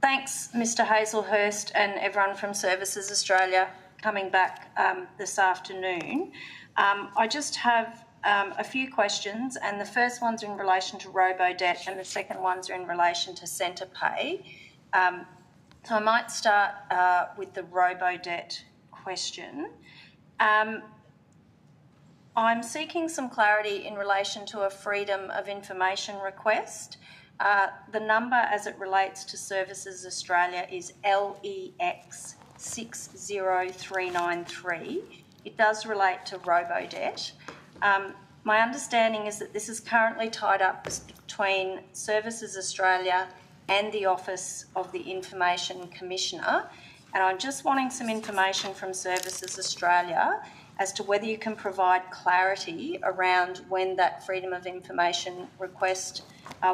Thanks, Mr Hazelhurst and everyone from Services Australia coming back this afternoon. I just have a few questions, and the first one's in relation to robo-debt and the second one's are in relation to centre pay. So I might start with the robo-debt question. I'm seeking some clarity in relation to a freedom of information request. The number as it relates to Services Australia is LEX 60393. It does relate to robo-debt. My understanding is that this is currently tied up between Services Australia and the Office of the Information Commissioner, and I'm just wanting some information from Services Australia as to whether you can provide clarity around when that freedom of information request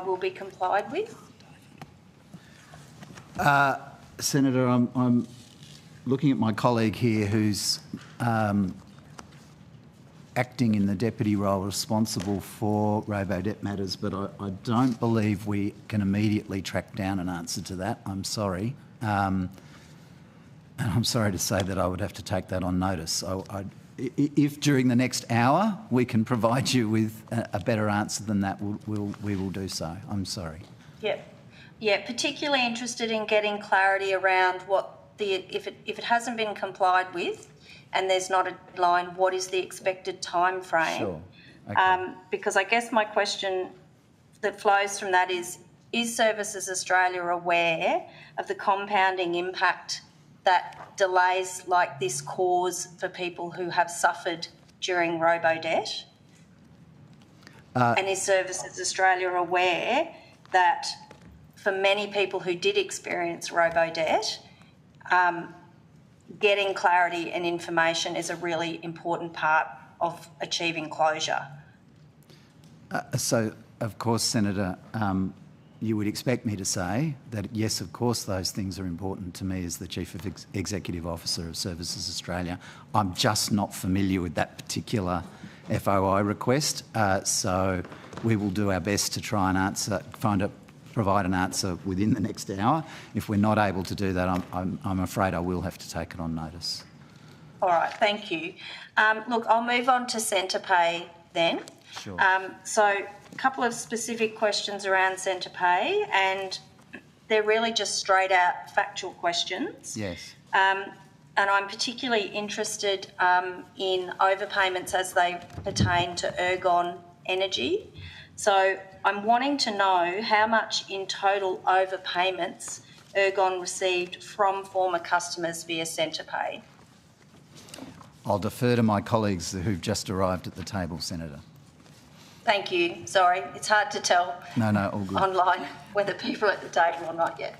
will be complied with.
Senator, I'm looking at my colleague here who's acting in the deputy role responsible for robo-debt matters, but I don't believe we can immediately track down an answer to that. I'm sorry. And I'm sorry to say that I would have to take that on notice. If during the next hour we can provide you with a better answer than that, we will do so. I'm sorry.
Yep. Yeah, particularly interested in getting clarity around what if it hasn't been complied with and there's not a deadline, what is the expected time frame?
Sure. Okay.
Because I guess my question that flows from that is Services Australia aware of the compounding impact that delays like this cause for people who have suffered during robo-debt? And is Services Australia aware that for many people who did experience robo-debt, getting clarity and information is a really important part of achieving closure?
So, of course, Senator, you would expect me to say that, yes, of course, those things are important to me as the Chief Executive Officer of Services Australia. I'm just not familiar with that particular FOI request, so we will do our best to try and provide an answer within the next hour. If we're not able to do that, I'm afraid I will have to take it on notice.
All right, thank you. Look, I'll move on to centre pay then.
Sure.
So a couple of specific questions around centre pay, and they're really just straight out factual questions.
Yes.
And I'm particularly interested in overpayments as they pertain to Ergon Energy. So I'm wanting to know how much in total overpayments Ergon received from former customers via centre pay.
I'll defer to my colleagues who've just arrived at the table, Senator.
Thank you. Sorry, it's hard to tell
No, all good.
online whether people are at the table or not yet.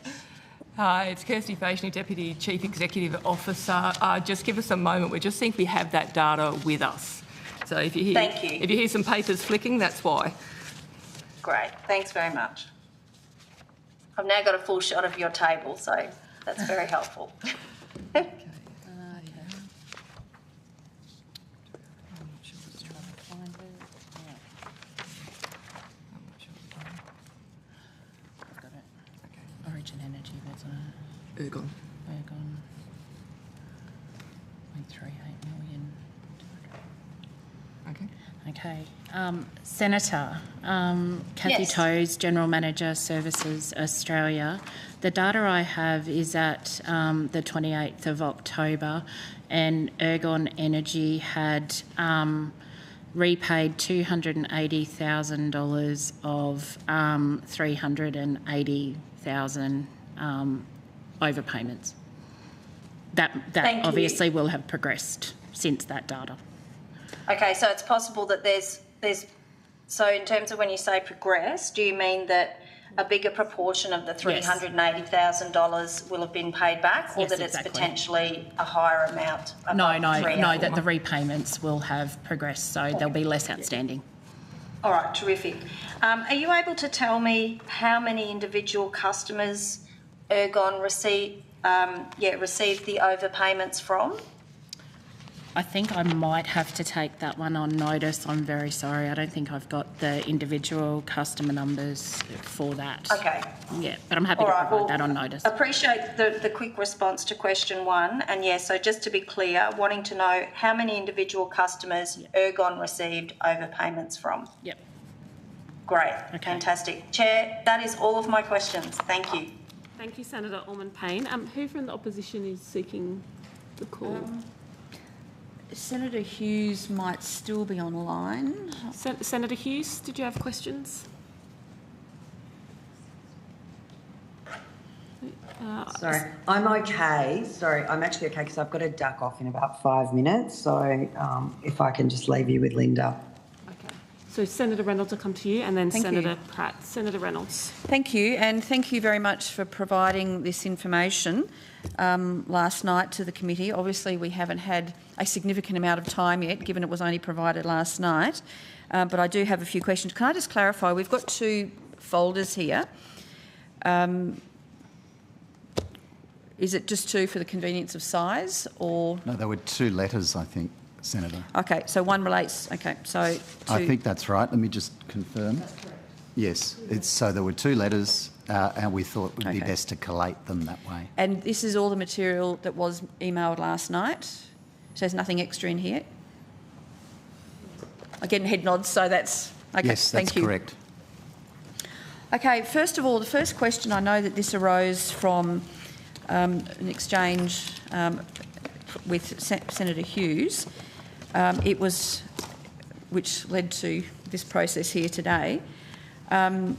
Hi, it's Kirsty Fashioney, Deputy Chief Executive Officer. Just give us a moment. We just think we have that data with us. So if you hear,
Thank you.
if you hear some papers flicking, that's why.
Great, thanks very much. I've now got a full shot of your table, so that's very helpful.
Origin Energy, wasn't it?
Ergon.
0.38 million.
Okay.
Okay. Senator, Kathy
Yes.
Toes, General Manager, Services Australia. The data I have is at the 28th of October, and Ergon Energy had repaid $280,000 of $380,000 overpayments. That
Thank you.
obviously will have progressed since that data.
Okay, so it's possible that there's. So in terms of when you say progress, do you mean that a bigger proportion of the $380,000 will have been paid back, or
Yes,
that it's
exactly.
potentially a higher amount?
No,
above
that the repayments will have progressed, so there'll be less outstanding.
All right, terrific. Are you able to tell me how many individual customers Ergon received the overpayments from?
I think I might have to take that one on notice. I'm very sorry. I don't think I've got the individual customer numbers for that.
Okay.
Yeah, but I'm happy
All
to
right,
provide that on notice.
Appreciate the quick response to question one. And yes, so just to be clear, wanting to know how many individual customers Ergon received overpayments from.
Yep.
Great, fantastic. Chair, that is all of my questions. Thank you.
Thank you, Senator Allman-Payne. Who from the opposition is seeking the call?
Senator Hughes might still be online.
Senator Hughes, did you have questions?
Sorry, I'm okay. Sorry, I'm actually okay because I've got to duck off in about 5 minutes. So if I can just leave you with Linda.
So Senator Reynolds will come to you, and then
Thank you.
Senator Pratt. Senator Reynolds.
Thank you, and thank you very much for providing this information last night to the committee. Obviously, we haven't had a significant amount of time yet, given it was only provided last night, but I do have a few questions. Can I just clarify, we've got two folders here. Is it just two for the convenience of size, or...?
No, there were two letters, I think, Senator.
Okay, so one relates... Okay, so...
I think that's right. Let me just confirm. That's correct. Yes, so there were two letters and we thought it would be best to collate them that way.
And this is all the material that was emailed last night? So there's nothing extra in here? I'm getting head nods, so that's... Okay,
yes, that's
thank you.
correct.
Okay, first of all, the first question, I know that this arose from an exchange with Senator Hughes. It was, which led to this process here today, and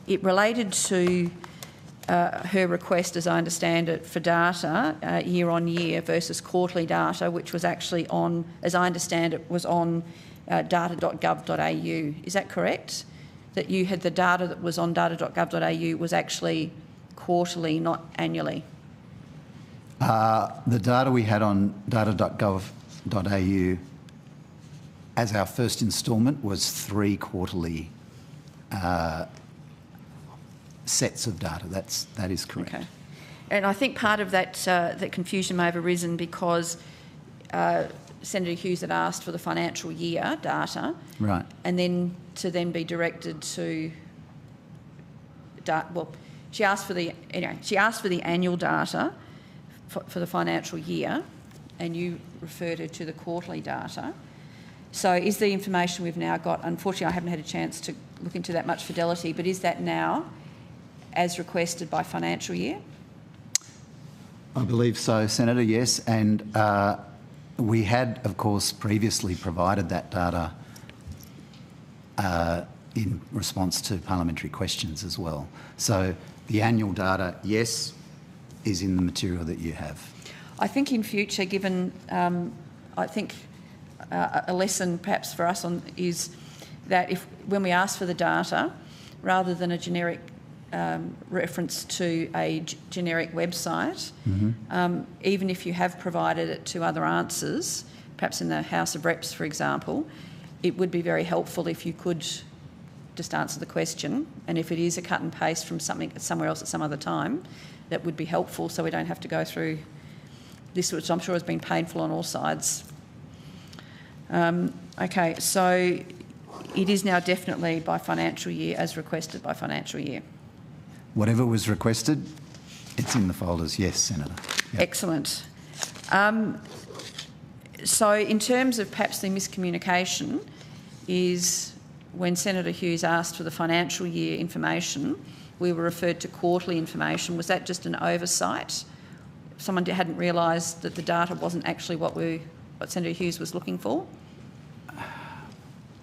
it related to her request, as I understand it, for data year on year versus quarterly data, which was actually on, as I understand it, was on data.gov.au. Is that correct? That you had the data that was on data.gov.au was actually quarterly, not annually?
The data we had on data.gov.au as our first instalment was 3 quarterly sets of data. That is correct.
Okay. And I think part of that that confusion may have arisen because Senator Hughes had asked for the financial year data,
right,
and then to then be directed to. Well, she asked for the annual data for the financial year, and you referred her to the quarterly data. So is the information we've now got, unfortunately I haven't had a chance to look into that much fidelity, but is that now as requested by financial year?
I believe so, Senator, yes. And we had, of course, previously provided that data in response to parliamentary questions as well. So the annual data, yes, is in the material that you have.
I think in future, given, I think a lesson perhaps for us is that when we ask for the data, rather than a generic reference to a generic website, even if you have provided it to other answers, perhaps in the House of Reps, for example, it would be very helpful if you could just answer the question, and if it is a cut and paste from somewhere else at some other time, that would be helpful so we don't have to go through this, which I'm sure has been painful on all sides. Okay, so it is now definitely by financial year as requested by financial year.
Whatever was requested, it's in the folders, yes, Senator. Yep.
Excellent. So in terms of perhaps the miscommunication is when Senator Hughes asked for the financial year information, we were referred to quarterly information. Was that just an oversight? Someone hadn't realised that the data wasn't actually what Senator Hughes was looking for?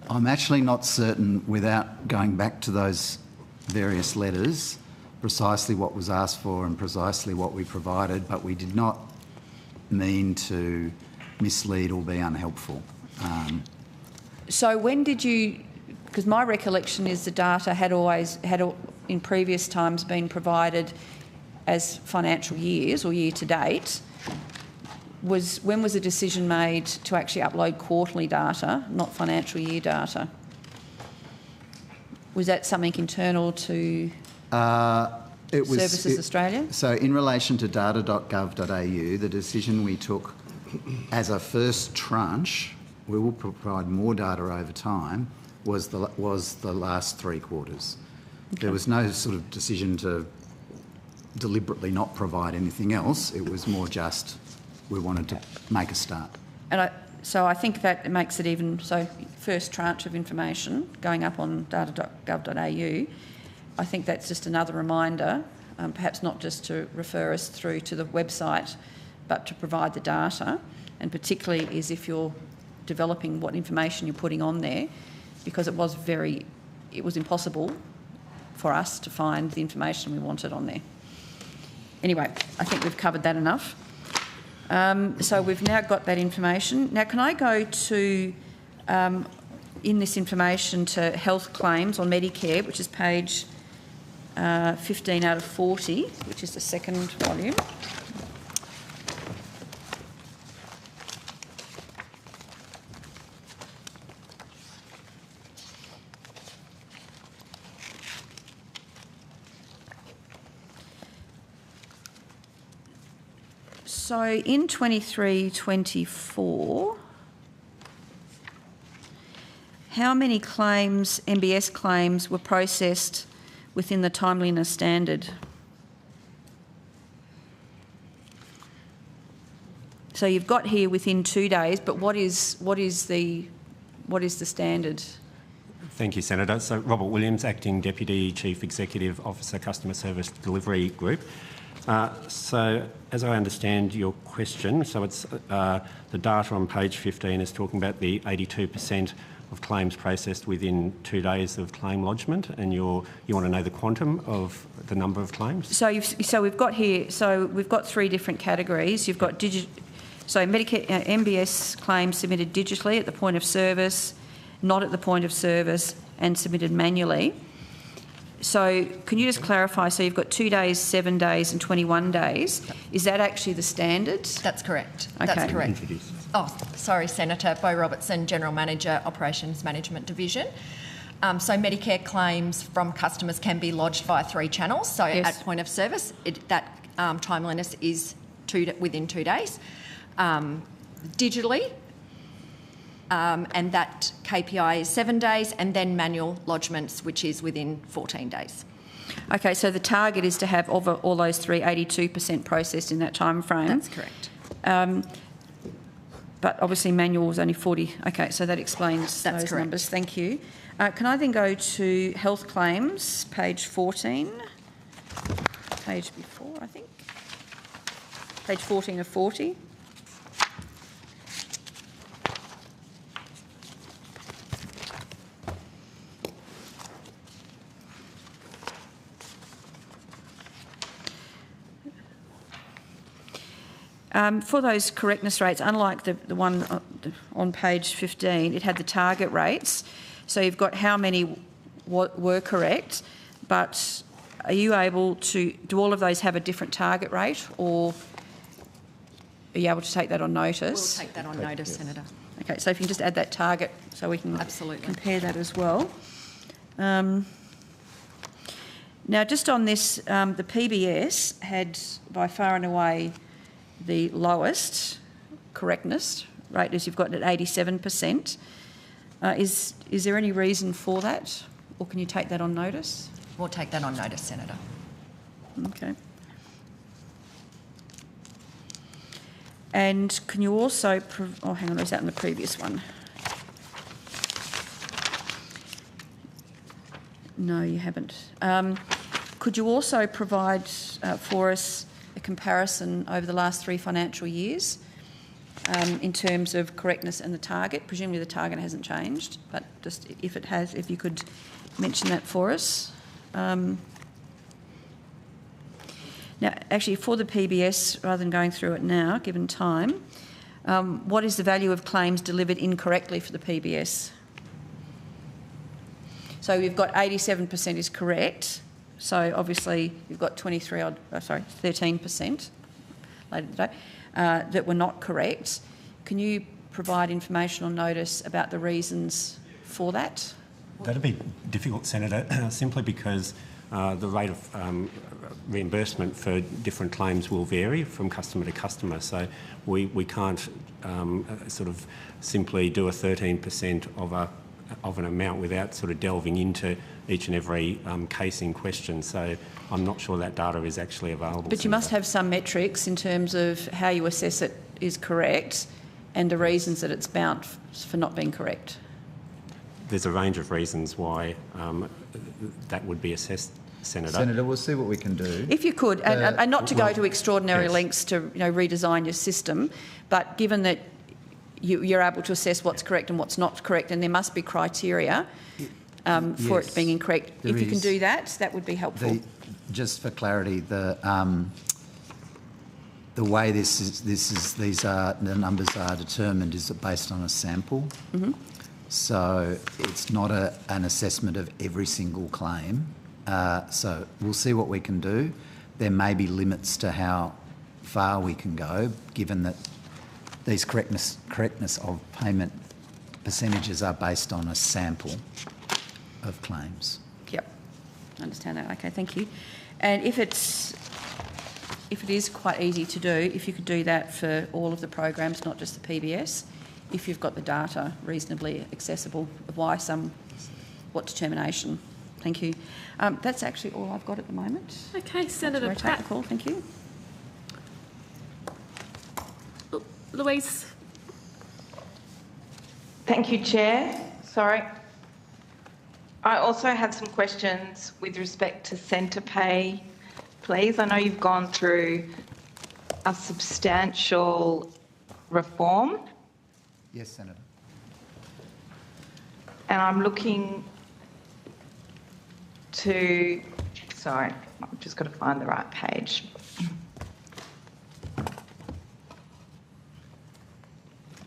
I'm actually not certain, without going back to those various letters, precisely what was asked for and precisely what we provided, but we did not mean to mislead or be unhelpful.
So when did you, because my recollection is the data had in previous times been provided as financial years or year to date. When was the decision made to actually upload quarterly data, not financial year data? Was that something internal to Services Australia?
So in relation to data.gov.au, the decision we took as a first tranche, we will provide more data over time, was the last 3 quarters. Okay. There was no sort of decision to deliberately not provide anything else. It was more just we wanted to make a start.
And so I think that makes it even, so first tranche of information going up on data.gov.au, I think that's just another reminder, perhaps not just to refer us through to the website, but to provide the data, and particularly is if you're developing what information you're putting on there, because it was impossible for us to find the information we wanted on there. Anyway, I think we've covered that enough. So we've now got that information. Now, can I go to, in this information, to health claims on Medicare, which is page 15 out of 40, which is the second volume. So in 23-24, how many claims, MBS claims, were processed within the timeliness standard? So you've got here within 2 days, but what is the standard?
Thank you, Senator. So Robert Williams, Acting Deputy Chief Executive Officer, Customer Service Delivery Group. So as I understand your question, so it's the data on page 15 is talking about the 82% of claims processed within 2 days of claim lodgement, and you want to know the quantum of the number of claims?
So we've got here, we've got 3 different categories. You've got Medicare MBS claims submitted digitally at the point of service, not at the point of service, and submitted manually. So can you just clarify, so you've got 2 days, 7 days and 21 days. Is that actually the standard?
That's correct.
Okay.
That's correct. Oh, sorry, Senator. Bo Robertson, General Manager, Operations Management Division. So Medicare claims from customers can be lodged via 3 channels. So yes. At point of service, that timeliness is within 2 days. Digitally, and that KPI is 7 days, and then manual lodgements, which is within 14 days.
Okay, so the target is to have all those 3, 82% processed in that time frame.
That's correct.
But obviously manual was only 40. Okay, so that explains those numbers. Thank you. Can I then go to health claims, page 14? Page before, I think. Page 14 of 40. For those correctness rates, unlike the one on page 15, it had the target rates. So you've got how many were correct, but are you able to, do all of those have a different target rate, or are you able to take that on notice?
We'll take that on notice, Senator.
Okay, so if you can just add that target so we can compare that as well. Now, just on this, the PBS had by far and away the lowest correctness rate, as you've got at 87%. Is there any reason for that, or can you take that on notice?
We'll take that on notice, Senator.
Okay. And can you also... oh, hang on, was that in the previous one? No, you haven't. Could you also provide for us a comparison over the last 3 financial years in terms of correctness and the target? Presumably the target hasn't changed, but just if it has, if you could mention that for us. Now, actually, for the PBS, rather than going through it now, given time, what is the value of claims delivered incorrectly for the PBS? So we've got 87% is correct. So obviously you've got 13% later today that were not correct. Can you provide information or notice about the reasons for that?
That'd be difficult, Senator, simply because the rate of reimbursement for different claims will vary from customer to customer. So we can't sort of simply do a 13% of an amount without sort of delving into each and every case in question. So I'm not sure that data is actually available.
But you must have some metrics in terms of how you assess it is correct and the reasons that it's bound for not being correct.
There's a range of reasons why that would be assessed, Senator.
Senator, we'll see what we can do.
If you could, and not to go to extraordinary lengths to redesign your system, but given that you're able to assess what's correct and what's not correct, and there must be criteria for it being incorrect. If you can do that, that would be helpful.
Just for clarity, the way the numbers are determined is based on a sample.
Mm-hmm.
So it's not an assessment of every single claim. So we'll see what we can do. There may be limits to how far we can go, given that these correctness of payment percentages are based on a sample of claims.
Yep, understand that. Okay, thank you. And if it is quite easy to do, if you could do that for all of the programs, not just the PBS, if you've got the data reasonably accessible, why what determination? Thank you. That's actually all I've got at the moment.
Okay, Senator
Pratt. Take the call. Thank you.
Louise.
Thank you, Chair. Sorry. I also had some questions with respect to centre pay, please. I know you've gone through a substantial reform.
Yes, Senator.
And I'm looking to... Sorry, I've just got to find the right page.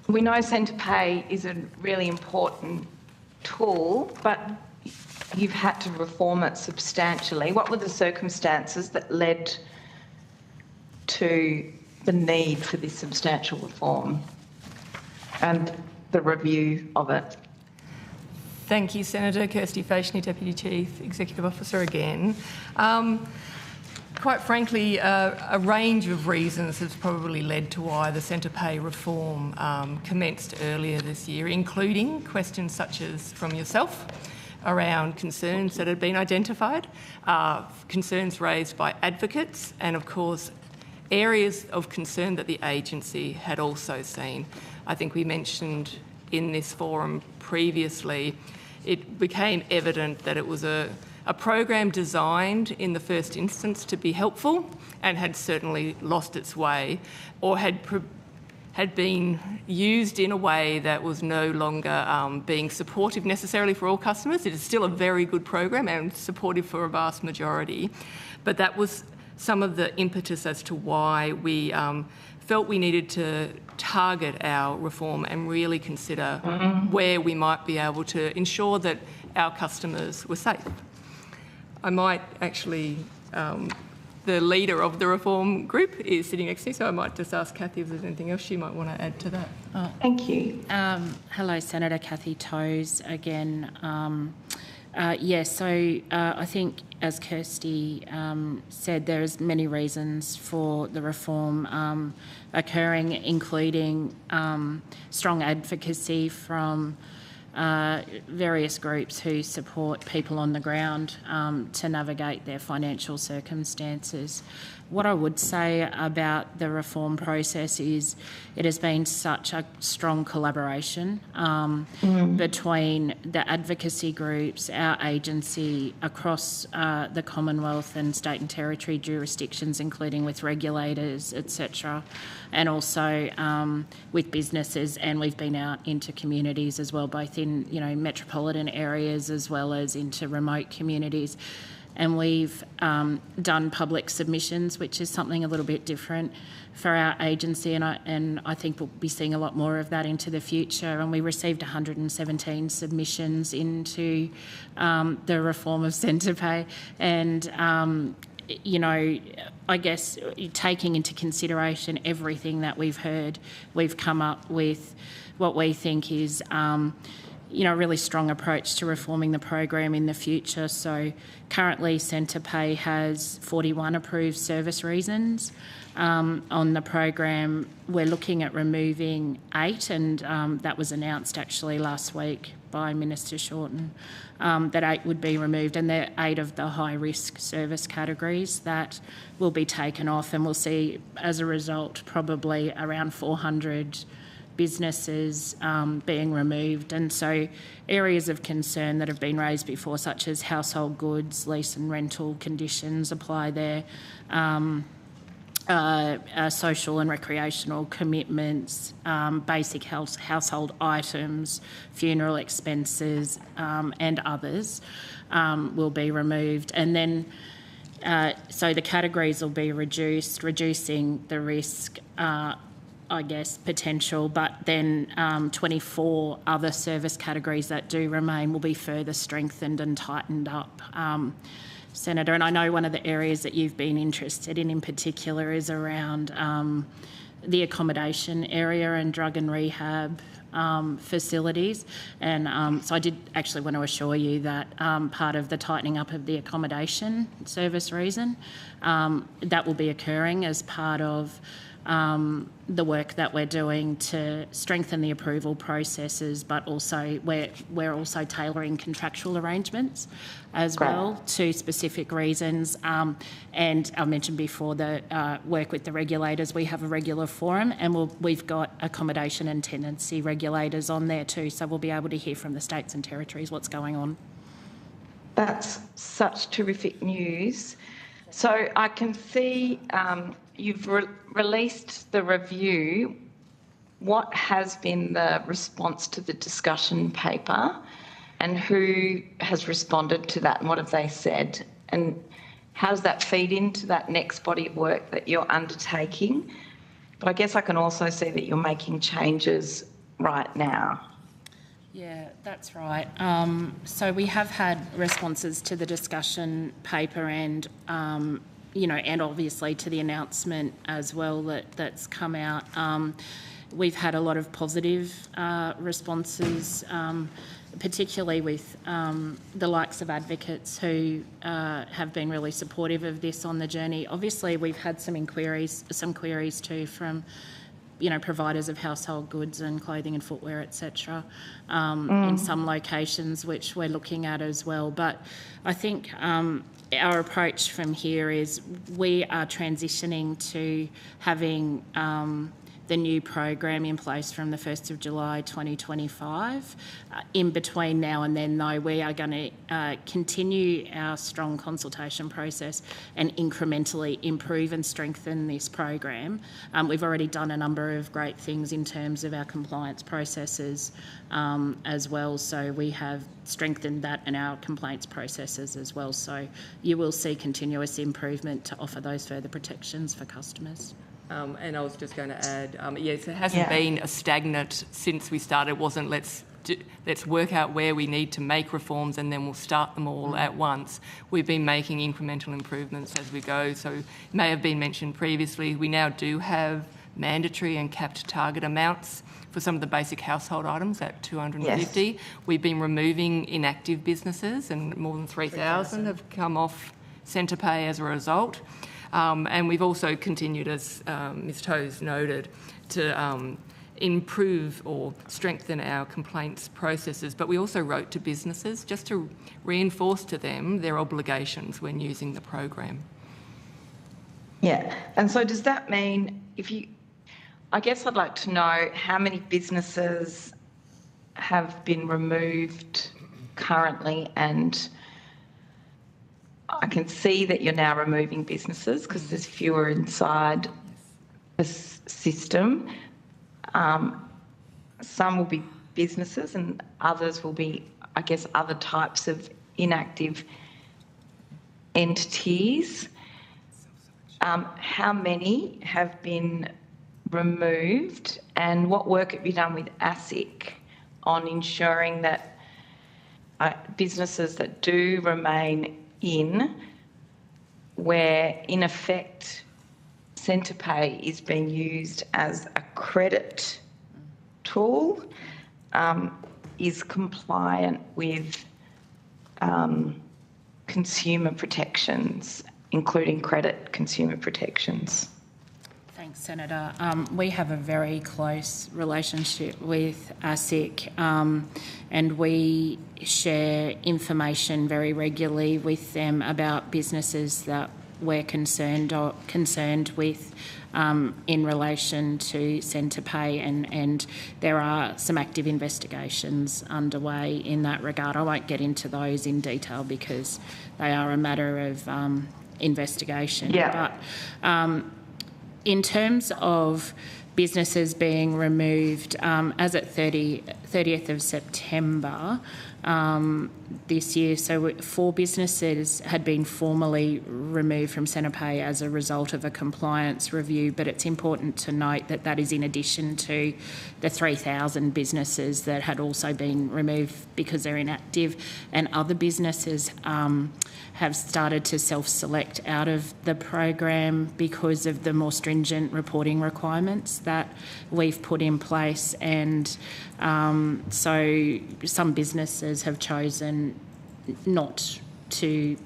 We know centre pay is a really important tool, but you've had to reform it substantially. What were the circumstances that led to the need for this substantial reform and the review of it?
Thank you, Senator. Kirsty Faishney, Deputy Chief Executive Officer again. Quite frankly, a range of reasons has probably led to why the centre pay reform commenced earlier this year, including questions such as from yourself around concerns that had been identified, concerns raised by advocates, and of course areas of concern that the agency had also seen. I think we mentioned in this forum previously, it became evident that it was a program designed in the first instance to be helpful and had certainly lost its way, or had been used in a way that was no longer being supportive necessarily for all customers. It is still a very good program and supportive for a vast majority, but that was some of the impetus as to why we felt we needed to target our reform and really consider where we might be able to ensure that our customers were safe. I might actually the leader of the reform group is sitting next to me, so I might just ask Cathy if there's anything else she might want to add to that.
Oh.
Thank you.
Hello, Senator Cathy Toes again. I think, as Kirsty said, there's many reasons for the reform occurring, including strong advocacy from various groups who support people on the ground to navigate their financial circumstances. What I would say about the reform process is it has been such a strong collaboration between the advocacy groups, our agency, across the Commonwealth and state and territory jurisdictions, including with regulators, etc., and also with businesses, and we've been out into communities as well, both in metropolitan areas as well as into remote communities. And we've done public submissions, which is something a little bit different for our agency, and I think we'll be seeing a lot more of that into the future. And we received 117 submissions into the reform of centre pay, and I guess taking into consideration everything that we've heard, we've come up with what we think is a really strong approach to reforming the program in the future. So currently centre pay has 41 approved service reasons. On the program, we're looking at removing 8, and that was announced actually last week by Minister Shorten, that 8 would be removed, and they're 8 of the high-risk service categories that will be taken off, and we'll see as a result probably around 400 businesses being removed. And so areas of concern that have been raised before, such as household goods, lease and rental conditions apply there, social and recreational commitments, basic household items, funeral expenses and others will be removed. And then so the categories will be reduced, reducing the risk potential, but then 24 other service categories that do remain will be further strengthened and tightened up, Senator. And I know one of the areas that you've been interested in particular is around the accommodation area and drug and rehab facilities. And so I did actually want to assure you that part of the tightening up of the accommodation service reason, that will be occurring as part of the work that we're doing to strengthen the approval processes, but also we're also tailoring contractual arrangements as well to specific reasons. And I mentioned before the work with the regulators. We have a regular forum, and we've got accommodation and tenancy regulators on there too, so we'll be able to hear from the states and territories what's going on.
That's such terrific news. So I can see you've released the review. What has been the response to the discussion paper, and who has responded to that, and what have they said? And how does that feed into that next body of work that you're undertaking? But I guess I can also see that you're making changes right now.
Yeah, that's right. So we have had responses to the discussion paper and and obviously to the announcement as well that's come out. We've had a lot of positive responses, particularly with the likes of advocates who have been really supportive of this on the journey. Obviously, we've had some queries too from providers of household goods and clothing and footwear, etc., in some locations, which we're looking at as well. But I think our approach from here is we are transitioning to having the new program in place from the 1st of July 2025. In between now and then, though, we are going to continue our strong consultation process and incrementally improve and strengthen this program. We've already done a number of great things in terms of our compliance processes as well, so we have strengthened that and our complaints processes as well. So you will see continuous improvement to offer those further protections for customers.
And I was just going to add, yes, it hasn't been a stagnant since we started. It wasn't let's let's work out where we need to make reforms and then we'll start them all at once. We've been making incremental improvements as we go. So it may have been mentioned previously, we now do have mandatory and capped target amounts for some of the basic household items at 250. Yes. We've been removing inactive businesses, and more than 3,000 have come off centre pay as a result. And we've also continued, as Ms Toes noted, to improve or strengthen our complaints processes, but we also wrote to businesses just to reinforce to them their obligations when using the program.
Yeah, and so does that mean I guess I'd like to know how many businesses have been removed currently, and I can see that you're now removing businesses because there's fewer inside the system. Some will be businesses and others will be, I guess, other types of inactive entities. How many have been removed, and what work have you done with ASIC on ensuring that businesses that do remain in, where in effect centre pay is being used as a credit tool, is compliant with consumer protections, including credit consumer protections?
Thanks, Senator. We have a very close relationship with ASIC, and we share information very regularly with them about businesses that we're concerned with in relation to centre pay, and there are some active investigations underway in that regard. I won't get into those in detail because they are a matter of investigation.
Yeah.
But in terms of businesses being removed, as at 30th of September this year, so 4 businesses had been formally removed from centre pay as a result of a compliance review, but it's important to note that that is in addition to the 3,000 businesses that had also been removed because they're inactive, and other businesses have started to self-select out of the program because of the more stringent reporting requirements that we've put in place, and so some businesses have chosen not to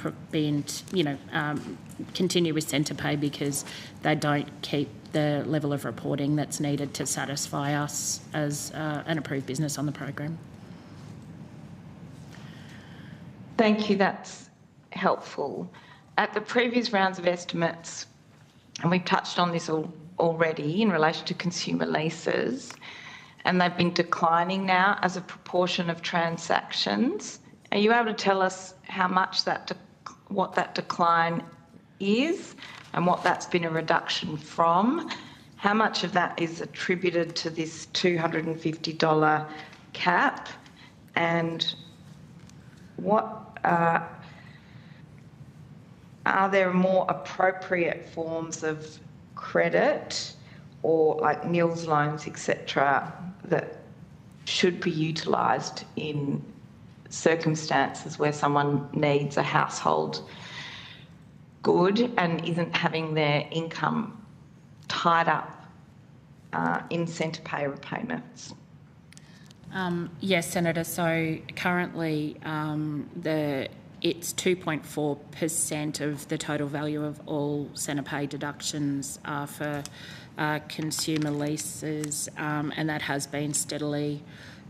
continue with centre pay because they don't keep the level of reporting that's needed to satisfy us as an approved business on the program.
Thank you, that's helpful. At the previous rounds of estimates, and we've touched on this already in relation to consumer leases, and they've been declining now as a proportion of transactions. Are you able to tell us how much what that decline is and what that's been a reduction from? How much of that is attributed to this $250 cap, and what are there more appropriate forms of credit or like nils loans, etc., that should be utilised in circumstances where someone needs a household good and isn't having their income tied up in centre pay repayments?
Yes, Senator. So currently it's 2.4% of the total value of all centre pay deductions are for consumer leases, and that has been steadily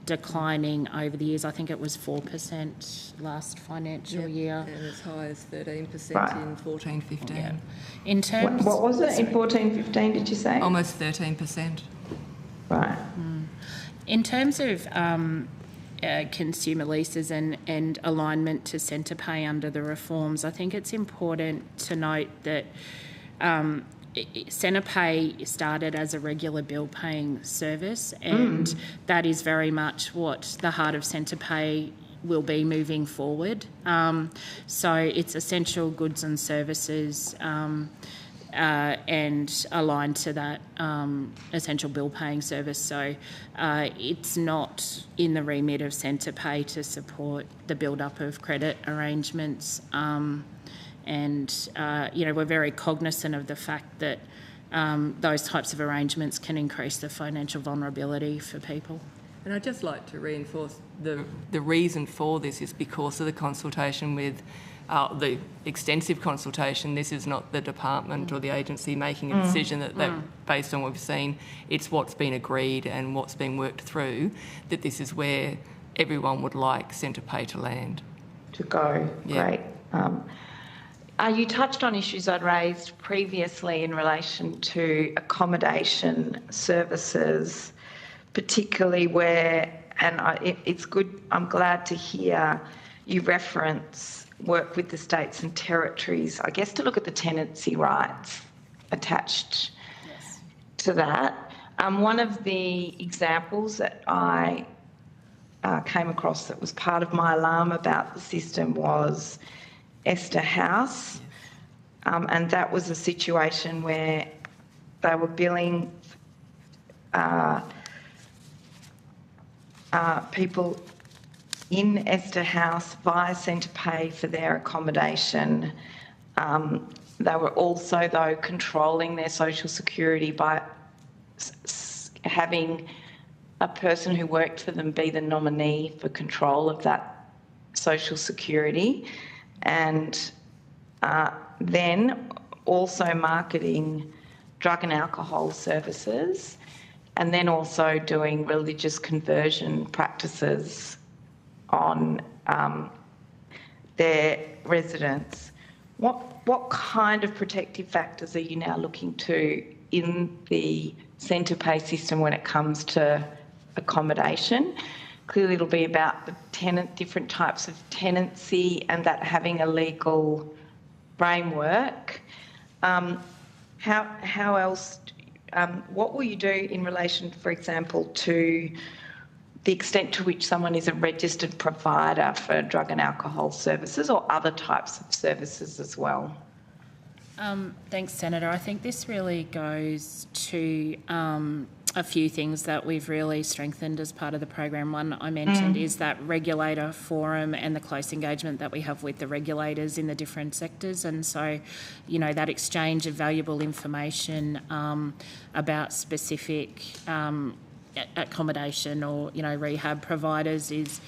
declining over the years. I think it was 4% last financial year.
And as high as 13%
Right.
in 14-15.
Yeah. In terms,
what was it in 14-15, did you say?
Almost 13%.
Right.
In terms of consumer leases and alignment to centre pay under the reforms, I think it's important to note that centre pay started as a regular bill paying service, and that is very much what the heart of centre pay will be moving forward. So it's essential goods and services aligned to that essential bill paying service. So it's not in the remit of Centrepay to support the build-up of credit arrangements. We're very cognisant of the fact that those types of arrangements can increase the financial vulnerability for people.
And I'd just like to reinforce the reason for this is because of the consultation with the extensive consultation. This is not the department or the agency making a decision that based on what we've seen. It's what's been agreed and what's been worked through, that this is where everyone would like Centrepay to land.
To go, great. You touched on issues I'd raised previously in relation to accommodation services, particularly where, and it's good, I'm glad to hear you reference work with the states and territories, I guess, to look at the tenancy rights attached to that. One of the examples that I came across that was part of my alarm about the system was Esther House, and that was a situation where they were billing people in Esther House via Centrepay for their accommodation. They were also, though, controlling their social security by having a person who worked for them be the nominee for control of that social security, and then also marketing drug and alcohol services, and then also doing religious conversion practices on their residents. What kind of protective factors are you now looking to in the Centrepay system when it comes to accommodation? Clearly it'll be about the different types of tenancy and that having a legal framework. How else, what will you do in relation, for example, to the extent to which someone is a registered provider for drug and alcohol services or other types of services as well?
Thanks, Senator. I think this really goes to a few things that we've really strengthened as part of the program. One I mentioned is that regulator forum and the close engagement that we have with the regulators in the different sectors. And so, that exchange of valuable information about specific accommodation or, rehab providers is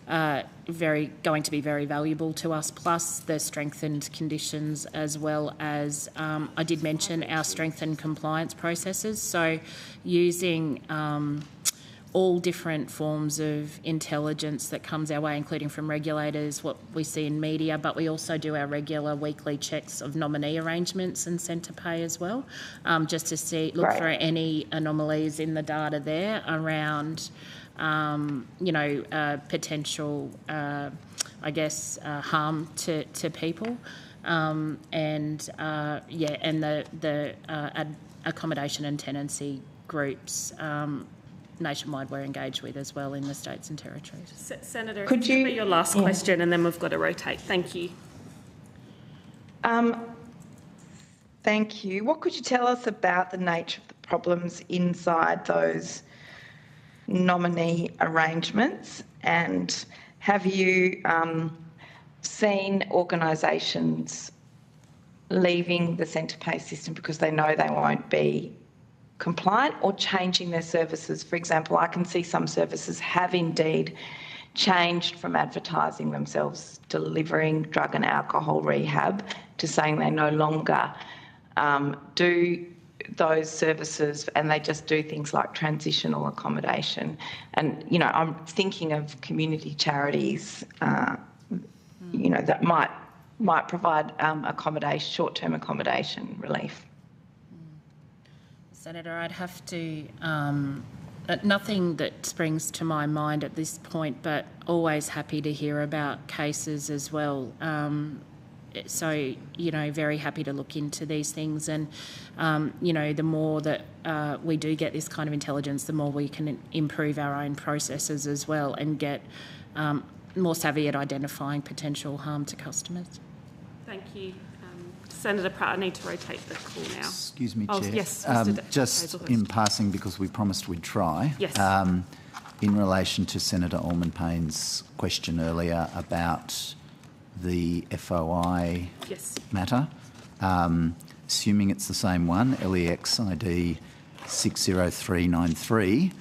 going to be very valuable to us, plus the strengthened conditions, as well as I did mention our strengthened compliance processes. So using all different forms of intelligence that comes our way, including from regulators, what we see in media, but we also do our regular weekly checks of nominee arrangements and Centrepay as well, just to look for any anomalies in the data there around potential, harm to people, and the accommodation and tenancy groups nationwide we're engaged with as well in the states and territories.
Senator, could you be your last question, and then we've got to rotate. Thank you.
Thank you. What could you tell us about the nature of the problems inside those nominee arrangements, and have you seen organisations leaving the Centrepay system because they know they won't be compliant, or changing their services? For example, I can see some services have indeed changed from advertising themselves delivering drug and alcohol rehab to saying they no longer do those services, and they just do things like transitional accommodation. And, I'm thinking of community charities, that might provide short-term accommodation relief.
Senator, I'd have to, nothing that springs to my mind at this point, but always happy to hear about cases as well. So, very happy to look into these things, and, the more that we do get this kind of intelligence, the more we can improve our own processes as well and get more savvy at identifying potential harm to customers.
Thank you. Senator Pratt, I need to rotate the call now.
Excuse me,
oh,
Chair.
Yes,
just in passing, because we promised we'd try.
Yes.
In relation to Senator Allman-Payne's question earlier about the FOI matter, assuming it's the same one, LEX ID 60393,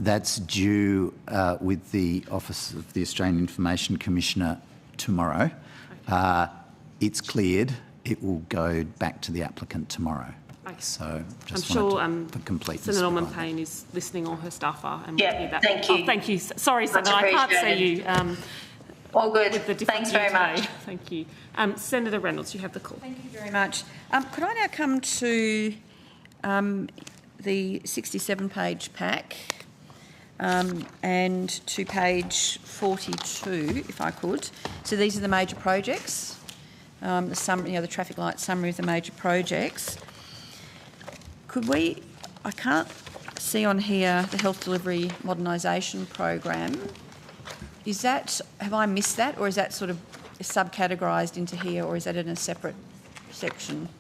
that's due with the Office of the Australian Information Commissioner tomorrow. It's cleared. It will go back to the applicant tomorrow.
Okay.
So just
I'm sure
for completeness.
Senator Allman-Payne is listening, or her staff are. And
Yeah,
we'll hear that.
thank you.
Oh, thank you. Sorry, Senator, I can't see you.
All good.
With the
Thanks very much.
Thank you. Senator Reynolds, you have the call.
Thank you very much. Could I now come to the 67-page pack and to page 42, if I could. So these are the major projects, the summary, the traffic light summary of the major projects. Could we? I can't see on here the health delivery modernisation program. Is that? Have I missed that, or is that sort of subcategorised into here, or is that in a separate section?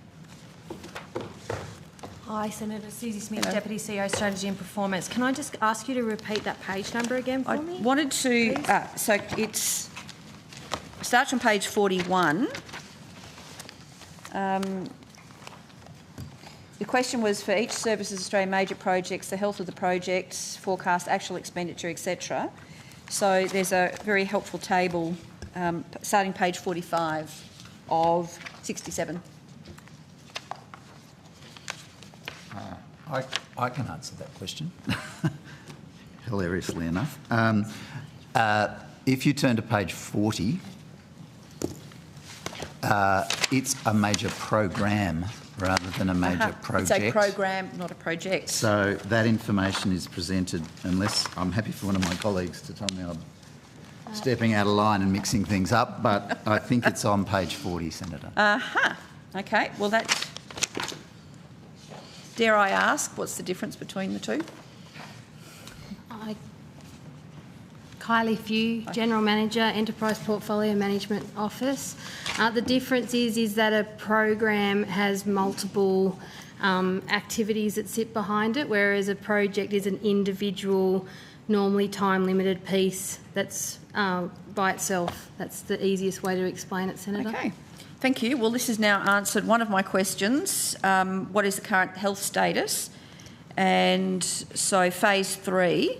Hi, Senator Susie Smith, Deputy CEO Strategy and Performance. Can I just ask you to repeat that page number again for me?
I wanted to, so it starts on page 41. The question was for each Services Australia major projects, the health of the projects, forecast, actual expenditure, etc. So there's a very helpful table starting page 45 of 67.
I can answer that question, hilariously enough. If you turn to page 40, it's a major program rather than a major project.
It's a program, not a project.
So that information is presented, unless I'm happy for one of my colleagues to tell me I'm stepping out of line and mixing things up, but I think it's on page 40, Senator.
Okay, well that's... Dare I ask, what's the difference between the two?
Kylie Few, General Manager, Enterprise Portfolio Management Office. The difference is that a program has multiple activities that sit behind it, whereas a project is an individual, normally time-limited piece that's by itself. That's the easiest way to explain it, Senator.
Okay. Thank you. Well, this has now answered one of my questions. What is the current health status? And so phase 3,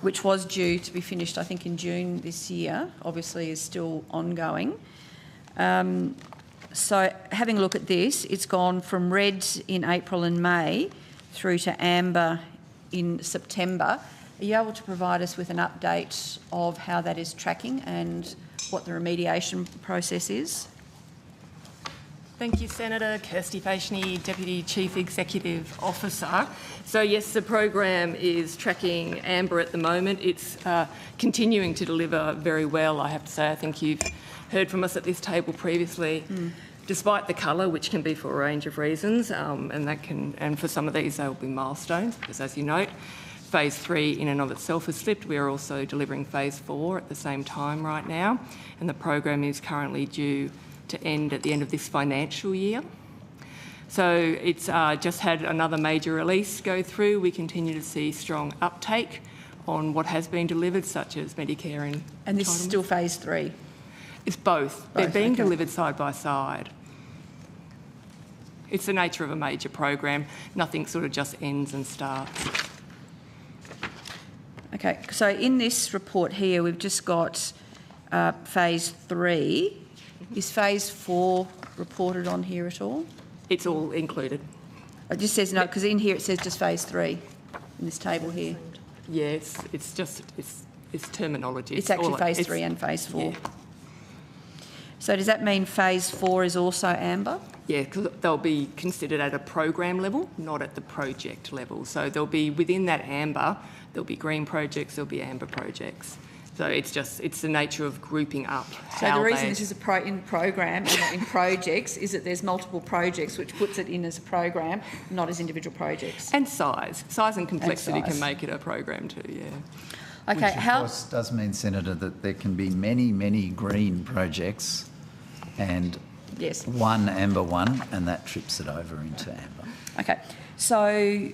which was due to be finished, I think, in June this year, obviously is still ongoing. So having a look at this, it's gone from red in April and May through to amber in September. Are you able to provide us with an update of how that is tracking and what the remediation process is?
Thank you, Senator. Kirsty Faishny, Deputy Chief Executive Officer. So yes, the program is tracking amber at the moment. It's continuing to deliver very well, I have to say. I think you've heard from us at this table previously, despite the colour, which can be for a range of reasons, and for some of these they will be milestones, because as you note, phase 3 in and of itself has slipped. We are also delivering phase 4 at the same time right now, and the program is currently due to end at the end of this financial year. So it's just had another major release go through. We continue to see strong uptake on what has been delivered, such as Medicare
and this is still phase 3?
It's both. They're being delivered side by side. It's the nature of a major program. Nothing sort of just ends and starts.
Okay, so in this report here, we've just got phase 3. Is phase 4 reported on here at all?
It's all included.
It just says no, because in here it says just phase 3 in this table here.
Yeah, it's terminology.
It's actually phase 3 and phase 4.
Yeah.
So does that mean phase 4 is also amber?
Yeah, because they'll be considered at a program level, not at the project level. So they'll be within that amber. There'll be green projects. There'll be amber projects. So it's the nature of grouping up.
So the reason this is in program and not in projects is that there's multiple projects, which puts it in as a program, not as individual projects.
And size and complexity can make it a program too. Yeah.
Okay.
Which of course does mean, Senator, that there can be many, many green projects and
Yes.
One amber one, and that trips it over into amber.
Okay. So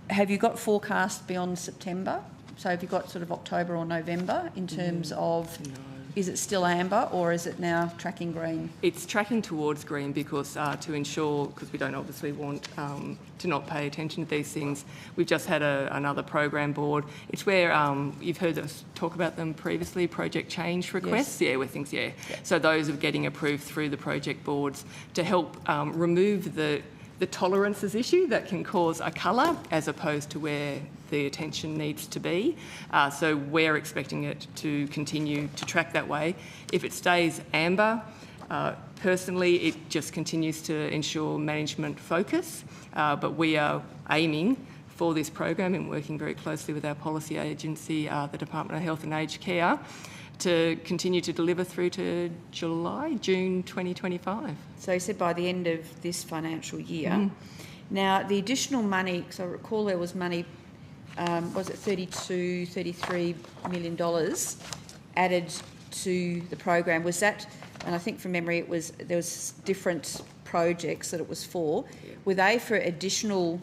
have you got forecast beyond September? So have you got sort of October or November in terms of... No. Is it still amber or is it now tracking green?
It's tracking towards green because to ensure, because we don't obviously want to not pay attention to these things, we've just had another program board. It's where you've heard us talk about them previously, project change requests. Yes. Yeah, where things, yeah. So those are getting approved through the project boards to help remove the tolerances issue that can cause a colour as opposed to where the attention needs to be. So we're expecting it to continue to track that way. If it stays amber, personally, it just continues to ensure management focus. But we are aiming for this program and working very closely with our policy agency, the Department of Health and Aged Care, to continue to deliver through to June 2025. So
you said by the end of this financial year. Now, the additional money, because I recall there was money, was it $33 million added to the program? Was that, and I think from memory there was different projects that it was for. Were they for additional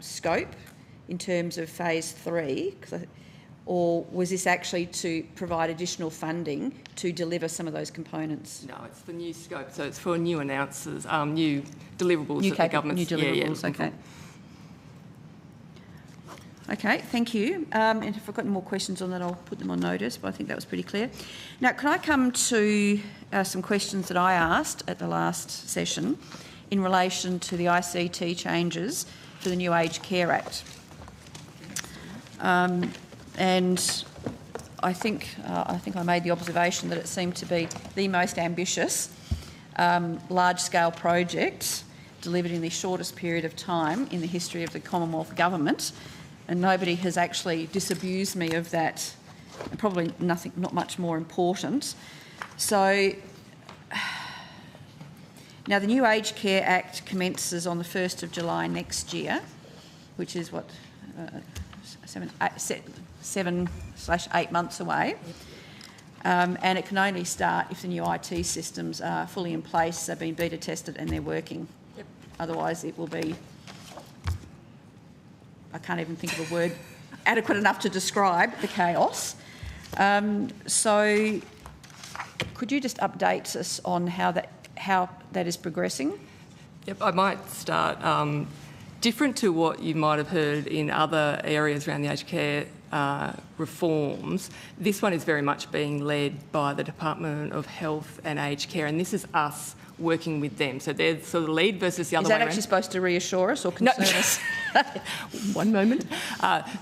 scope in terms of phase 3? Or was this actually to provide additional funding to deliver some of those components?
No, it's for new scope. So it's for new announces, new deliverables that the government's...
New deliverables, okay. Okay, thank you. And if I've got any more questions on that, I'll put them on notice, but I think that was pretty clear. Now, can I come to some questions that I asked at the last session in relation to the ICT changes for the new Aged Care Act? And I think I made the observation that it seemed to be the most ambitious large-scale project delivered in the shortest period of time in the history of the Commonwealth Government, and nobody has actually disabused me of that, and probably not much more important. So now the new Aged Care Act commences on the 1st of July next year, which is what, 7/8 months away. And it can only start if the new IT systems are fully in place, they've been beta tested and they're working. Yep. Otherwise it will be, I can't even think of a word adequate enough to describe the chaos. So could you just update us on how that is progressing?
Yep, I might start. Different to what you might have heard in other areas around the aged care reforms, this one is very much being led by the Department of Health and Aged Care, and this is us working with them. So they're sort of lead versus the other way around.
Is that actually supposed to reassure us or concern us?
One moment.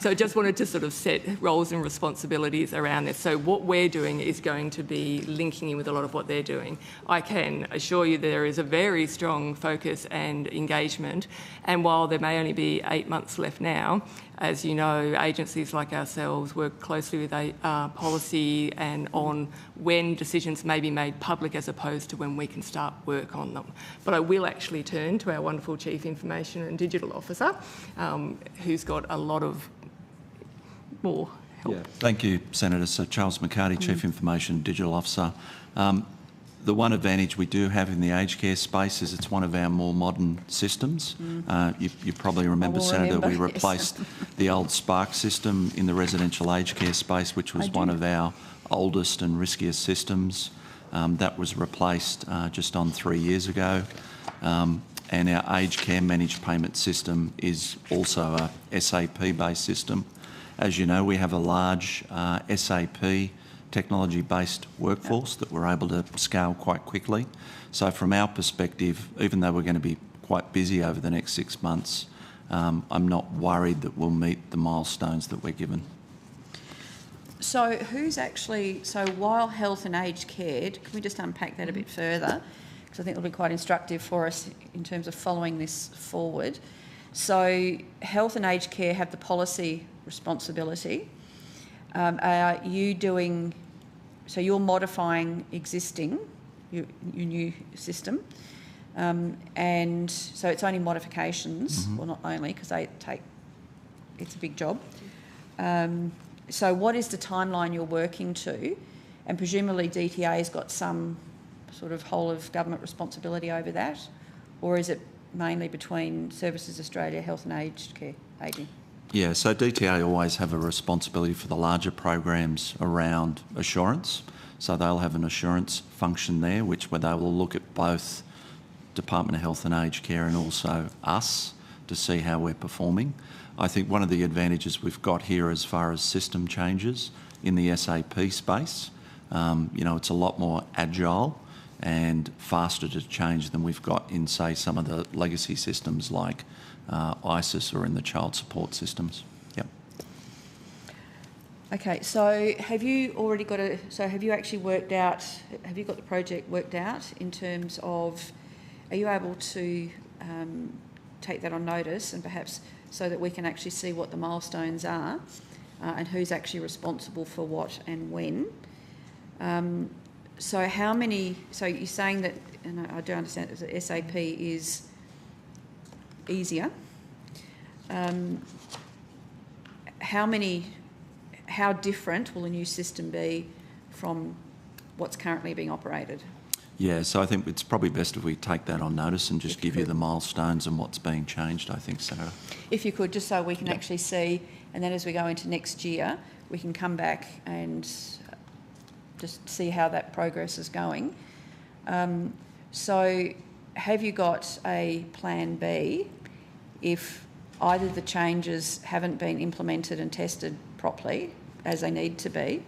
So I just wanted to sort of set roles and responsibilities around this. So what we're doing is going to be linking in with a lot of what they're doing. I can assure you there is a very strong focus and engagement, and while there may only be 8 months left now, as you know, agencies like ourselves work closely with policy and on when decisions may be made public as opposed to when we can start work on them. But I will actually turn to our wonderful Chief Information and Digital Officer, who's got a lot of more help.
Yeah. Thank you, Senator. So Charles McCarty, Chief Information and Digital Officer. The one advantage we do have in the aged care space is it's one of our more modern systems. You probably remember, Senator, we replaced the old Spark system in the residential aged care space, which was one of our oldest and riskiest systems. That was replaced just on 3 years ago. And our aged care managed payment system is also a SAP-based system. As you know, we have a large SAP technology-based workforce that we're able to scale quite quickly. So from our perspective, even though we're going to be quite busy over the next 6 months, I'm not worried that we'll meet the milestones that we're given.
So while health and aged care, can we just unpack that a bit further? Because I think it'll be quite instructive for us in terms of following this forward. So health and aged care have the policy responsibility. Are you doing, so you're modifying existing, your new system, and so it's only modifications, well not only, because it's a big job. So what is the timeline you're working to? And presumably DTA's got some sort of whole of government responsibility over that? Or is it mainly between Services Australia, Health and Aged Care Ageing?
Yeah, so DTA always have a responsibility for the larger programs around assurance. So they'll have an assurance function there, where they will look at both Department of Health and Aged Care and also us to see how we're performing. I think one of the advantages we've got here as far as system changes in the SAP space, it's a lot more agile and faster to change than we've got in, say, some of the legacy systems like ISIS or in the child support systems. Yep.
Okay, so have you actually worked out, have you got the project worked out in terms of, are you able to take that on notice and perhaps so that we can actually see what the milestones are and who's actually responsible for what and when? So you're saying that, and I do understand that the SAP is easier. How different will the new system be from what's currently being operated?
Yeah, so I think it's probably best if we take that on notice and just give you the milestones and what's being changed, I think, Senator.
If you could, just so we can actually see, and then as we go into next year, we can come back and just see how that progress is going. So have you got a plan B if either the changes haven't been implemented and tested properly as they need to be,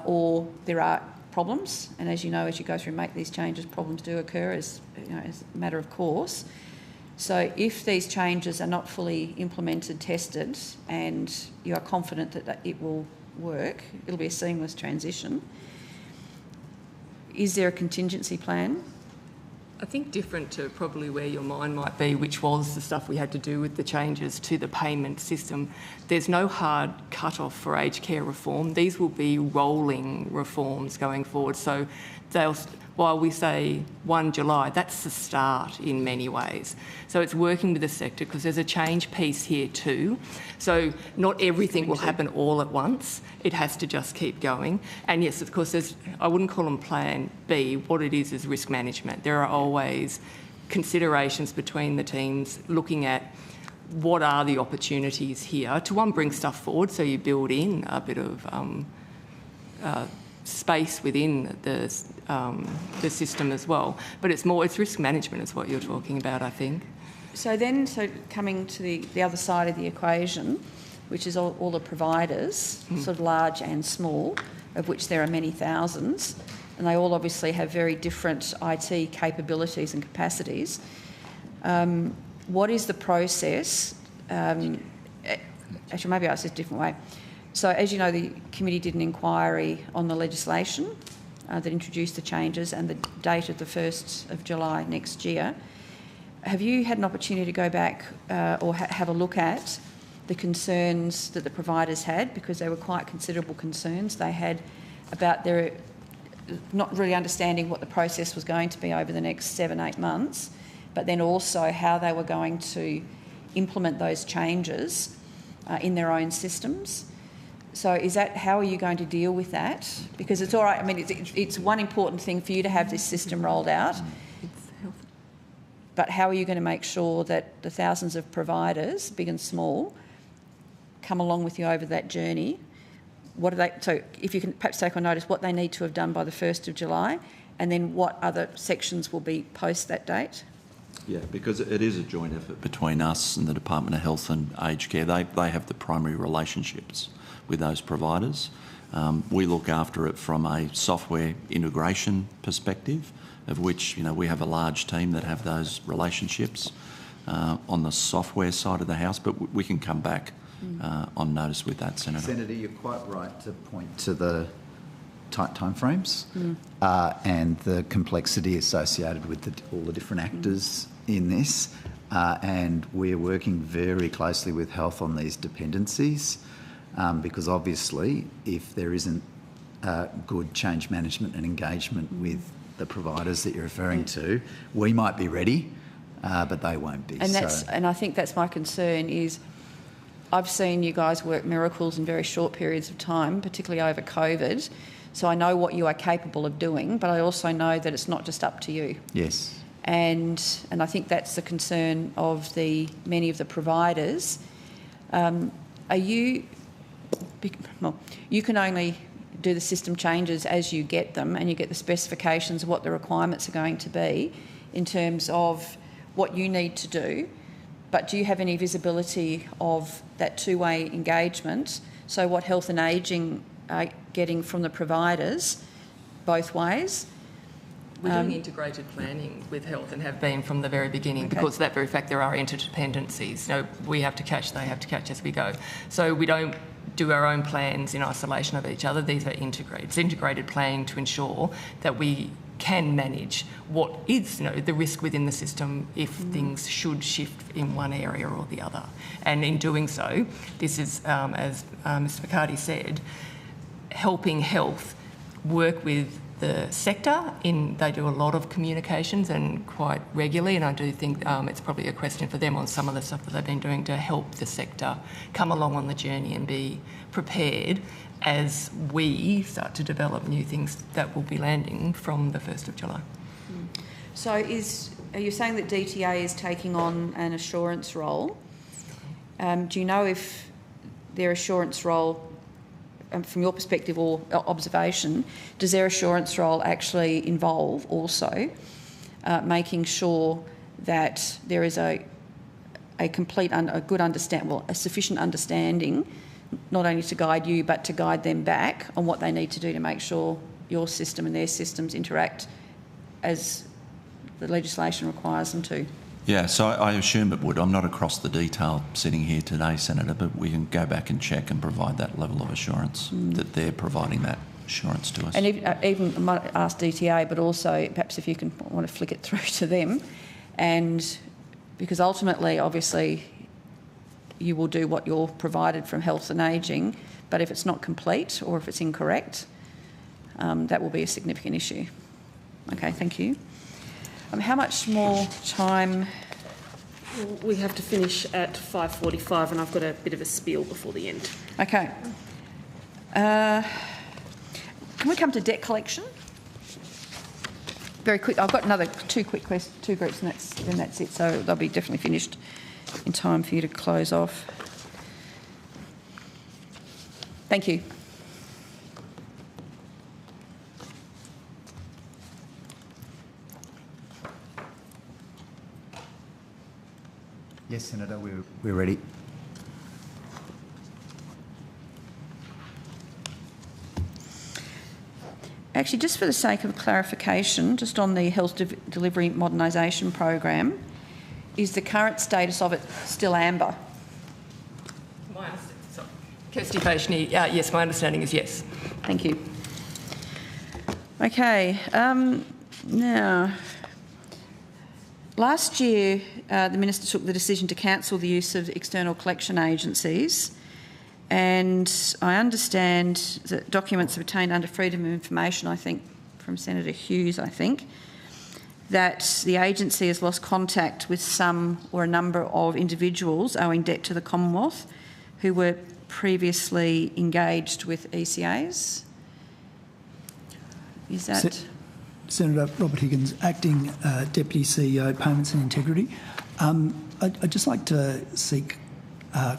or there are problems, and as you know, as you go through and make these changes, problems do occur as a matter of course. So if these changes are not fully implemented, tested, and you are confident that it will work, it'll be a seamless transition, is there a contingency plan?
I think different to probably where your mind might be, which was the stuff we had to do with the changes to the payment system. There's no hard cut-off for aged care reform. These will be rolling reforms going forward. So while we say 1 July, that's the start in many ways. So it's working with the sector because there's a change piece here too. So not everything will happen all at once. It has to just keep going. And yes, of course, I wouldn't call them plan B. What it is risk management. There are always considerations between the teams looking at what are the opportunities here to, one, bring stuff forward so you build in a bit of space within the system as well. But it's risk management is what you're talking about, I think.
So coming to the other side of the equation, which is all the providers, sort of large and small, of which there are many thousands, and they all obviously have very different IT capabilities and capacities. What is the process? Actually, maybe I'll ask this a different way. So, as you know, the committee did an inquiry on the legislation that introduced the changes and the date of the 1st of July next year. Have you had an opportunity to go back or have a look at the concerns that the providers had? Because they were quite considerable concerns they had about their not really understanding what the process was going to be over the next 7-8 months, but then also how they were going to implement those changes in their own systems. So how are you going to deal with that? Because it's all right, I mean, it's one important thing for you to have this system rolled out, but how are you going to make sure that the thousands of providers, big and small, come along with you over that journey? So if you can perhaps take on notice what they need to have done by the 1st of July, and then what other sections will be post that date?
Yeah, because it is a joint effort between us and the Department of Health and Aged Care. They have the primary relationships with those providers. We look after it from a software integration perspective, of which we have a large team that have those relationships on the software side of the house, but we can come back on notice with that, Senator.
Senator, you're quite right to point to the tight timeframes and the complexity associated with all the different actors in this, and we're working very closely with Health on these dependencies because obviously if there isn't good change management and engagement with the providers that you're referring to, we might be ready, but they won't be.
And I think that's my concern is I've seen you guys work miracles in very short periods of time, particularly over COVID.
So I know what you are capable of doing, but I also know that it's not just up to you.
Yes.
And I think that's the concern of many of the providers. You can only do the system changes as you get them, and you get the specifications of what the requirements are going to be in terms of what you need to do. But do you have any visibility of that two-way engagement? So what health and ageing are getting from the providers both ways?
We're doing integrated planning with health and have been from the very beginning, because of that very fact there are interdependencies. So we have to catch, they have to catch as we go. So we don't do our own plans in isolation of each other. These are integrated. It's integrated planning to ensure that we can manage what is, the risk within the system if things should shift in one area or the other. And in doing so, this is, as Mr McCarty said, helping health work with the sector. They do a lot of communications and quite regularly, and I do think it's probably a question for them on some of the stuff that they've been doing to help the sector come along on the journey and be prepared as we start to develop new things that will be landing from the 1st of July.
So are you saying that DTA is taking on an assurance role? Do you know if their assurance role, from your perspective or observation, does their assurance role actually involve also making sure that there is a sufficient understanding, not only to guide you but to guide them back on what they need to do to make sure your system and their systems interact as the legislation requires them to?
Yeah, so I assume it would. I'm not across the detail sitting here today, Senator, but we can go back and check and provide that level of assurance, that they're providing that assurance to us.
And even I might ask DTA, but also perhaps if you want to flick it through to them, and because ultimately, obviously, you will do what you're provided from health and ageing, but if it's not complete or if it's incorrect, that will be a significant issue. Okay, thank you. How much more time?
We have to finish at 5:45, and I've got a bit of a spiel before the end.
Okay. Can we come to debt collection? Very quick. I've got another two groups, and that's it. So they'll be definitely finished in time for you to close off. Thank you.
Yes, Senator, we're ready.
Actually, just for the sake of clarification, just on the health delivery modernisation program, is the current status of it still amber?
Kirsty Fashni, yes, my understanding is yes.
Thank you. Okay, now, last year the Minister took the decision to cancel the use of external collection agencies, and I understand that documents obtained under freedom of information, I think, from Senator Hughes, that the agency has lost contact with some or a number of individuals owing debt to the Commonwealth who were previously engaged with ECAs. Is that...
Senator Robert Higgins, Acting Deputy CEO, Payments and Integrity. I'd just like to seek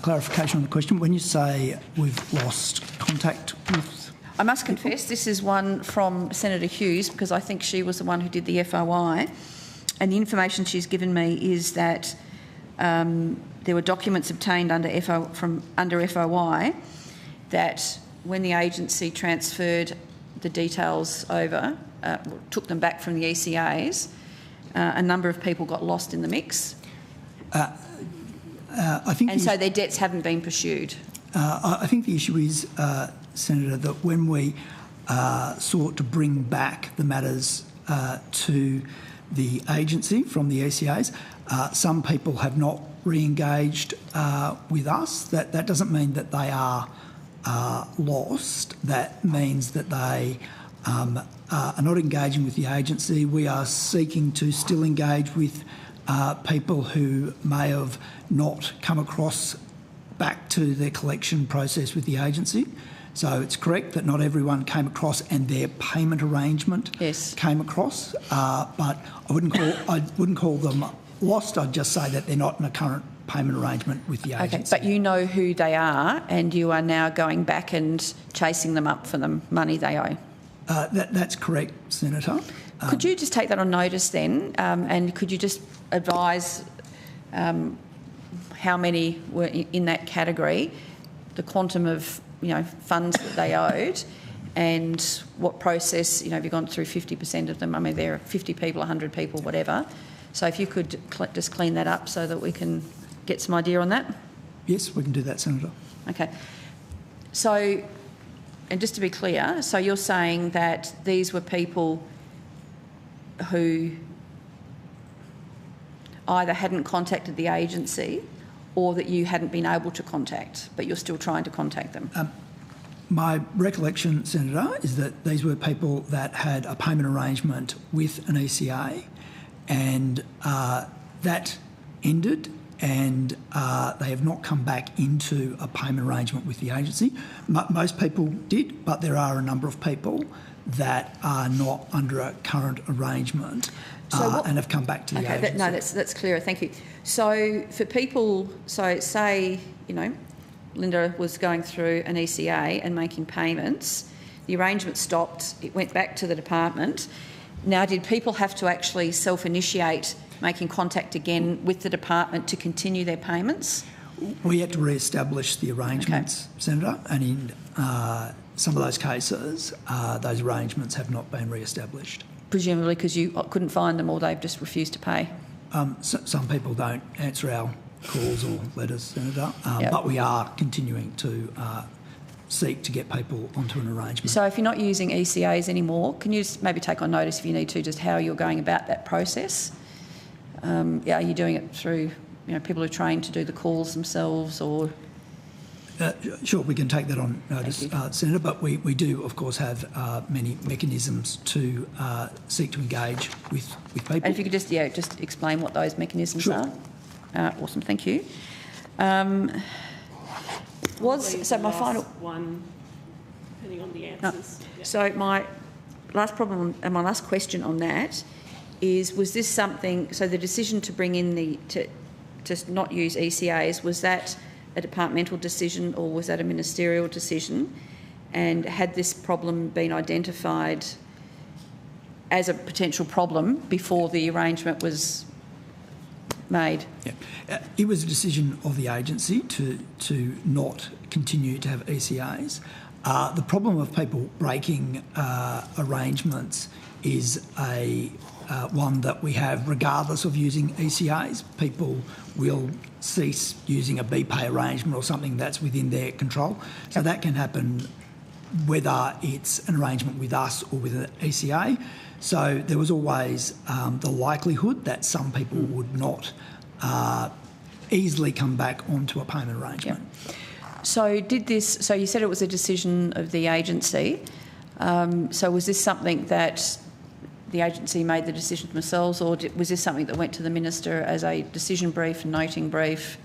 clarification on the question. When you say we've lost contact with...
I must confess, this is one from Senator Hughes, because I think she was the one who did the FOI, and the information she's given me is that there were documents obtained under FOI that when the agency transferred the details over, took them back from the ECAs, a number of people got lost in the mix. So their debts haven't been pursued.
I think the issue is, Senator, that when we sought to bring back the matters to the agency from the ECAs, some people have not re-engaged with us. That doesn't mean that they are lost. That means that they are not engaging with the agency. We are seeking to still engage with people who may have not come across back to their collection process with the agency. So it's correct that not everyone came across and their payment arrangement came across, but I wouldn't call them lost. I'd just say that they're not in a current payment arrangement with the agency.
Okay, but you know who they are, and you are now going back and chasing them up for the money they owe.
That's correct, Senator.
Could you just take that on notice then, and could you just advise how many were in that category, the quantum of funds that they owed, and what process? Have you gone through 50% of them? I mean, there are 50 people, 100 people, whatever. So if you could just clean that up so that we can get some idea on that.
Yes, we can do that, Senator.
Okay. So, and just to be clear, so you're saying that these were people who either hadn't contacted the agency or that you hadn't been able to contact, but you're still trying to contact them?
My recollection, Senator, is that these were people that had a payment arrangement with an ECA, and that ended, and they have not come back into a payment arrangement with the agency. Most people did, but there are a number of people that are not under a current arrangement and have come back to the agency.
That's clearer, thank you. So for people, so say, Linda was going through an ECA and making payments, the arrangement stopped, it went back to the department. Now, did people have to actually self-initiate making contact again with the department to continue their payments?
We had to re-establish the arrangements, Senator, and in some of those cases, those arrangements have not been re-established.
Presumably because you couldn't find them or they've just refused to pay?
Some people don't answer our calls or letters, Senator, but we are continuing to seek to get people onto an arrangement.
So if you're not using ECAs anymore, can you just maybe take on notice if you need to just how you're going about that process? Are you doing it through people who are trained to do the calls themselves or...?
Sure, we can take that on notice, Senator, but we do, of course, have many mechanisms to seek to engage with people.
And if you could just explain what those mechanisms are. Awesome, thank you. My final
one, depending on the answers.
So my last problem and my last question on that is: was this something? So the decision to bring in to not use ECAs, was that a departmental decision or was that a ministerial decision? And had this problem been identified as a potential problem before the arrangement was made?
Yeah. It was a decision of the agency to not continue to have ECAs. The problem of people breaking arrangements is one that we have regardless of using ECAs. People will cease using a BPay arrangement or something that's within their control. So that can happen whether it's an arrangement with us or with an ECA. So there was always the likelihood that some people would not easily come back onto a payment arrangement.
Yep. So you said it was a decision of the agency. So was this something that the agency made the decision themselves, or was this something that went to the minister as a decision brief, noting brief?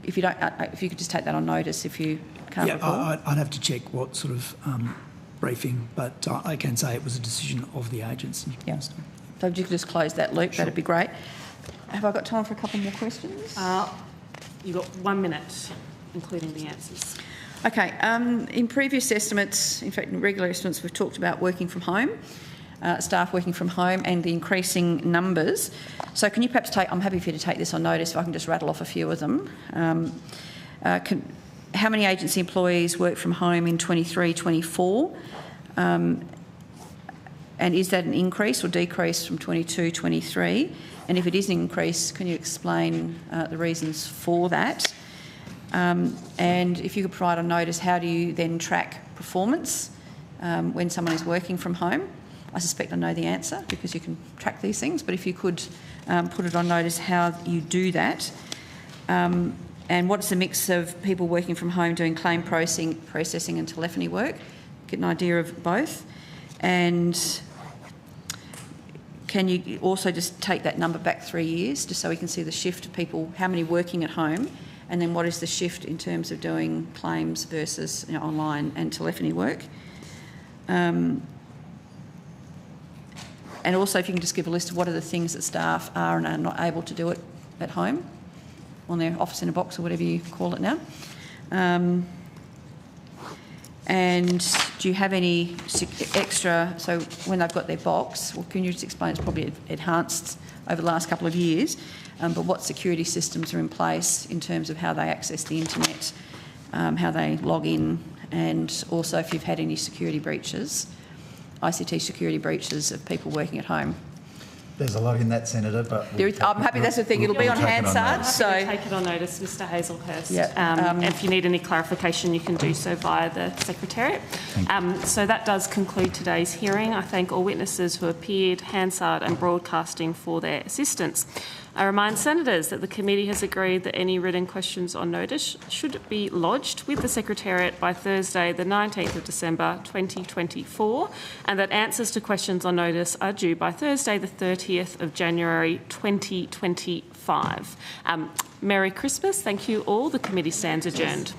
If you could just take that on notice, if you can't recall.
I'd have to check what sort of briefing, but I can say it was a decision of the agency.
Yeah. So if you could just close that loop, that'd be great. Have I got time for a couple more questions?
You've got 1 minute, including the answers.
Okay. In previous estimates, in fact, in regular estimates, we've talked about working from home, staff working from home and the increasing numbers. So can you perhaps I'm happy for you to take this on notice if I can just rattle off a few of them. How many agency employees work from home in 23-24? And is that an increase or decrease from 22-23? And if it is an increase, can you explain the reasons for that? And if you could provide a notice, how do you then track performance when someone is working from home? I suspect I know the answer because you can track these things, but if you could put it on notice how you do that. And what's the mix of people working from home doing claim processing and telephony work? Get an idea of both. And can you also just take that number back 3 years just so we can see the shift of people, how many working at home and then what is the shift in terms of doing claims versus online and telephony work. And also, if you can just give a list of what are the things that staff are and are not able to do it at home, on their office in a box or whatever you call it now. And do you have any extra, so when they've got their box, well, can you just explain, it's probably enhanced over the last couple of years, but what security systems are in place in terms of how they access the internet, how they log in, and also if you've had any security breaches, ICT security breaches of people working at home.
There's a lot in that, Senator, but...
I'm happy, that's the thing, it'll be on Hansard, so...
Take it on notice, Mr Hazelhurst.
Yep.
If you need any clarification, you can do so via the Secretariat. So that does conclude today's hearing. I thank all witnesses who appeared, Hansard and Broadcasting for their assistance. I remind senators that the committee has agreed that any written questions on notice should be lodged with the Secretariat by Thursday the 19th of December 2024 and that answers to questions on notice are due by Thursday the 30th of January 2025. Merry Christmas. Thank you all. The committee stands adjourned.